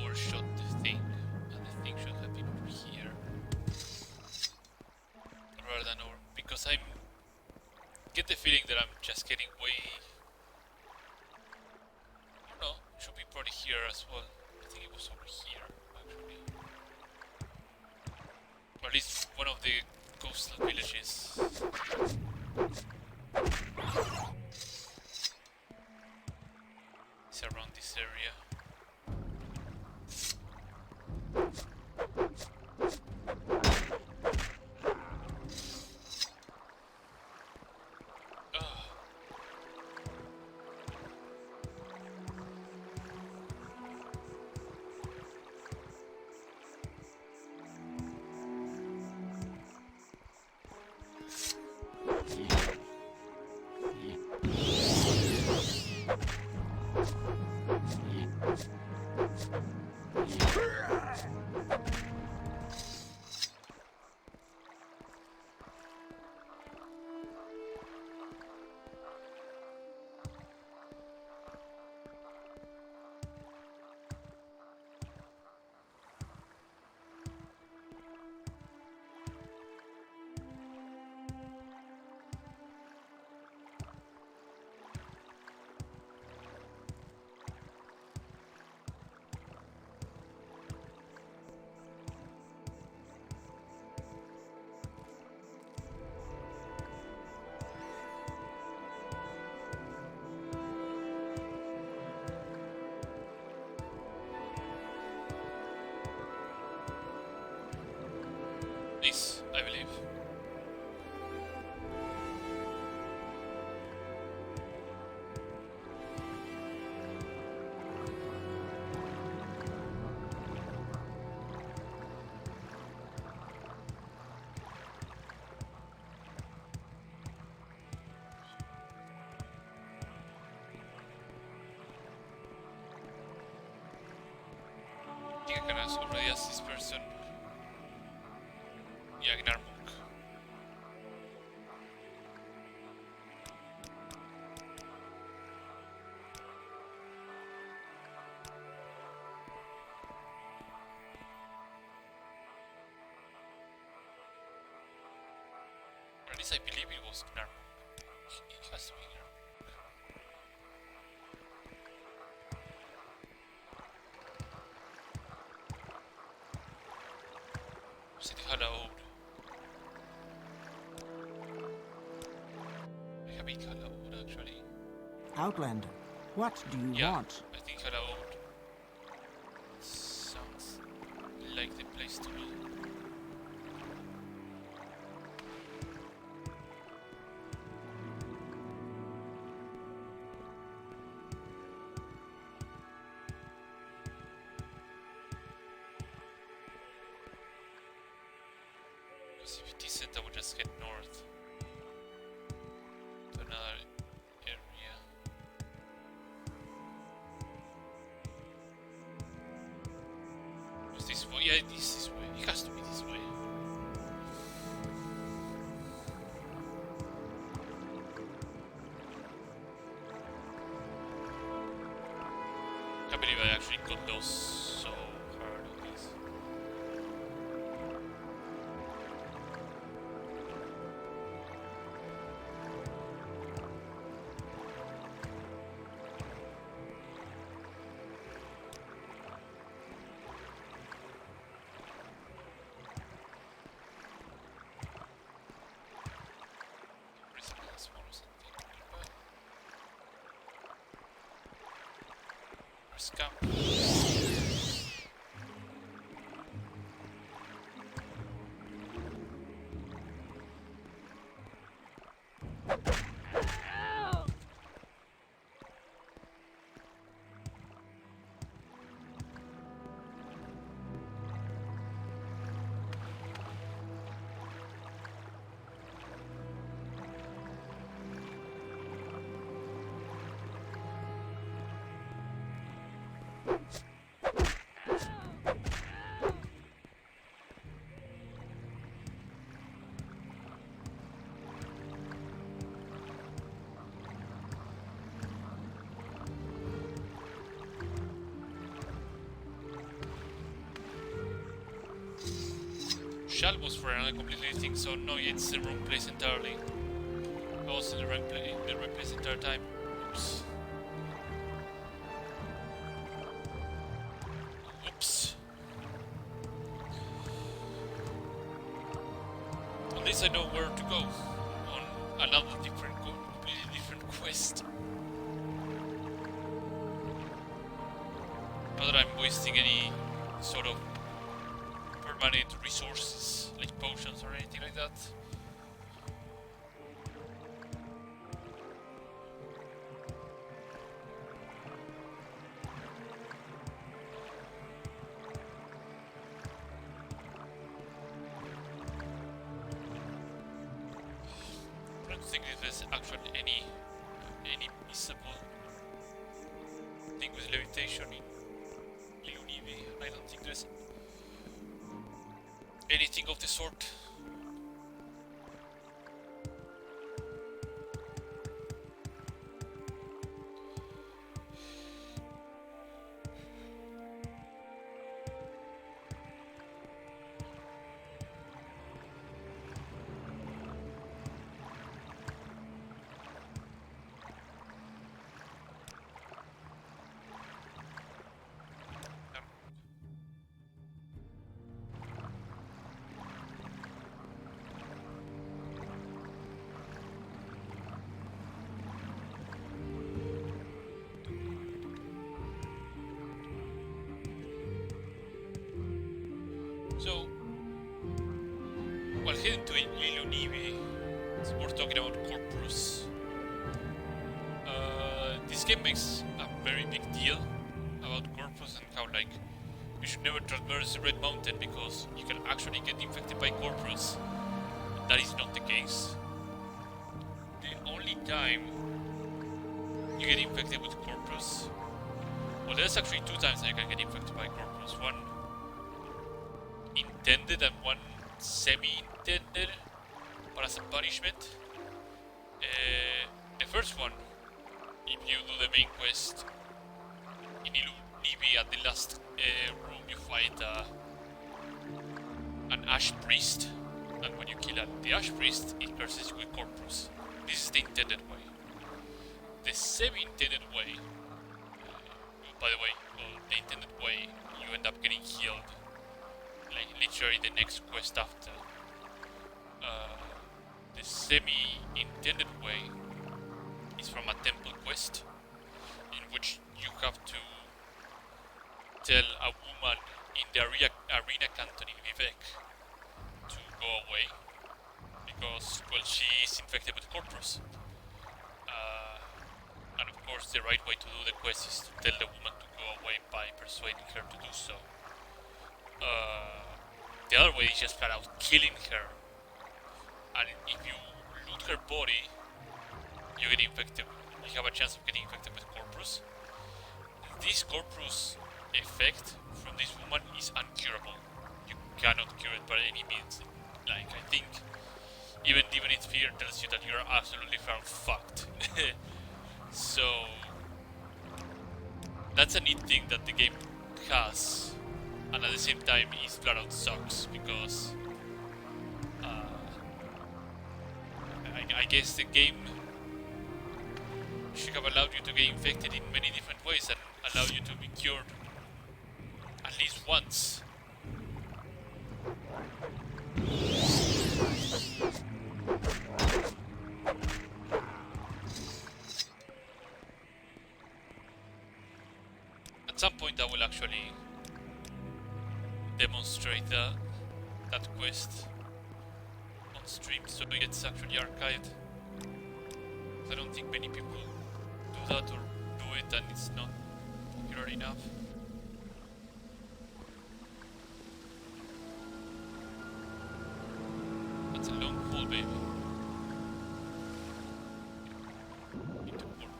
overshot the thing, and the thing should have been over here rather than over, because I get the feeling that I'm just getting way. No, it should be probably here as well. I think it was over here actually, or at least one of the coastal villages. It's around this area. This, I believe. I think I can already ask this person. Yeah, Gnarmonk. Or at least I believe it was Gnarmonk. It has to be Gnarmonk. City Halaud. I have been Halaud actually.
Outlander, what do you
Yeah,
want?
I think Halaud sounds like the place to be. Because if it isn't, I would just head north to another area. Was this way? Yeah, it is this way. It has to be this way. I believe I actually got those so hard on this. Prison has one or something nearby. Or scam. Shal was for another completely thing, so no, it's the wrong place entirely. I was in the right place entire time. Oops. Oops. At least I know where to go on another completely different quest. Not that I'm wasting any sort of permanent resources like potions or anything like that. I don't think there's actually any missable thing with levitation in Ilunivi. I don't think there's anything of the sort. So, while heading to Ilunivi, so we're talking about Corpus. This game makes a very big deal about Corpus and how, like, you should never traverse the Red Mountain because you can actually get infected by Corpus. That is not the case. The only time you get infected with Corpus, well, there's actually 2 times that you can get infected by Corpus. One intended and one semi-intended, but as a punishment. The first one, if you do the main quest in Ilunivi at the last room, you fight an Ash Priest, and when you kill the Ash Priest, it curses you with Corpus. This is the intended way. The semi-intended way, by the way, the intended way, you end up getting healed. Like literally the next quest after. The semi-intended way is from a temple quest in which you have to tell a woman in the arena canton in Vivek to go away because, well, she is infected with Corpus. And of course the right way to do the quest is to tell the woman to go away by persuading her to do so. The other way is just flat out killing her, and if you loot her body, you get infected. You have a chance of getting infected with Corpus. This Corpus effect from this woman is uncurable. You cannot cure it by any means. Like, I think even its fear tells you that you're absolutely found fucked. So that's a neat thing that the game has. And at the same time, it flat out sucks because I guess the game should have allowed you to get infected in many different ways and allow you to be cured at least once. At some point I will actually demonstrate that quest on stream so it's actually archived. I don't think many people do that or do it and it's not popular enough. That's a long haul, baby. Into port.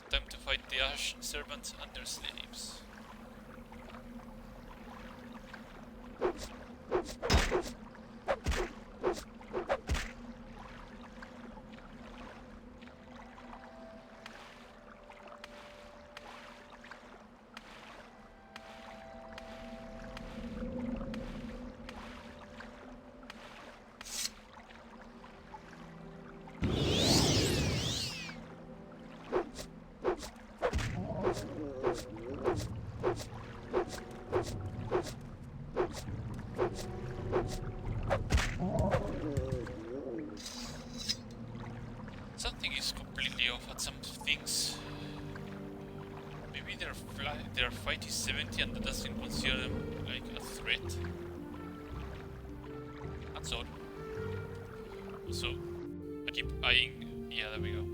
Time to fight the Ash servants and their slaves. Something is completely off at some things. Maybe their fight is 70 and that doesn't consider them like a threat. That's odd. Also, I keep eyeing. Yeah, there we go.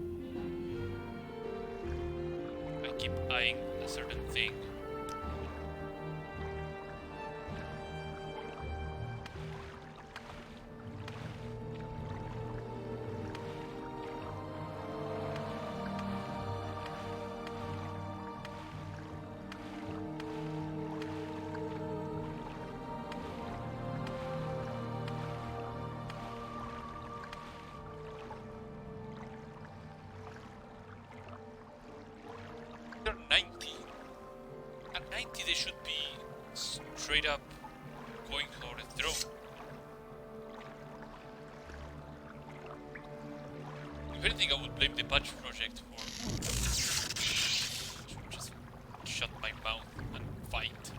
I keep eyeing a certain thing. They're 90. At 90 they should be straight up going for the throne. If anything, I would blame the patch project for just shut my mouth and fight.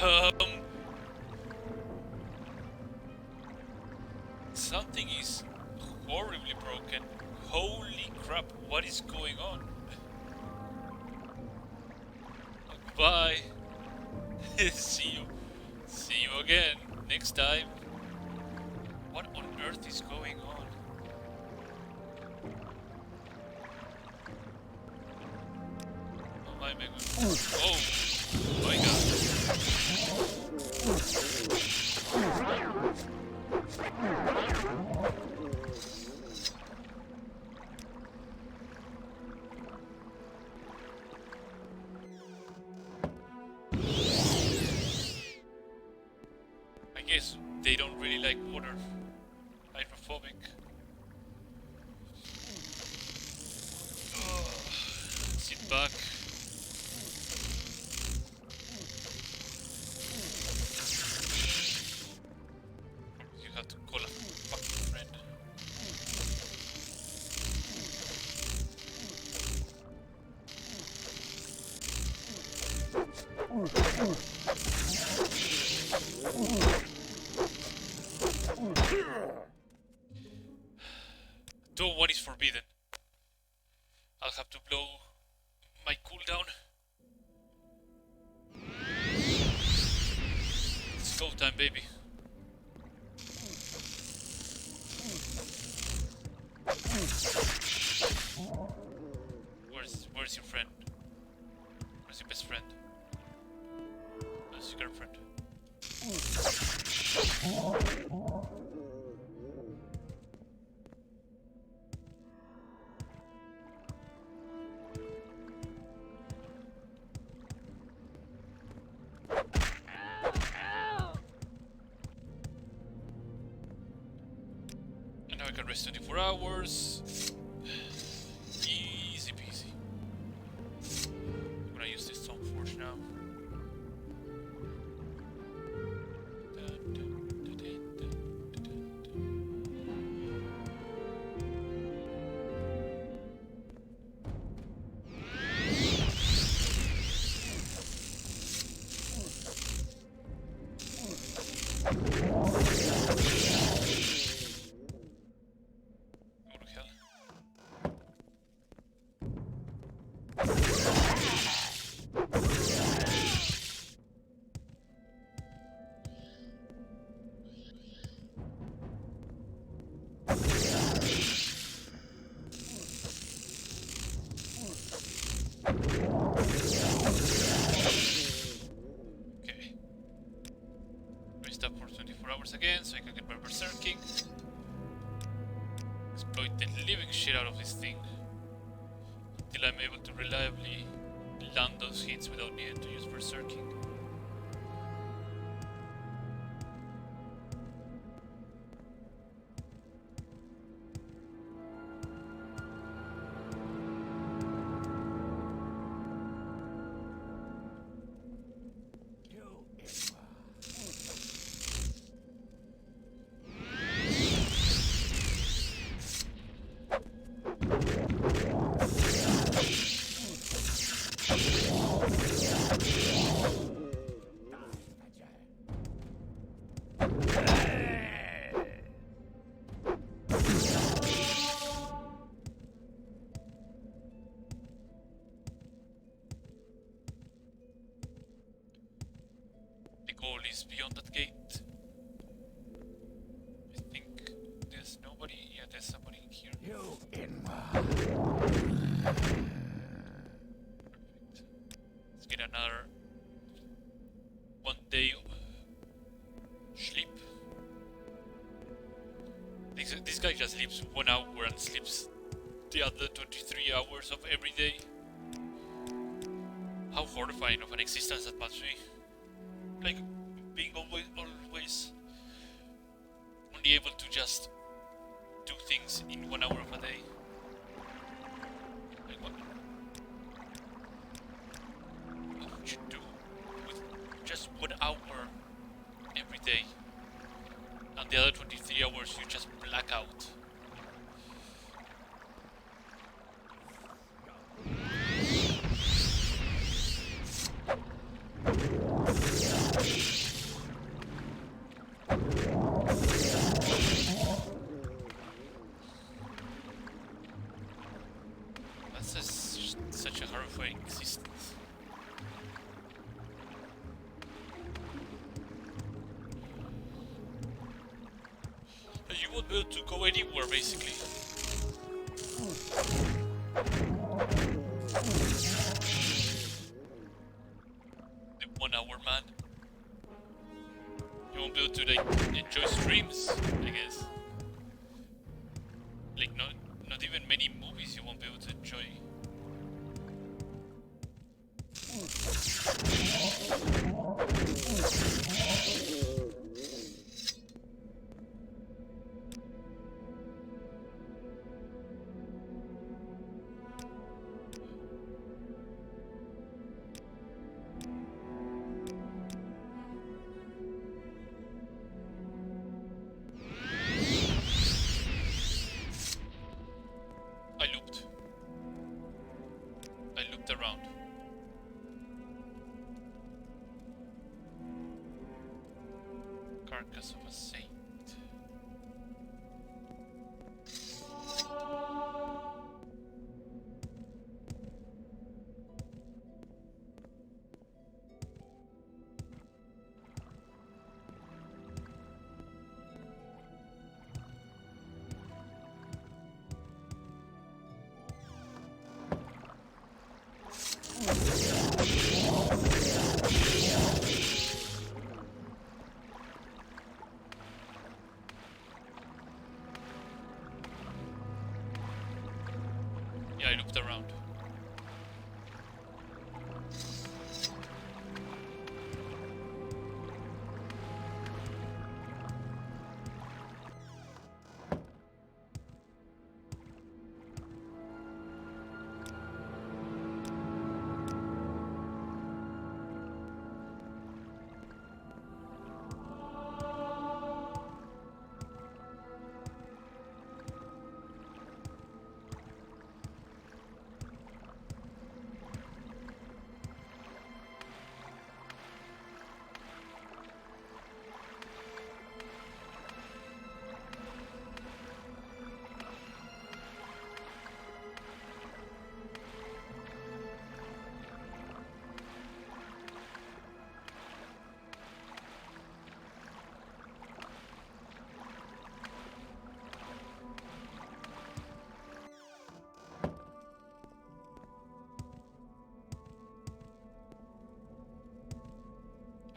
Um, something is horribly broken. Holy crap, what is going on? Goodbye. See you again next time. What on earth is going on? Oh my god. Oh my god. I guess they don't really like water. Hydrophobic. Sit back. You have to call a fucking friend. Though one is forbidden. I'll have to blow my cooldown. It's go time, baby. Where's your friend? Where's your best friend? Where's your girlfriend? And now I can rest 24 hours. Easy peasy. I'm gonna use this Stone Forge now. Again, so I can get my berserking. Exploit the living shit out of this thing. Until I'm able to reliably land those hits without needing to use berserking. The goal is beyond that gate. I think there's nobody. Yeah, there's somebody here.
You in
Perfect. Let's get another 1 day sleep. This guy just sleeps 1 hour and sleeps the other 23 hours of every day. How horrifying of an existence that must be. Like being always only able to just do things in 1 hour of a day. Like what would you do with just 1 hour every day? And the other 23 hours you just black out. That's such a horrifying existence. You won't be able to go anywhere, basically. The 1 hour man. You won't be able to like enjoy streams, I guess. Like not even many movies you won't be able to enjoy. I looked around. Carcass of a saint. Yeah, I looked around.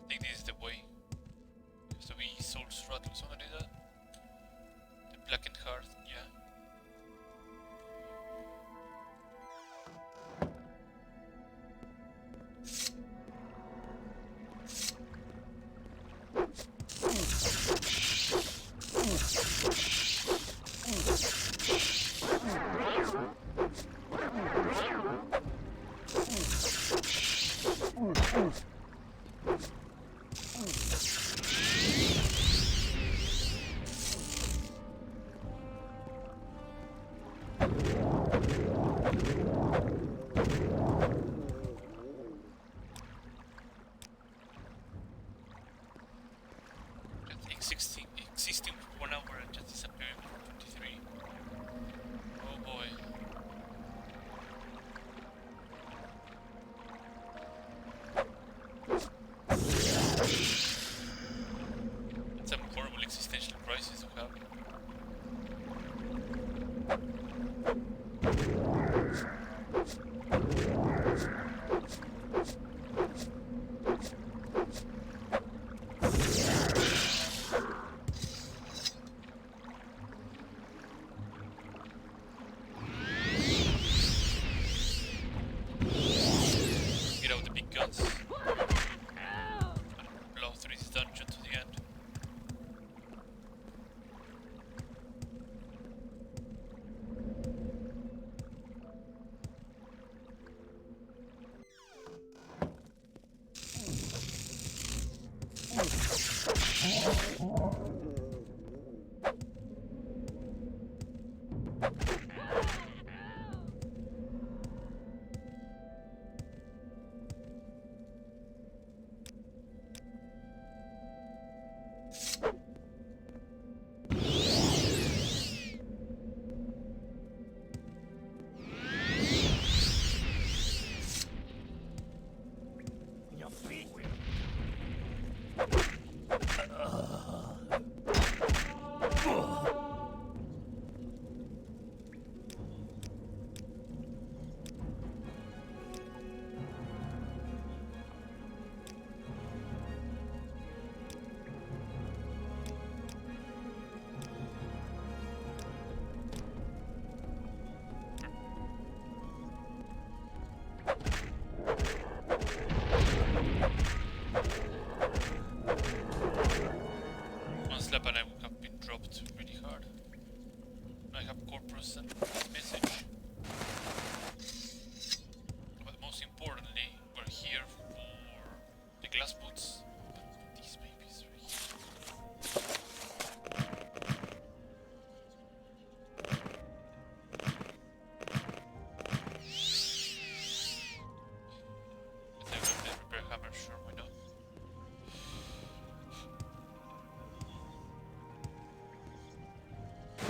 I think this is the way. Has to be Soul's Rattle or something like that. The Blackened Heart, yeah. Existing 1 hour and just disappearing for 23. Oh boy. That's a horrible existential crisis to have. Get out the big guns. Blow through this dungeon to the end.
Your feet will.
One slap and I would have been dropped really hard. I have corpus and this message. But most importantly, we're here for the glass boots. But these babies right here. If I got the repair hammer, sure, why not?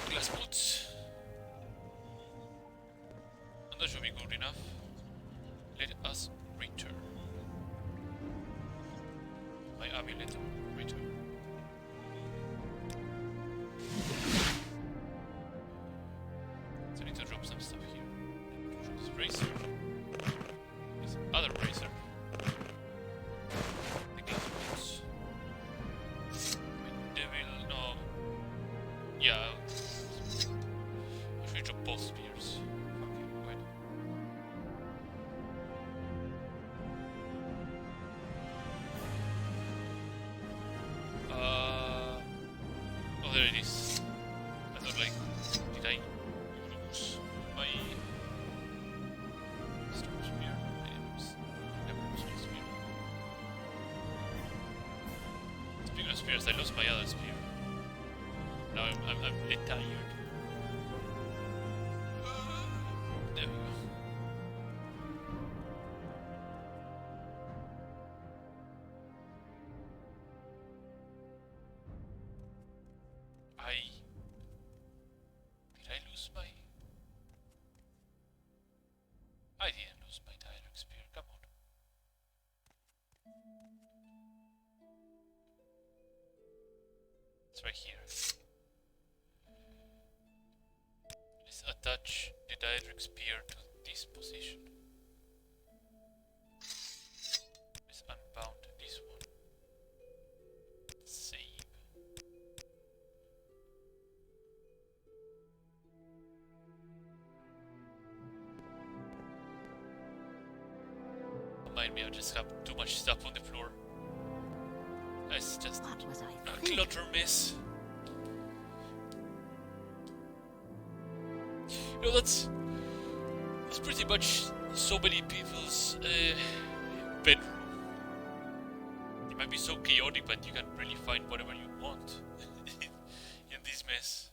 Glass boots. And that should be good enough. Let us return. My amulet return. So I need to drop some stuff here. Drop this razor. This other razor. The glass boots. My devil, no. Yeah. I should drop both spears. Fucking why not? Oh, there it is. I thought, like, did I lose my storm spear? I never lost my spear. Speaking of spears, I lost my other spear. Now I'm a bit tired. There we go. Did I lose my... I didn't lose my direct spear, come on. It's right here. Let's attach the Daedric spear to this position. Let's unbound this one. Save. Remind me, I just have too much stuff on the floor. That's just
What was I
a
thinking?
clutter mess. You know, that's pretty much so many people's bedroom. chaotic, but you can really find whatever you want in this mess.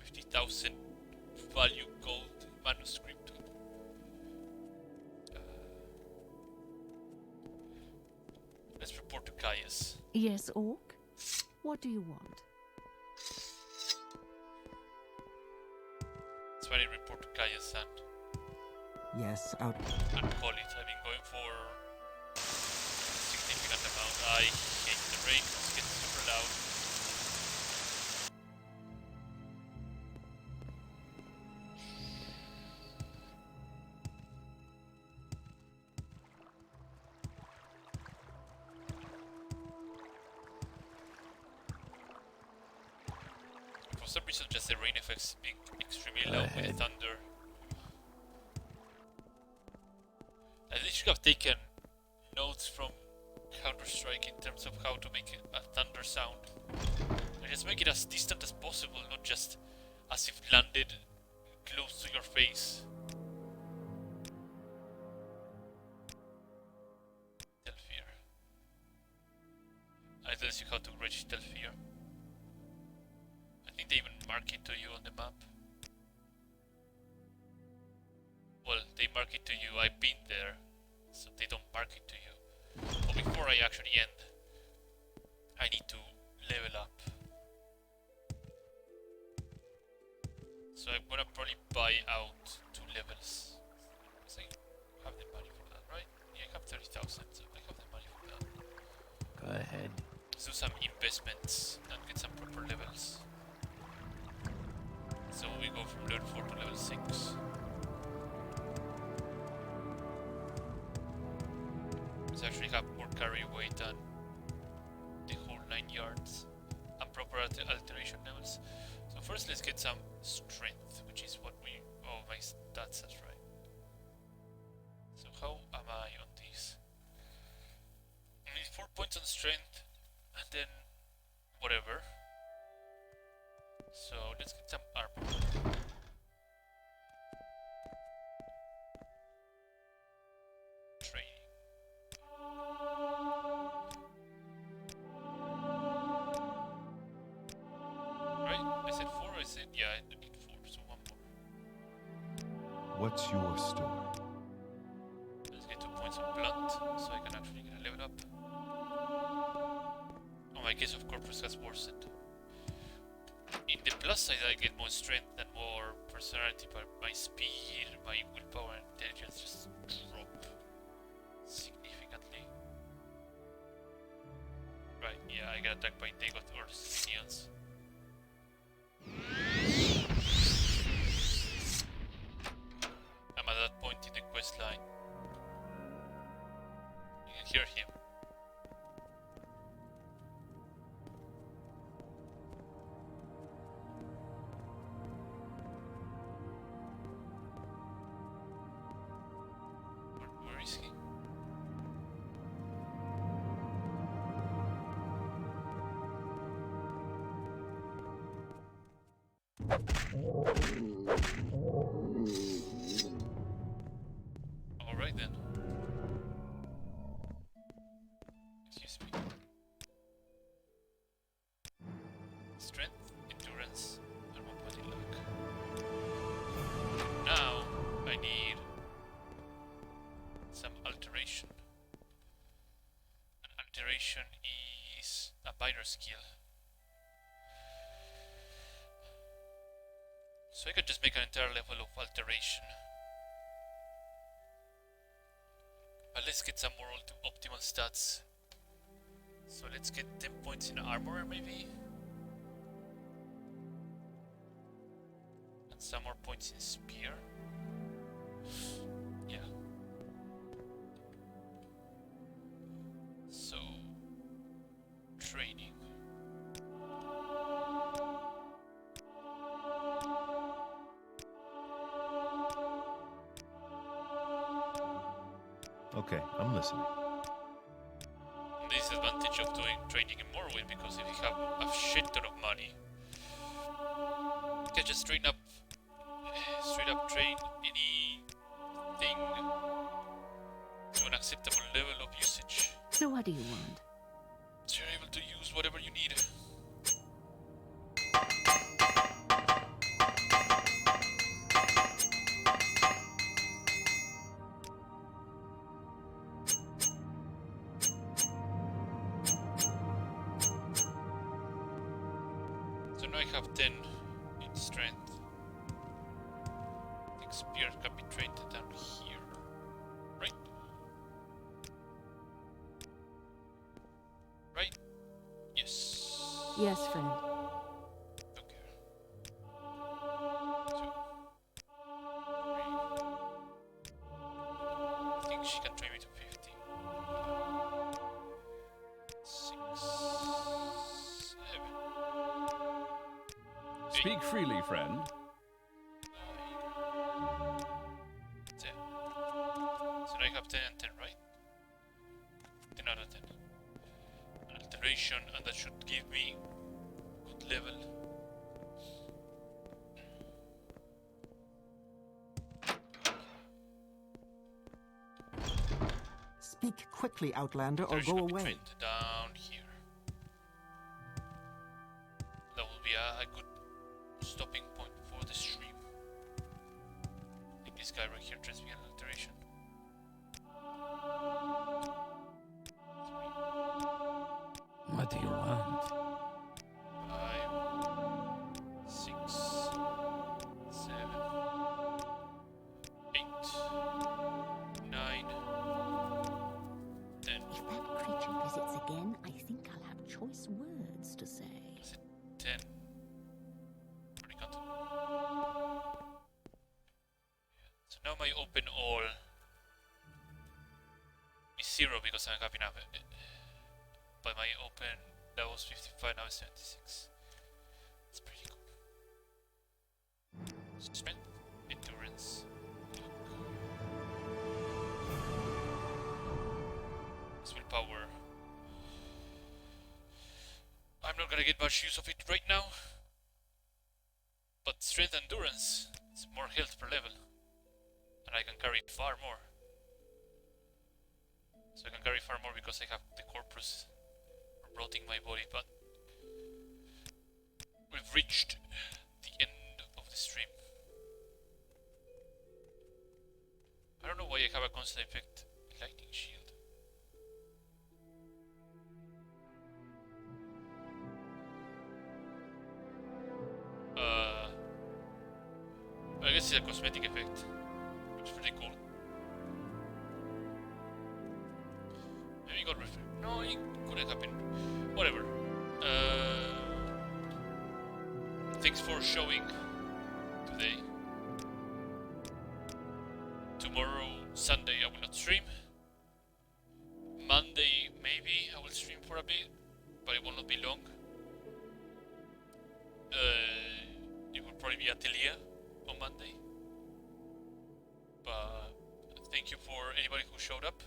50,000 value gold manuscript. Let's report to Caius.
Yes, Orc? What do you want?
That's why I report to Caius and
Yes,
call it. I've been going for a significant amount. I hate the rain, it gets super loud. For some reason, just the rain effects being extremely loud with the thunder. I should have taken notes from Counter-Strike in terms of how to make a thunder sound. And just make it as distant as possible, not just as if landed close to your face. Telfir. It tells you how to reach Telfir. I think they even mark it to you on the map. Well, they mark it to you, I've been there, so they don't mark it to you. But before I actually end, I need to level up. So I'm gonna probably buy out 2 levels. Because I have the money for that, right? Yeah, I have 30,000, so I have the money for that.
Go ahead.
Let's do some investments and get some proper levels. So we go from level 4 to level 6. Actually have more carry weight and the whole 9 yards and proper alteration levels. So first let's get some strength, which is what we... oh, my stats, that's right. So how am I on these? I need 4 points on strength and then whatever. So let's get some armor. Training. Yeah, I need 4, so 1 more.
What's your story?
Let's get 2 points on blunt, so I can actually get a level up. Oh, my case of corpus has worsened. In the plus side, I get more strength and more personality, but my speed, my willpower and intelligence just drop significantly. Right, yeah, I get attacked by Dagoth or Simians. I'm at that point in the quest line. You can hear him. Where is he? Alright then. Excuse me. Strength, endurance, and 1 point in luck. Now I need some alteration. And alteration is a minor skill. So I could just make an entire level of alteration. But let's get some more optimal stats. So let's get 10 points in armor maybe? And some more points in spear. Yeah. So... training.
Okay, I'm listening.
The disadvantage of doing training in Morrowind, because if you have a shit ton of money, you can just straight up train anything to an acceptable level of usage.
So what do you want?
So you're able to use whatever you need. So now I have 10 in strength. I think spear can be trained down here. Right? Right? Yes.
Yes, friend.
Okay. 2, 3. I think she can train me to 50. 6, 7,
Speak freely, friend.
9, 10. So now I have 10 and 10, right? 10 out of 10. An alteration, and that should give me good level.
Speak quickly, Outlander, or
Alteration
go
can be
away.
trained down here. That will be a good stopping point for the stream. I think this guy right here trains me an alteration. 3,
What do you want?
5, 6, 7, 8, 9, 10.
If that creature visits again, I think I'll have choice words to say.
Is it 10? Already got. So now my open all is 0 because I have enough. But my open, that was 55, now it's 76. It's pretty good. Strength, endurance, willpower. I'm not gonna get much use of it right now. But strength and endurance, it's more health per level. And I can carry far more. So I can carry far more because I have the corpus rotting my body, but we've reached the end of the stream. I don't know why I have a constant effect lightning shield. I guess it's a cosmetic effect. Looks pretty cool. Maybe it got referred. No, it couldn't happen. Whatever. Thanks for showing today. Tomorrow, Sunday, I will not stream. Monday, maybe I will stream for a bit, but it will not be long. It will probably be Atelier on Monday. But thank you for anybody who showed up,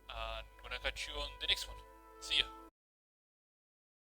and I'm gonna catch you on the next one. See ya.